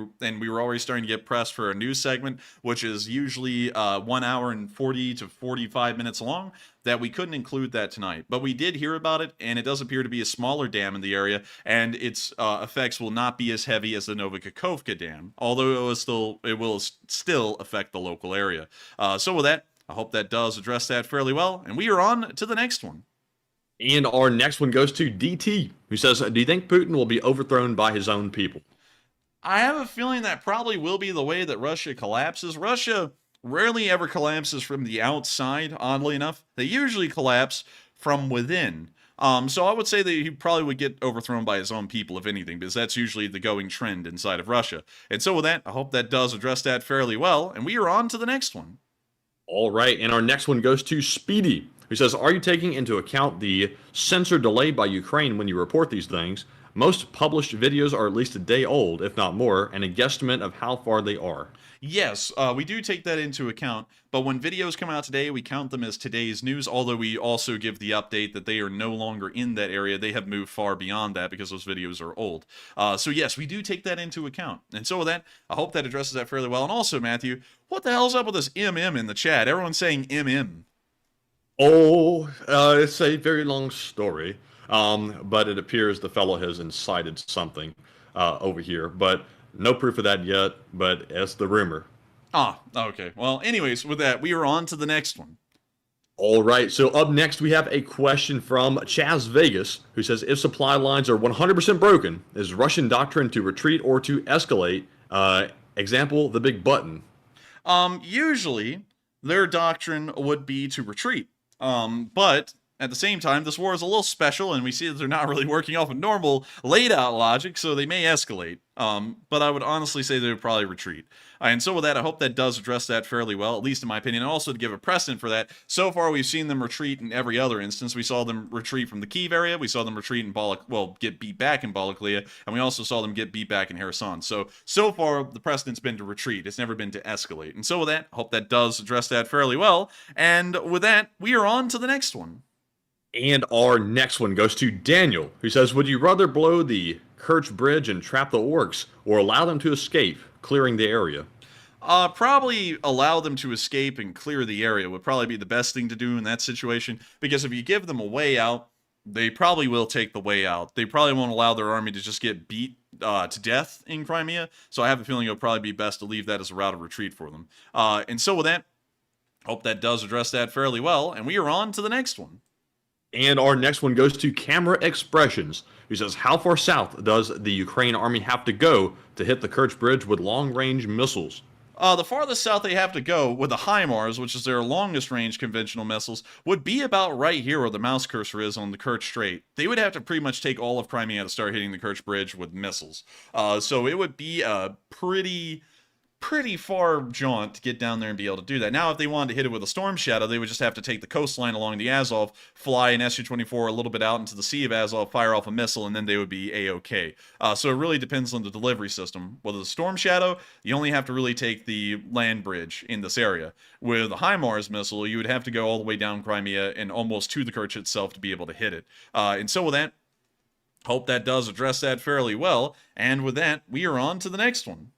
were already starting to get pressed for a news segment, which is usually 1 hour and 40 to 45 minutes long, that we couldn't include that tonight. But we did hear about it, and it does appear to be a smaller dam in the area, and its effects will not be as heavy as the Novikakovka Dam, although it will still affect the local area. So with that, I hope that does address that fairly well, and we are on to the next one. And our next one goes to DT, who says, do you think Putin will be overthrown by his own people? I have a feeling that probably will be the way that Russia collapses. Russia rarely ever collapses from the outside, oddly enough. They usually collapse from within. So I would say that he probably would get overthrown by his own people, if anything, because that's usually the going trend inside of Russia. And so with that, I hope that does address that fairly well, and we are on to the next one. All right, and our next one goes to Speedy, who says, are you taking into account the censor delay by Ukraine when you report these things? Most published videos are at least a day old, if not more, and a guesstimate of how far they are. Yes, we do take that into account, but when videos come out today, we count them as today's news, although we also give the update that they are no longer in that area. They have moved far beyond that because those videos are old. So yes, we do take that into account. And so with that, I hope that addresses that fairly well. And also, Matthew, what the hell's up with this MM in the chat? Everyone's saying MM. Oh, it's a very long story, but it appears the fellow has incited something over here, but no proof of that yet, but it's the rumor. Ah, okay. Well, anyways, with that, we are on to the next one. All right, so up next we have a question from Chaz Vegas, who says, if supply lines are 100% broken, is Russian doctrine to retreat or to escalate? Example, the big button. Usually, their doctrine would be to retreat. But at the same time, this war is a little special, and we see that they're not really working off a normal laid-out logic, so they may escalate. But I would honestly say they would probably retreat. And so with that, I hope that does address that fairly well, at least in my opinion. And also to give a precedent for that, so far we've seen them retreat in every other instance. We saw them retreat from the Kyiv area, we saw them retreat in get beat back in Balaklia, and we also saw them get beat back in Kherson. So far, the precedent's been to retreat. It's never been to escalate. And so with that, I hope that does address that fairly well. And with that, we are on to the next one. And our next one goes to Daniel, who says, would you rather blow the Kerch Bridge and trap the orcs, or allow them to escape, clearing the area? Probably allow them to escape and clear the area would probably be the best thing to do in that situation, because if you give them a way out, they probably will take the way out. They probably won't allow their army to just get beat to death in Crimea, so I have a feeling it'll probably be best to leave that as a route of retreat for them. And so with that, hope that does address that fairly well, and we are on to the next one. And our next one goes to Camera Expressions, who says, how far south does the Ukraine army have to go to hit the Kerch Bridge with long-range missiles? The farthest south they have to go with the HIMARS, which is their longest-range conventional missiles, would be about right here where the mouse cursor is on the Kerch Strait. They would have to pretty much take all of Crimea to start hitting the Kerch Bridge with missiles. So it would be a pretty pretty far jaunt to get down there and be able to do that. Now, if they wanted to hit it with a Storm Shadow, they would just have to take the coastline along the Azov, fly an Su-24 a little bit out into the Sea of Azov, fire off a missile, and then they would be A-OK. So it really depends on the delivery system. With a Storm Shadow, you only have to really take the land bridge in this area. With a HIMARS missile, you would have to go all the way down Crimea and almost to the Kerch itself to be able to hit it. And so with that, hope that does address that fairly well. And with that, we are on to the next one.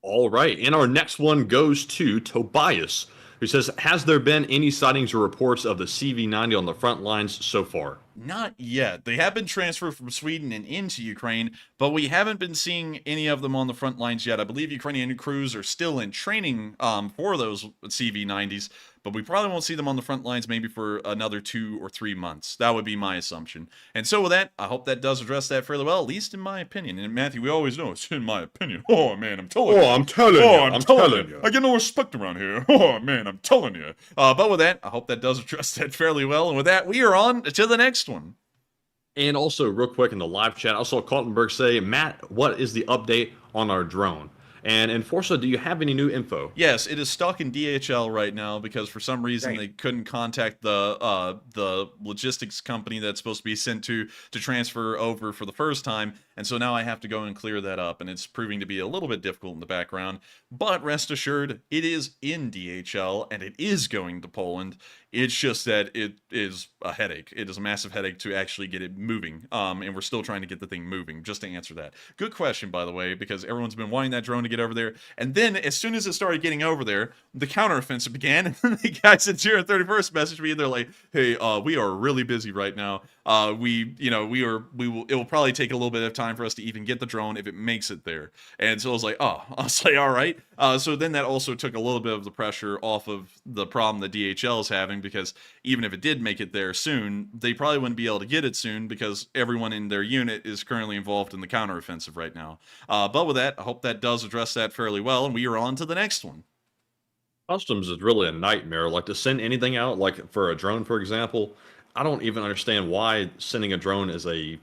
All right, and our next one goes to Tobias, who says, has there been any sightings or reports of the CV-90 on the front lines so far? Not yet. They have been transferred from Sweden and into Ukraine, but we haven't been seeing any of them on the front lines yet. I believe Ukrainian crews are still in training for those CV-90s, but we probably won't see them on the front lines maybe for another 2 or 3 months. That would be my assumption. And so with that, I hope that does address that fairly well, at least in my opinion. And Matthew, we always know it's in my opinion. Oh, man, I'm telling you. Oh, I'm telling you. I'm telling you. I get no respect around here. Oh, man, I'm telling you. But with that, I hope that does address that fairly well. And with that, we are on to the next one. And also, real quick in the live chat, I saw Kaltenberg say, Matt, what is the update on our drone? And Enforcer, do you have any new info? Yes, it is stuck in DHL right now because for some reason they couldn't contact the logistics company that's supposed to be sent to transfer over for the first time, and so now I have to go and clear that up, and it's proving to be a little bit difficult in the background. But rest assured, it is in DHL and it is going to Poland. It's just that it is a headache. It is a massive headache to actually get it moving, and we're still trying to get the thing moving, just to answer that. Good question, by the way, because everyone's been wanting that drone to get over there, and then as soon as it started getting over there, the counteroffensive began, and then the guys at 031st messaged me, and they're like, hey, we are really busy right now. It will probably take a little bit of time for us to even get the drone if it makes it there. And so I was like, all right. So then that also took a little bit of the pressure off of the problem that DHL is having, because even if it did make it there soon, they probably wouldn't be able to get it soon because everyone in their unit is currently involved in the counteroffensive right now. But with that, I hope that does address that fairly well, and we are on to the next one. Customs is really a nightmare. Like, to send anything out, like for a drone, for example, I don't even understand why sending a drone is a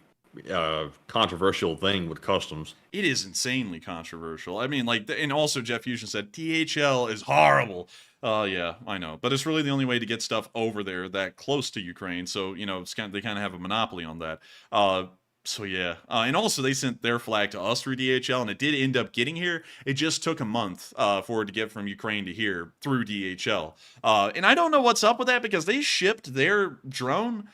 controversial thing with customs. It is insanely controversial. I mean, like, and also Jeff Fusion said DHL is horrible. Yeah, I know, but it's really the only way to get stuff over there that close to Ukraine. So they kind of have a monopoly on that. So yeah, and also they sent their flag to us through DHL, and it did end up getting here. It just took a month for it to get from Ukraine to here through DHL. And I don't know what's up with that, because they shipped their drone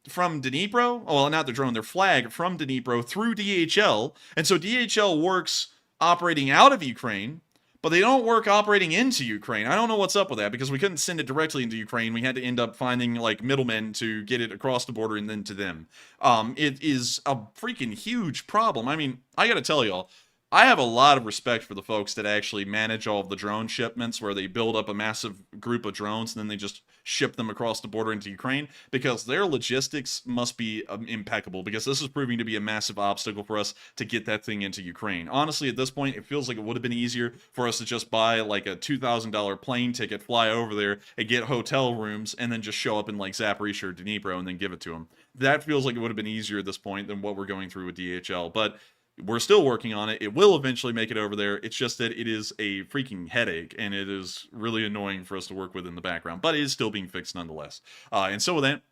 from Dnipro. Well, not the drone, their flag from Dnipro through DHL. And so DHL works operating out of Ukraine, but they don't work operating into Ukraine. I don't know what's up with that, because we couldn't send it directly into Ukraine. We had to end up finding like middlemen to get it across the border and then to them. It is a freaking huge problem. I mean, I gotta tell y'all, I have a lot of respect for the folks that actually manage all of the drone shipments, where they build up a massive group of drones and then they just ship them across the border into Ukraine, because their logistics must be impeccable, because this is proving to be a massive obstacle for us to get that thing into Ukraine. Honestly, at this point, it feels like it would have been easier for us to just buy like a $2,000 plane ticket, fly over there and get hotel rooms, and then just show up in like Zaporizhzhia or Dnipro and then give it to them. That feels like it would have been easier at this point than what we're going through with DHL, but we're still working on it. It will eventually make it over there. It's just that it is a freaking headache, and it is really annoying for us to work with in the background, but it is still being fixed nonetheless. And so with that,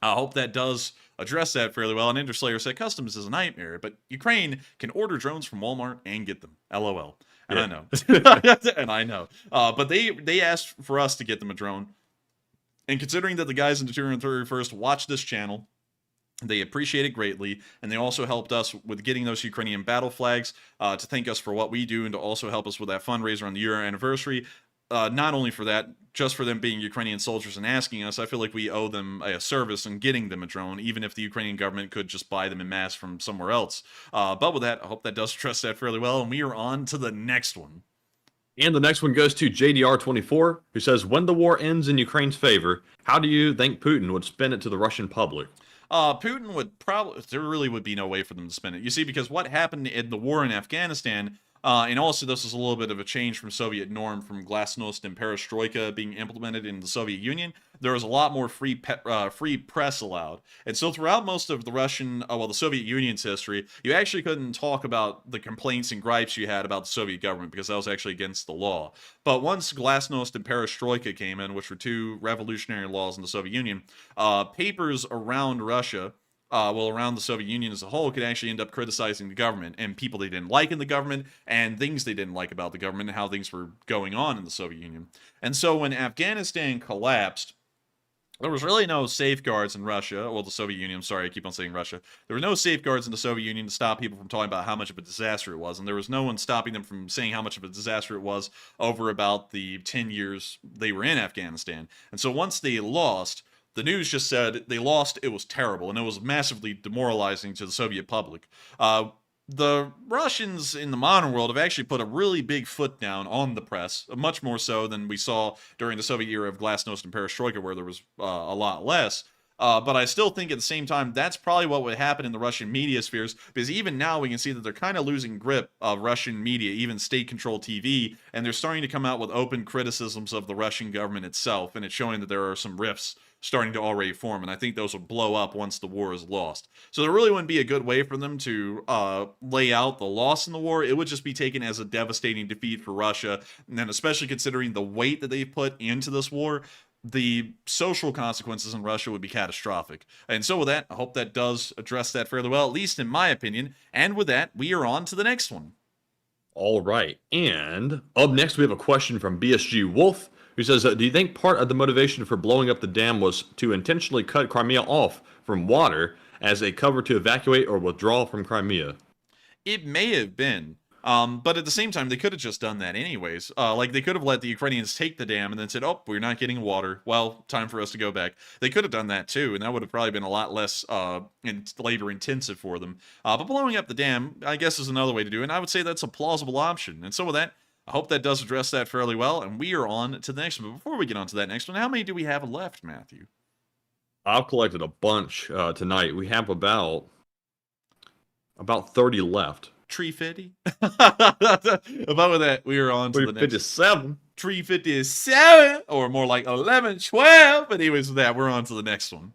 I hope that does address that fairly well. And Enderslayer said customs is a nightmare, but Ukraine can order drones from Walmart and get them. LOL. And I know. And I know. But they asked for us to get them a drone. And considering that the guys in the 231st watch this channel, they appreciate it greatly, and they also helped us with getting those Ukrainian battle flags to thank us for what we do, and to also help us with that fundraiser on the year anniversary. Not only for that, just for them being Ukrainian soldiers and asking us, I feel like we owe them a service in getting them a drone, even if the Ukrainian government could just buy them en masse from somewhere else. But with that, I hope that does address that fairly well, and we are on to the next one. And the next one goes to JDR24, who says, when the war ends in Ukraine's favor, how do you think Putin would spin it to the Russian public? Putin would probably, there really would be no way for them to spin it. You see, because what happened in the war in Afghanistan, And also, this is a little bit of a change from Soviet norm from glasnost and perestroika being implemented in the Soviet Union. There was a lot more free press allowed. And so throughout most of the the Soviet Union's history, you actually couldn't talk about the complaints and gripes you had about the Soviet government because that was actually against the law. But once glasnost and perestroika came in, which were two revolutionary laws in the Soviet Union, papers around Russia, around the Soviet Union as a whole, could actually end up criticizing the government and people they didn't like in the government and things they didn't like about the government and how things were going on in the Soviet Union. And so when Afghanistan collapsed, there was really no safeguards in Russia, the Soviet Union, I'm sorry, I keep on saying Russia. There were no safeguards in the Soviet Union to stop people from talking about how much of a disaster it was, and there was no one stopping them from saying how much of a disaster it was over about the 10 years they were in Afghanistan. And so once they lost, the news just said they lost, it was terrible, and it was massively demoralizing to the Soviet public. The Russians in the modern world have actually put a really big foot down on the press, much more so than we saw during the Soviet era of glasnost and perestroika, where there was a lot less. But I still think at the same time, that's probably what would happen in the Russian media spheres, because even now we can see that they're kind of losing grip of Russian media, even state-controlled TV, and they're starting to come out with open criticisms of the Russian government itself, and it's showing that there are some rifts starting to already form, and I think those will blow up once the war is lost. So there really wouldn't be a good way for them to lay out the loss in the war. It would just be taken as a devastating defeat for Russia, and then especially considering the weight that they've put into this war, the social consequences in Russia would be catastrophic. And so with that, I hope that does address that fairly well, at least in my opinion. And with that, we are on to the next one. All right. And up next, we have a question from BSG Wolf, who says, do you think part of the motivation for blowing up the dam was to intentionally cut Crimea off from water as a cover to evacuate or withdraw from Crimea? It may have been. But at the same time, they could have just done that anyways. Like, they could have let the Ukrainians take the dam and then said, oh, we're not getting water. Well, time for us to go back. They could have done that too, and that would have probably been a lot less labor-intensive for them. But blowing up the dam, I guess, is another way to do it, and I would say that's a plausible option. And so with that, I hope that does address that fairly well, and we are on to the next one. But before we get on to that next one, how many do we have left, Matthew? I've collected a bunch tonight. We have about 30 left. Tree 50? About with that, we are on to the next. 357. Tree 57, or more like 11, 12. But anyways, with that, we're on to the next one.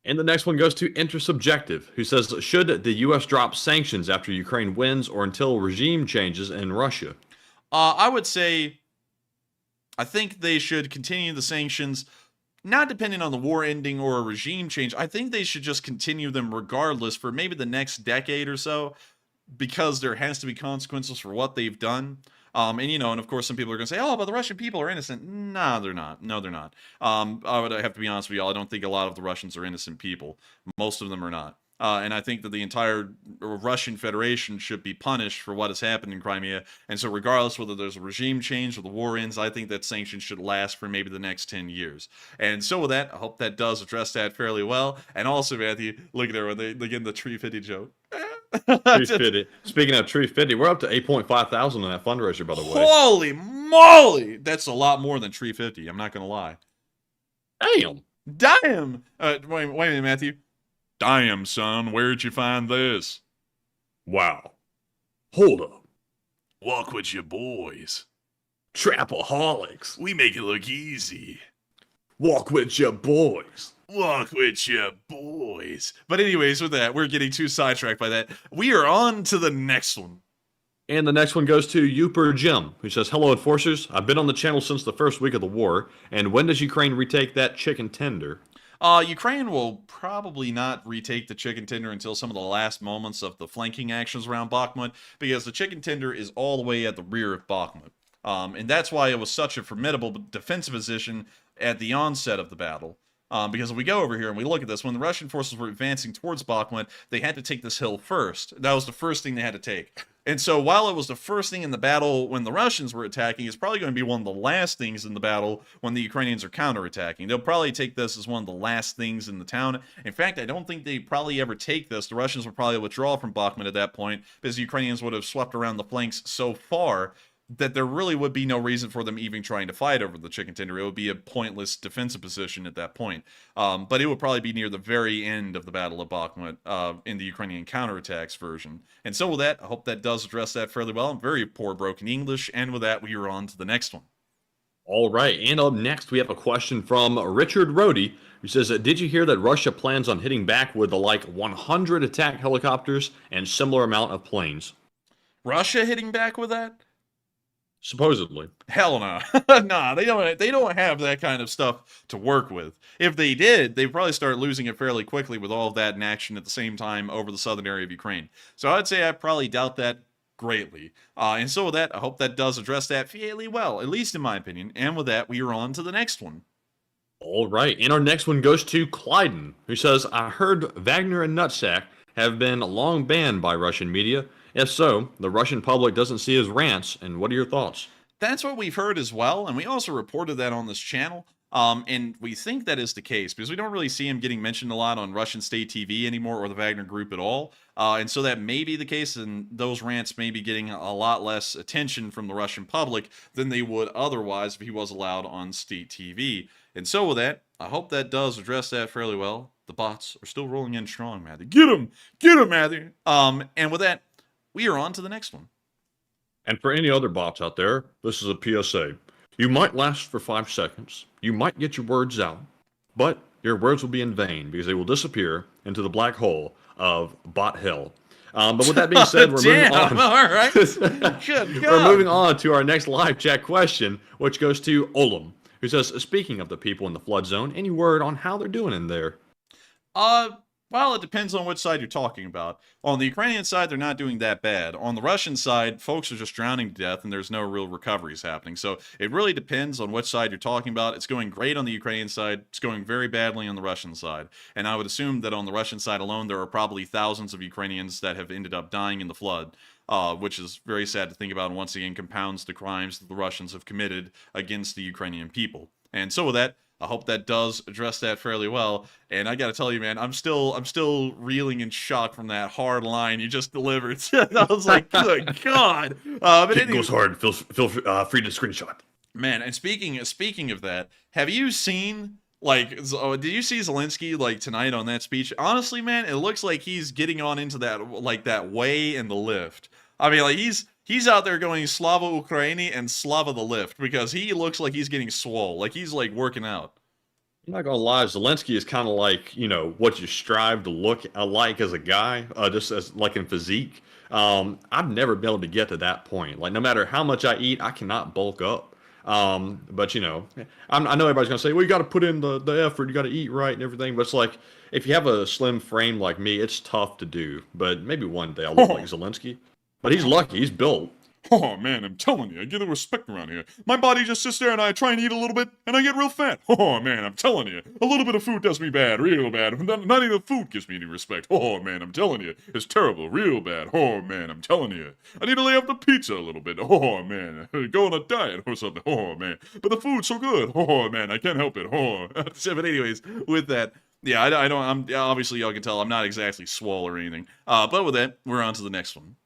And the next one goes to Intersubjective, who says, should the U.S. drop sanctions after Ukraine wins or until regime changes in Russia? I would say, I think they should continue the sanctions, not depending on the war ending or a regime change. I think they should just continue them regardless for maybe the next decade or so, because there has to be consequences for what they've done. And of course, some people are going to say, oh, but the Russian people are innocent. No, they're not. No, they're not. I would have to be honest with y'all. I don't think a lot of the Russians are innocent people. Most of them are not. And I think that the entire Russian Federation should be punished for what has happened in Crimea. And so regardless whether there's a regime change or the war ends, I think that sanctions should last for maybe the next 10 years. And so with that, I hope that does address that fairly well. And also, Matthew, look at there when they get in the tree 50 joke. 350. Speaking of 350, we're up to 8.5 thousand on that fundraiser, by the way. Holy moly! That's a lot more than 350. I'm not going to lie. Damn! Wait a minute, Matthew. Damn, son, where'd you find this? Wow. Hold up. Walk with your boys. Trapaholics. We make it look easy. Walk with your boys. Walk with your boys. But anyways, with that, we're getting too sidetracked by that. We are on to the next one. And the next one goes to Uper Jim, who says, hello, Enforcers. I've been on the channel since the first week of the war. And when does Ukraine retake that chicken tender? Ukraine will probably not retake the chicken tender until some of the last moments of the flanking actions around Bakhmut, because the chicken tender is all the way at the rear of Bakhmut. And that's why it was such a formidable defensive position at the onset of the battle. Because if we go over here and we look at this, when the Russian forces were advancing towards Bakhmut, they had to take this hill first. That was the first thing they had to take. And so while it was the first thing in the battle when the Russians were attacking, it's probably going to be one of the last things in the battle when the Ukrainians are counterattacking. They'll probably take this as one of the last things in the town. In fact, I don't think they probably ever take this. The Russians would probably withdraw from Bakhmut at that point, because the Ukrainians would have swept around the flanks so far that there really would be no reason for them even trying to fight over the chicken tender. It would be a pointless defensive position at that point. But it would probably be near the very end of the Battle of Bakhmut in the Ukrainian counterattacks version. And so with that, I hope that does address that fairly well. Very poor broken English. And with that, we are on to the next one. All right, and up next we have a question from Richard Rohde, who says, did you hear that Russia plans on hitting back with like 100 attack helicopters and similar amount of planes? Russia hitting back with that? Supposedly. Hell no. Nah, they don't have that kind of stuff to work with. If they did, they'd probably start losing it fairly quickly with all of that in action at the same time over the southern area of Ukraine. So I'd say I probably doubt that greatly. And so with that, I hope that does address that fairly well, at least in my opinion. And with that, we are on to the next one. All right, and our next one goes to Clyden, who says, I heard Wagner and Nutsack have been long banned by Russian media. If so, the Russian public doesn't see his rants, and what are your thoughts? That's what we've heard as well, and we also reported that on this channel. And we think that is the case because we don't really see him getting mentioned a lot on Russian state TV anymore or the Wagner Group at all. And so that may be the case, and those rants may be getting a lot less attention from the Russian public than they would otherwise if he was allowed on state TV. And so with that, I hope that does address that fairly well. The bots are still rolling in strong, Matthew. Get him, Matthew. And with that, we are on to the next one. And for any other bots out there, this is a PSA. You might last for 5 seconds. You might get your words out, but your words will be in vain because they will disappear into the black hole of bot hell. But with that being said, we're moving on. All right. Good God. We're moving on to our next live chat question, which goes to Olam, who says, speaking of the people in the flood zone, any word on how they're doing in there? Well, it depends on which side you're talking about. On the Ukrainian side, they're not doing that bad. On the Russian side, folks are just drowning to death, and there's no real recoveries happening. So it really depends on which side you're talking about. It's going great on the Ukrainian side. It's going very badly on the Russian side. And I would assume that on the Russian side alone, there are probably thousands of Ukrainians that have ended up dying in the flood, which is very sad to think about, and once again compounds the crimes that the Russians have committed against the Ukrainian people. And so with that, I hope that does address that fairly well. And I gotta tell you, man, I'm still reeling in shock from that hard line you just delivered. I was like, good God. But it goes hard. Feel free to screenshot. Man, and speaking of that, have you seen, like, did you see Zelensky, like, tonight on that speech? Honestly, man, it looks like he's getting on into that, like, that way in the lift. I mean, like, he's out there going Slava Ukraini and Slava the lift because he looks like he's getting swole. Like he's like working out. I'm not gonna lie, Zelensky is kind of like, you know, what you strive to look like as a guy, just as like in physique. I've never been able to get to that point. Like no matter how much I eat, I cannot bulk up. But you know, I know everybody's gonna say, well, you got to put in the effort, you got to eat right and everything. But it's like if you have a slim frame like me, it's tough to do. But maybe one day I'll look like Zelensky. But he's lucky. He's built. Oh, man, I'm telling you, I get the respect around here. My body just sits there and I try and eat a little bit and I get real fat. Oh, man, I'm telling you. A little bit of food does me bad, real bad. Not even food gives me any respect. Oh, man, I'm telling you. It's terrible, real bad. Oh, man, I'm telling you. I need to lay off the pizza a little bit. Oh, man. Go on a diet or something. Oh, man. But the food's so good. Oh, man, I can't help it. Oh. But anyways, with that, yeah, I don't, obviously y'all can tell I'm not exactly swole or anything. But with that, we're on to the next one.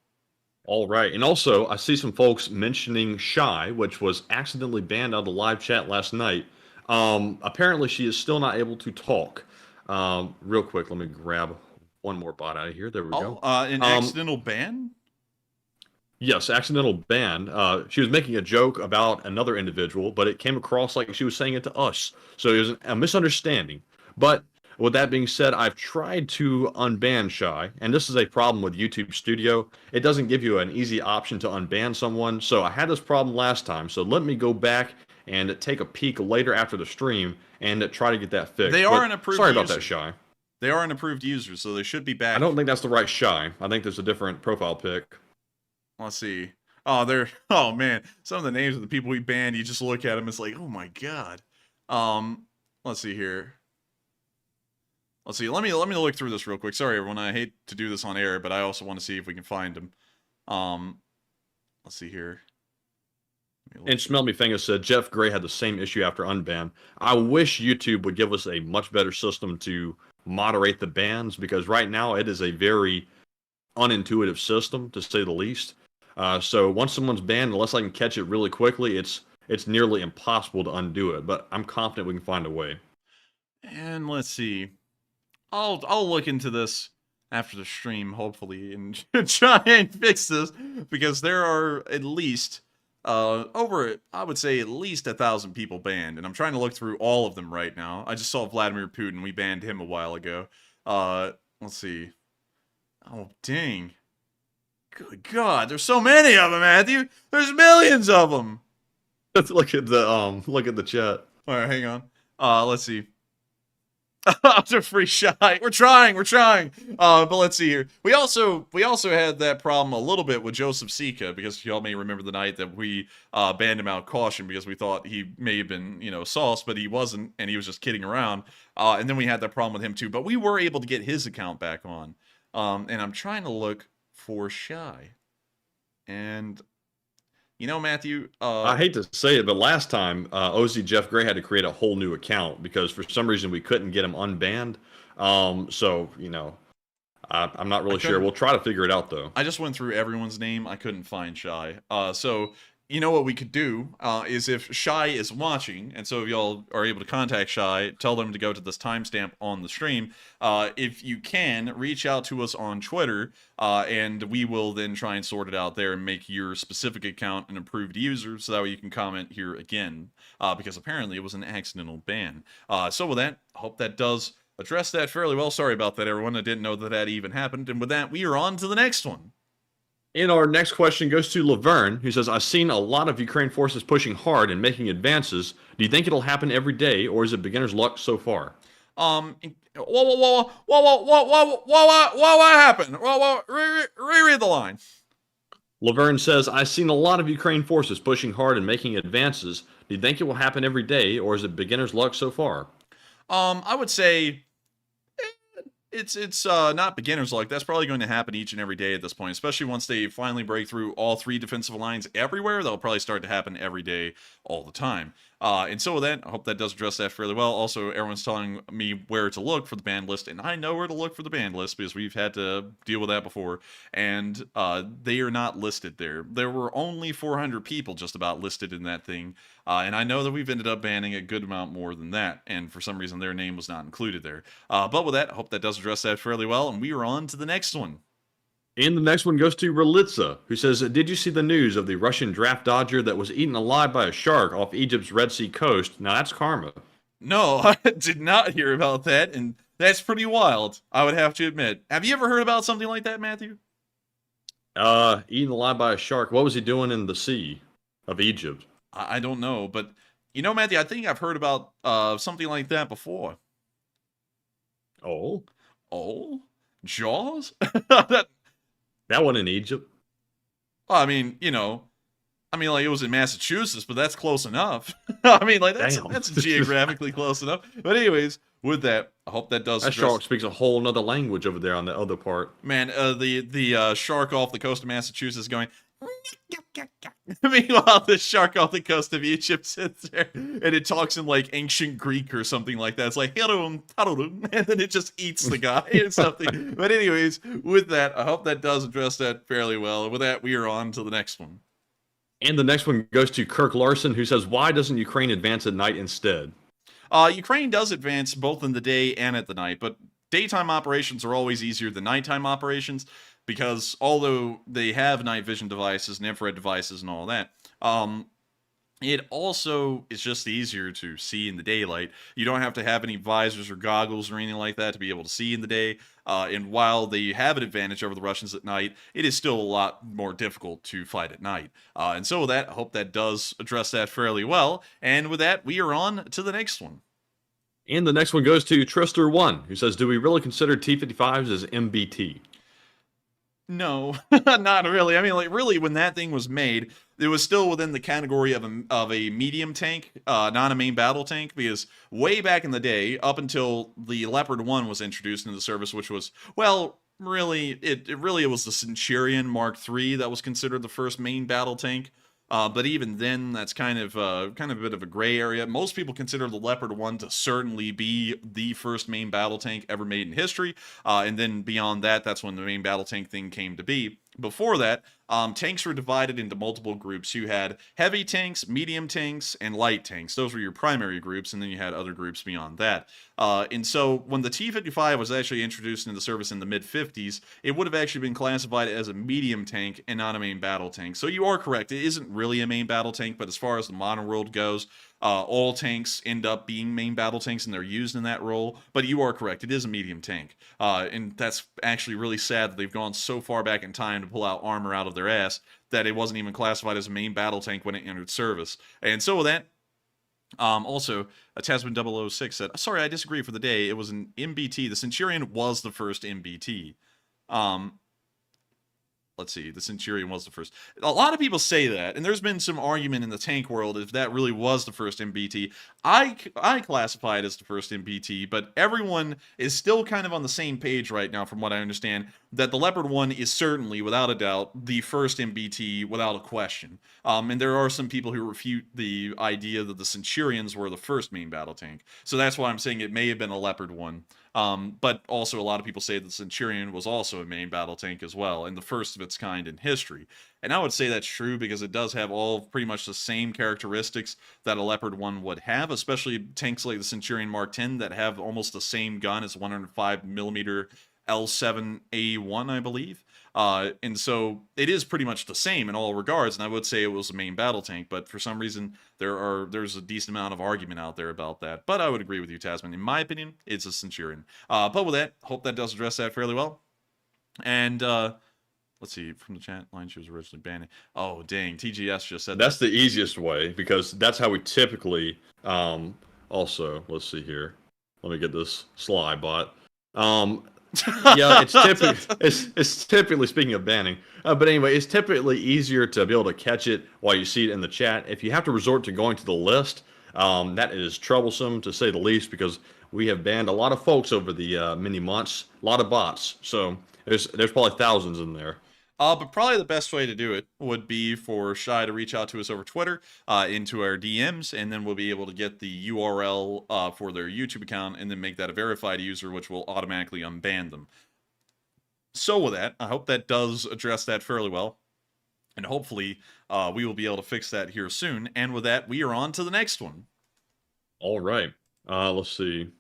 All right. And also, I see some folks mentioning Shy, which was accidentally banned out of the live chat last night. Apparently, she is still not able to talk. Real quick, let me grab one more bot out of here. There we go. An accidental ban? Yes, accidental ban. She was making a joke about another individual, but it came across like she was saying it to us. So it was a misunderstanding. But with that being said, I've tried to unban Shy, and this is a problem with YouTube Studio. It doesn't give you an easy option to unban someone, so I had this problem last time, so let me go back and take a peek later after the stream and try to get that fixed. They are an approved Sorry user. about that, Shy. They are an approved user, so they should be back. I don't think that's the right Shy. I think there's a different profile pic. Let's see. Oh, man. Some of the names of the people we banned, you just look at them, it's like, oh my God. Let's see here. Let's see. Let me look through this real quick. Sorry, everyone. I hate to do this on air, but I also want to see if we can find them. Let's see here. And Smell Me Finger said Jeff Gray had the same issue after unban. I wish YouTube would give us a much better system to moderate the bans because right now it is a very unintuitive system to say the least. So once someone's banned, unless I can catch it really quickly, it's nearly impossible to undo it. But I'm confident we can find a way. And let's see. I'll look into this after the stream, hopefully, and try and fix this, because there are at least I would say at least 1,000 people banned, and I'm trying to look through all of them right now. I just saw Vladimir Putin. We banned him a while ago. Let's see. Oh, dang. Good God, there's so many of them, Matthew. There's millions of them. Let's look at the chat. All right, hang on. Let's see. After free shy. We're trying. But let's see here. We also had that problem a little bit with Joseph Sika, because y'all may remember the night that we banned him out caution because we thought he may have been, sauce, but he wasn't, and he was just kidding around. And then we had that problem with him too. But we were able to get his account back on. And I'm trying to look for Shy. And Matthew, I hate to say it, but last time OZ Jeff Gray had to create a whole new account because for some reason we couldn't get him unbanned. So I'm not really sure. We'll try to figure it out though. I just went through everyone's name. I couldn't find Shy. So what we could do is, if Shy is watching, and so if y'all are able to contact Shy, tell them to go to this timestamp on the stream. If you can, reach out to us on Twitter, and we will then try and sort it out there and make your specific account an approved user, so that way you can comment here again, because apparently it was an accidental ban. So with that, I hope that does address that fairly well. Sorry about that, everyone. I didn't know that even happened. And with that, we are on to the next one. And our next question goes to Laverne, who says, I've seen a lot of Ukraine forces pushing hard and making advances. Do you think it'll happen every day, or is it beginner's luck so far? What happened? Reread the line. Laverne says, I've seen a lot of Ukraine forces pushing hard and making advances. Do you think it will happen every day, or is it beginner's luck so far? I would say it's not beginner's luck. That's probably going to happen each and every day at this point, especially once they finally break through all 3 defensive lines everywhere. That'll probably start to happen every day, all the time. And so with that, I hope that does address that fairly well. Also, everyone's telling me where to look for the banned list, and I know where to look for the banned list because we've had to deal with that before, and they are not listed there. There were only 400 people just about listed in that thing, and I know that we've ended up banning a good amount more than that, and for some reason their name was not included there. But with that, I hope that does address that fairly well, and we are on to the next one. And the next one goes to Relitza, who says, did you see the news of the Russian draft dodger that was eaten alive by a shark off Egypt's Red Sea coast? Now, that's karma. No, I did not hear about that, and that's pretty wild, I would have to admit. Have you ever heard about something like that, Matthew? Eaten alive by a shark. What was he doing in the sea of Egypt? I don't know, but, Matthew, I think I've heard about something like that before. Oh? Oh? Jaws? That one in Egypt? Well, I mean, like it was in Massachusetts, but that's close enough. That's geographically close enough. But anyways, with that, I hope that does. That shark speaks a whole nother language over there on the other part. Man, the shark off the coast of Massachusetts going. Meanwhile, the shark off the coast of Egypt sits there and it talks in like ancient Greek or something like that. It's like and then it just eats the guy or something. But anyways, with that, I hope that does address that fairly well. And with that, we are on to the next one. And the next one goes to Kirk Larson, who says, why doesn't Ukraine advance at night instead? Ukraine does advance both in the day and at the night, but daytime operations are always easier than nighttime operations, because although they have night vision devices and infrared devices and all that, it also is just easier to see in the daylight. You don't have to have any visors or goggles or anything like that to be able to see in the day. And while they have an advantage over the Russians at night, it is still a lot more difficult to fight at night. And so with that, I hope that does address that fairly well. And with that, we are on to the next one. And the next one goes to Trister1, who says, do we really consider T-55s as MBT? No, not really. I mean, like, really, when that thing was made, it was still within the category of a medium tank, not a main battle tank, because way back in the day, up until the Leopard 1 was introduced into the service, which was, well, really, it was the Centurion Mark III that was considered the first main battle tank. But even then, that's kind of a bit of a gray area. Most people consider the Leopard 1 to certainly be the first main battle tank ever made in history. And then beyond that, that's when the main battle tank thing came to be. Before that, tanks were divided into multiple groups. You had heavy tanks, medium tanks, and light tanks. Those were your primary groups, and then you had other groups beyond that. And so when the T-55 was actually introduced into service in the mid-50s, it would have actually been classified as a medium tank and not a main battle tank. So you are correct. It isn't really a main battle tank, but as far as the modern world goes, all tanks end up being main battle tanks, and they're used in that role. But you are correct. It is a medium tank. And that's actually really sad that they've gone so far back in time to pull out armor out of their ass that it wasn't even classified as a main battle tank when it entered service. And so with that, also, Tasman006 said, sorry, I disagree for the day. It was an MBT. The Centurion was the first MBT. Let's see, the Centurion was the first. A lot of people say that, and there's been some argument in the tank world if that really was the first MBT. I classify it as the first MBT, but everyone is still kind of on the same page right now, from what I understand, that the Leopard 1 is certainly, without a doubt, the first MBT without a question. And there are some people who refute the idea that the Centurions were the first main battle tank. So that's why I'm saying it may have been a Leopard 1. But also a lot of people say that the Centurion was also a main battle tank as well, and the first of its kind in history. And I would say that's true because it does have all pretty much the same characteristics that a Leopard 1 would have, especially tanks like the Centurion Mark X that have almost the same gun as 105mm L7A1, I believe. And so it is pretty much the same in all regards, and I would say it was a main battle tank, but for some reason there's a decent amount of argument out there about that. But I would agree with you, Tasman. In my opinion, it's a Centurion. But with that, hope that does address that fairly well. And let's see, from the chat line, she was originally banned. Oh, dang, TGS just said that's the easiest way, because that's how we typically, also, let's see here. Let me get this slide bot. Yeah, it's typically, speaking of banning, but anyway, it's typically easier to be able to catch it while you see it in the chat. If you have to resort to going to the list, that is troublesome to say the least, because we have banned a lot of folks over the many months, a lot of bots. So there's probably thousands in there. But probably the best way to do it would be for Shy to reach out to us over Twitter, into our DMs, and then we'll be able to get the URL for their YouTube account, and then make that a verified user, which will automatically unban them. So with that, I hope that does address that fairly well, and hopefully we will be able to fix that here soon. And with that, we are on to the next one. All right. Let's see.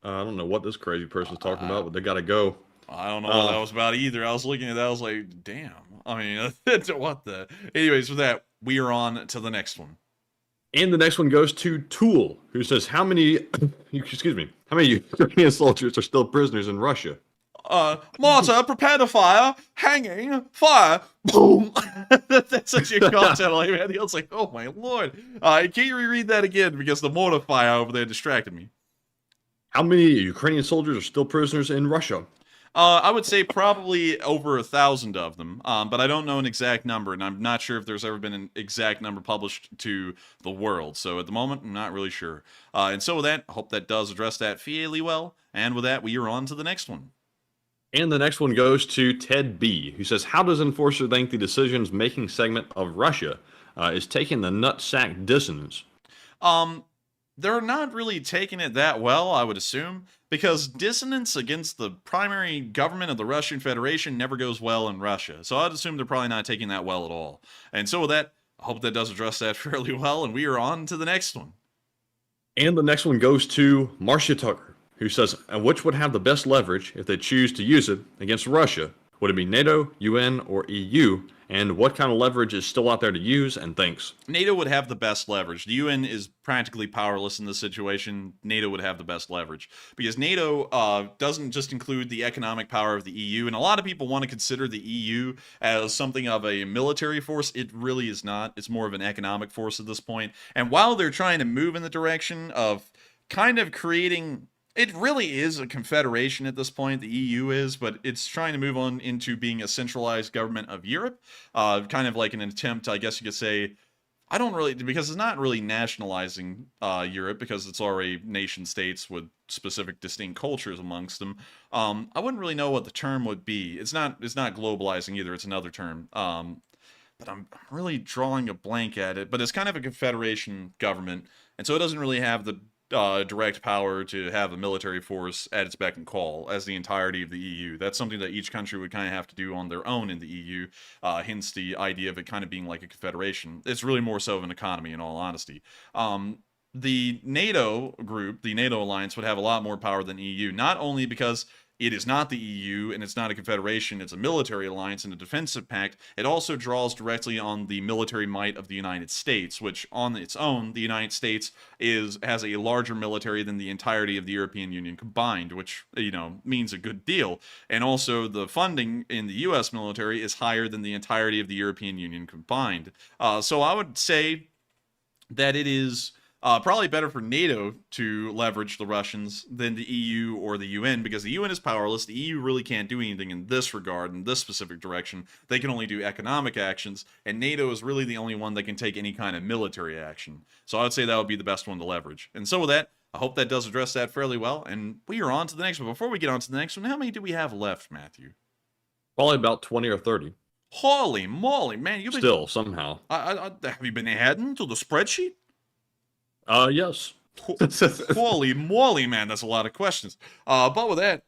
I don't know what this crazy person's talking about, but they got to go. I don't know what that was about either. I was looking at that, I was like, damn. I mean, what the... Anyways, with that, we are on to the next one. And the next one goes to Tool, who says, how many Ukrainian soldiers are still prisoners in Russia? Martyr, prepare to fire, hanging, fire, boom. That's such a content, like, man. I was like, oh my lord. Can you reread that again? Because the mortar fire over there distracted me. How many Ukrainian soldiers are still prisoners in Russia? I would say probably over 1,000 of them, but I don't know an exact number, and I'm not sure if there's ever been an exact number published to the world. So at the moment, I'm not really sure. And so with that, I hope that does address that fairly well. And with that, we are on to the next one. And the next one goes to Ted B, who says, how does Enforcer think the decisions-making segment of Russia is taking the nutsack dissonance? They're not really taking it that well, I would assume, because dissonance against the primary government of the Russian Federation never goes well in Russia. So I'd assume they're probably not taking that well at all. And so with that, I hope that does address that fairly well, and we are on to the next one. And the next one goes to Marcia Tucker, who says, which would have the best leverage if they choose to use it against Russia? Would it be NATO, UN, or EU? And what kind of leverage is still out there to use? And thanks. NATO would have the best leverage. The UN is practically powerless in this situation. NATO would have the best leverage. Because NATO doesn't just include the economic power of the EU. And a lot of people want to consider the EU as something of a military force. It really is not. It's more of an economic force at this point. And while they're trying to move in the direction of kind of creating... It really is a confederation at this point, the EU is, but it's trying to move on into being a centralized government of Europe, kind of like an attempt, I guess you could say, I don't really, because it's not really nationalizing Europe, because it's already nation states with specific distinct cultures amongst them. I wouldn't really know what the term would be. It's not globalizing either, it's another term. But I'm really drawing a blank at it, but it's kind of a confederation government, and so it doesn't really have the direct power to have a military force at its beck and call as the entirety of the EU. That's something that each country would kind of have to do on their own in the EU, hence the idea of it kind of being like a confederation. It's really more so of an economy, in all honesty. The NATO group, the NATO alliance, would have a lot more power than EU, not only because it is not the EU and it's not a confederation, it's a military alliance and a defensive pact. It also draws directly on the military might of the United States, which on its own, the United States has a larger military than the entirety of the European Union combined, which, you know, means a good deal. And also the funding in the US military is higher than the entirety of the European Union combined. So I would say that it is probably better for NATO to leverage the Russians than the EU or the UN, because the UN is powerless. The EU really can't do anything in this regard, in this specific direction. They can only do economic actions, and NATO is really the only one that can take any kind of military action. So I would say that would be the best one to leverage. And so with that, I hope that does address that fairly well, and we are on to the next one. Before we get on to the next one, how many do we have left, Matthew? Probably about 20 or 30. Holy moly, man! You've been Still, somehow. have you been adding to the spreadsheet? Yes. Holy moly, man, that's a lot of questions. But with that,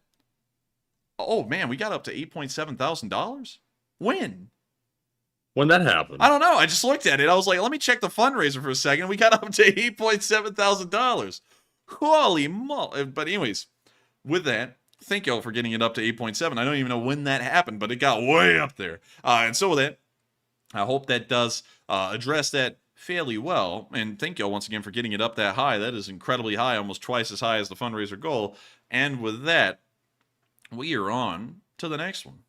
oh man, we got up to $8.7 thousand. When that happened? I don't know. I just looked at it. I was like, let me check the fundraiser for a second. We got up to $8.7 thousand. Holy moly! But anyways, with that, thank y'all for getting it up to 8.7. I don't even know when that happened, but it got way up there. And so with that, I hope that does address that fairly well, and thank y'all once again for getting it up that high. That is incredibly high, almost twice as high as the fundraiser goal. And with that, we are on to the next one.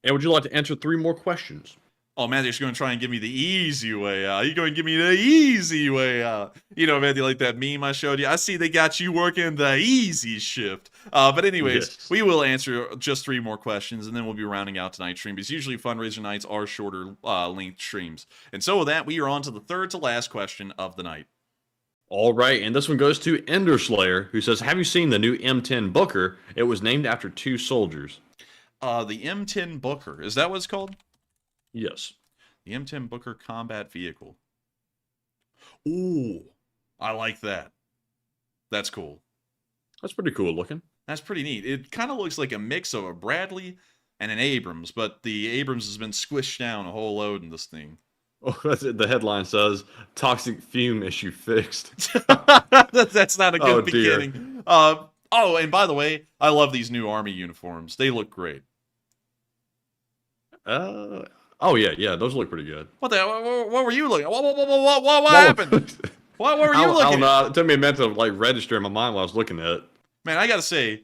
And would you like to answer 3 more questions? Oh, Matthew's going to try and give me the easy way out. You're going to give me the easy way out. You know, Matthew, like that meme I showed you. I see they got you working the easy shift. But anyways, Yes. We will answer just 3 more questions, and then we'll be rounding out tonight's stream, because usually fundraiser nights are shorter length streams. And so with that, we are on to the third to last question of the night. All right, and this one goes to Ender Slayer, who says, have you seen the new M10 Booker? It was named after 2 soldiers. The M10 Booker, is that what it's called? Yes. The M10 Booker combat vehicle. Ooh, I like that. That's cool. That's pretty cool looking. That's pretty neat. It kind of looks like a mix of a Bradley and an Abrams, but the Abrams has been squished down a whole load in this thing. Oh, that's it. The headline says, toxic fume issue fixed. That's not a good dear. beginning. Oh, and by the way, I love these new Army uniforms. They look great. Oh, yeah, those look pretty good. What were you looking at? What happened? What were you looking I don't know. at? It took me a minute to like register in my mind while I was looking at it. Man, I gotta say,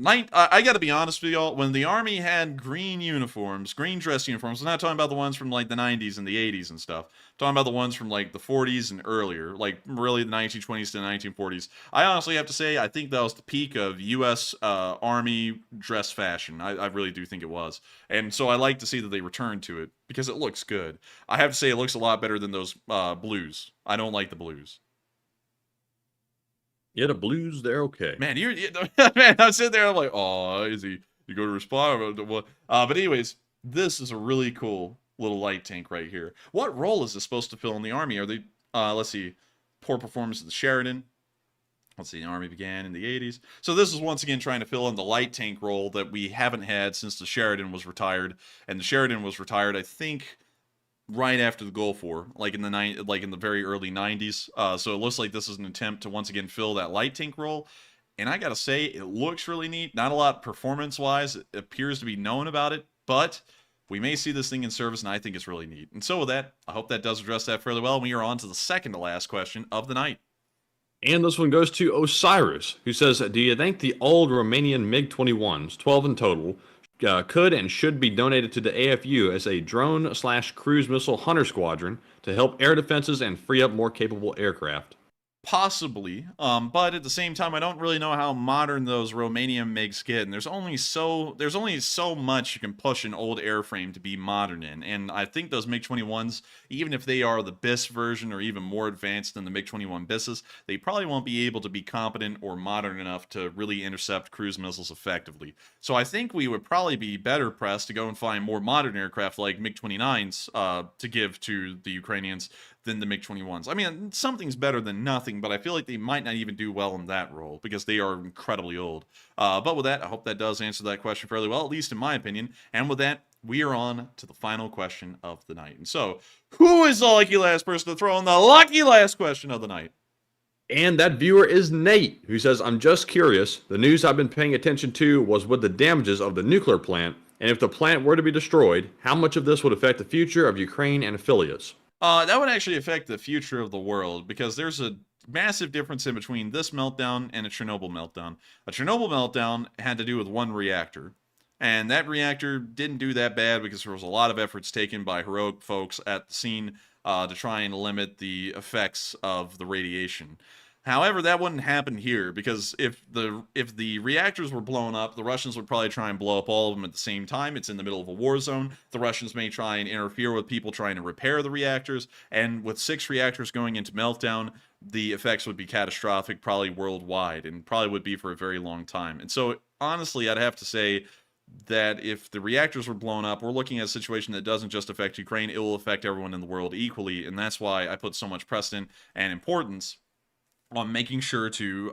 I gotta be honest with y'all. When the Army had green uniforms, green dress uniforms, I'm not talking about the ones from like the 90s and the 80s and stuff. I'm talking about the ones from like the 40s and earlier, like really the 1920s to the 1940s. I honestly have to say, I think that was the peak of U.S. Army dress fashion. I really do think it was. And so I like to see that they returned to it because it looks good. I have to say, it looks a lot better than those blues. I don't like the blues. Yeah, the blues, they're okay. Man, man, I'm sitting there, I'm like, oh, is he? You go to respond? But anyways, this is a really cool little light tank right here. What role is this supposed to fill in the Army? Are they, let's see, poor performance of the Sheridan. Let's see, the Army began in the 80s. So this is once again trying to fill in the light tank role that we haven't had since the Sheridan was retired. And the Sheridan was retired, I think, right after the Gulf War, like in the very early 90s. So it looks like this is an attempt to once again fill that light tank role. And I gotta say, it looks really neat. Not a lot performance-wise appears to be known about it, but we may see this thing in service, and I think it's really neat. And so with that, I hope that does address that fairly well. We are on to the second to last question of the night. And this one goes to Osiris, who says, do you think the old Romanian MiG-21s, 12 in total, could and should be donated to the AFU as a drone/cruise missile hunter squadron to help air defenses and free up more capable aircraft? Possibly, but at the same time, I don't really know how modern those Romanian MiGs get, and there's only so much you can push an old airframe to be modern in, and I think those MiG-21s, even if they are the BIS version or even more advanced than the MiG-21 BISs, they probably won't be able to be competent or modern enough to really intercept cruise missiles effectively. So I think we would probably be better pressed to go and find more modern aircraft like MiG-29s to give to the Ukrainians than the MiG-21s. I mean, something's better than nothing, but I feel like they might not even do well in that role because they are incredibly old. But with that, I hope that does answer that question fairly well, at least in my opinion. And with that, we are on to the final question of the night. And so, who is the lucky last person to throw in the lucky last question of the night? And that viewer is Nate, who says, I'm just curious. The news I've been paying attention to was with the damages of the nuclear plant. And if the plant were to be destroyed, how much of this would affect the future of Ukraine and affiliates? That would actually affect the future of the world because there's a massive difference in between this meltdown and a Chernobyl meltdown. A Chernobyl meltdown had to do with one reactor. And that reactor didn't do that bad because there was a lot of efforts taken by heroic folks at the scene to try and limit the effects of the radiation. However, that wouldn't happen here because if the reactors were blown up, the Russians would probably try and blow up all of them at the same time. It's in the middle of a war zone. The Russians may try and interfere with people trying to repair the reactors. And with 6 reactors going into meltdown, the effects would be catastrophic, probably worldwide, and probably would be for a very long time. And so, honestly, I'd have to say that if the reactors were blown up, we're looking at a situation that doesn't just affect Ukraine, it will affect everyone in the world equally. And that's why I put so much precedent and importance on making sure to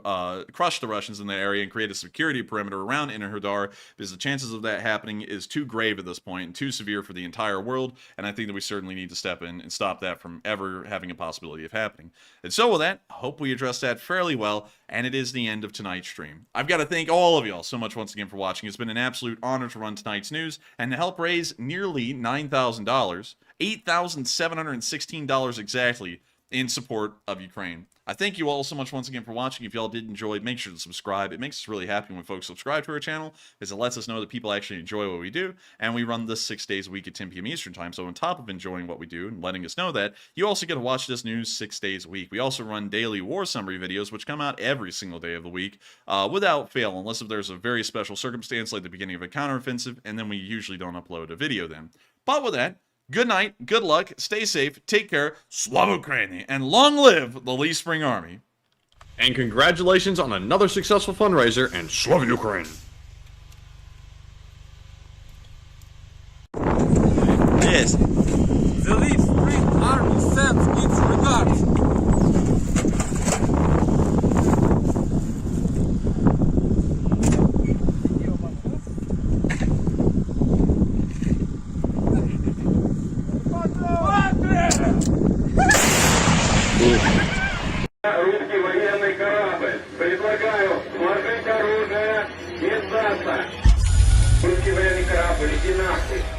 crush the Russians in that area and create a security perimeter around Dnirpo, because the chances of that happening is too grave at this point and too severe for the entire world, and I think that we certainly need to step in and stop that from ever having a possibility of happening. And so with that, I hope we addressed that fairly well, and it is the end of tonight's stream. I've got to thank all of y'all so much once again for watching. It's been an absolute honor to run tonight's news, and to help raise nearly $9,000, $8,716 exactly, in support of Ukraine. I thank you all so much once again for watching. If y'all did enjoy, make sure to subscribe. It makes us really happy when folks subscribe to our channel because it lets us know that people actually enjoy what we do, and we run this 6 days a week at 10 p.m. Eastern Time. So on top of enjoying what we do and letting us know that, you also get to watch this news 6 days a week. We also run daily war summary videos, which come out every single day of the week without fail, unless if there's a very special circumstance like the beginning of a counteroffensive, and then we usually don't upload a video then. But with that, good night, good luck, stay safe, take care, Slava Ukraini, and long live the Lee Spring Army. And congratulations on another successful fundraiser, and Slava Ukraine! Yes. The Leaf Spring Army sends its regards. Русский военный корабль. Предлагаю сложить оружие и сдаться. Русский военный корабль, иди нахуй.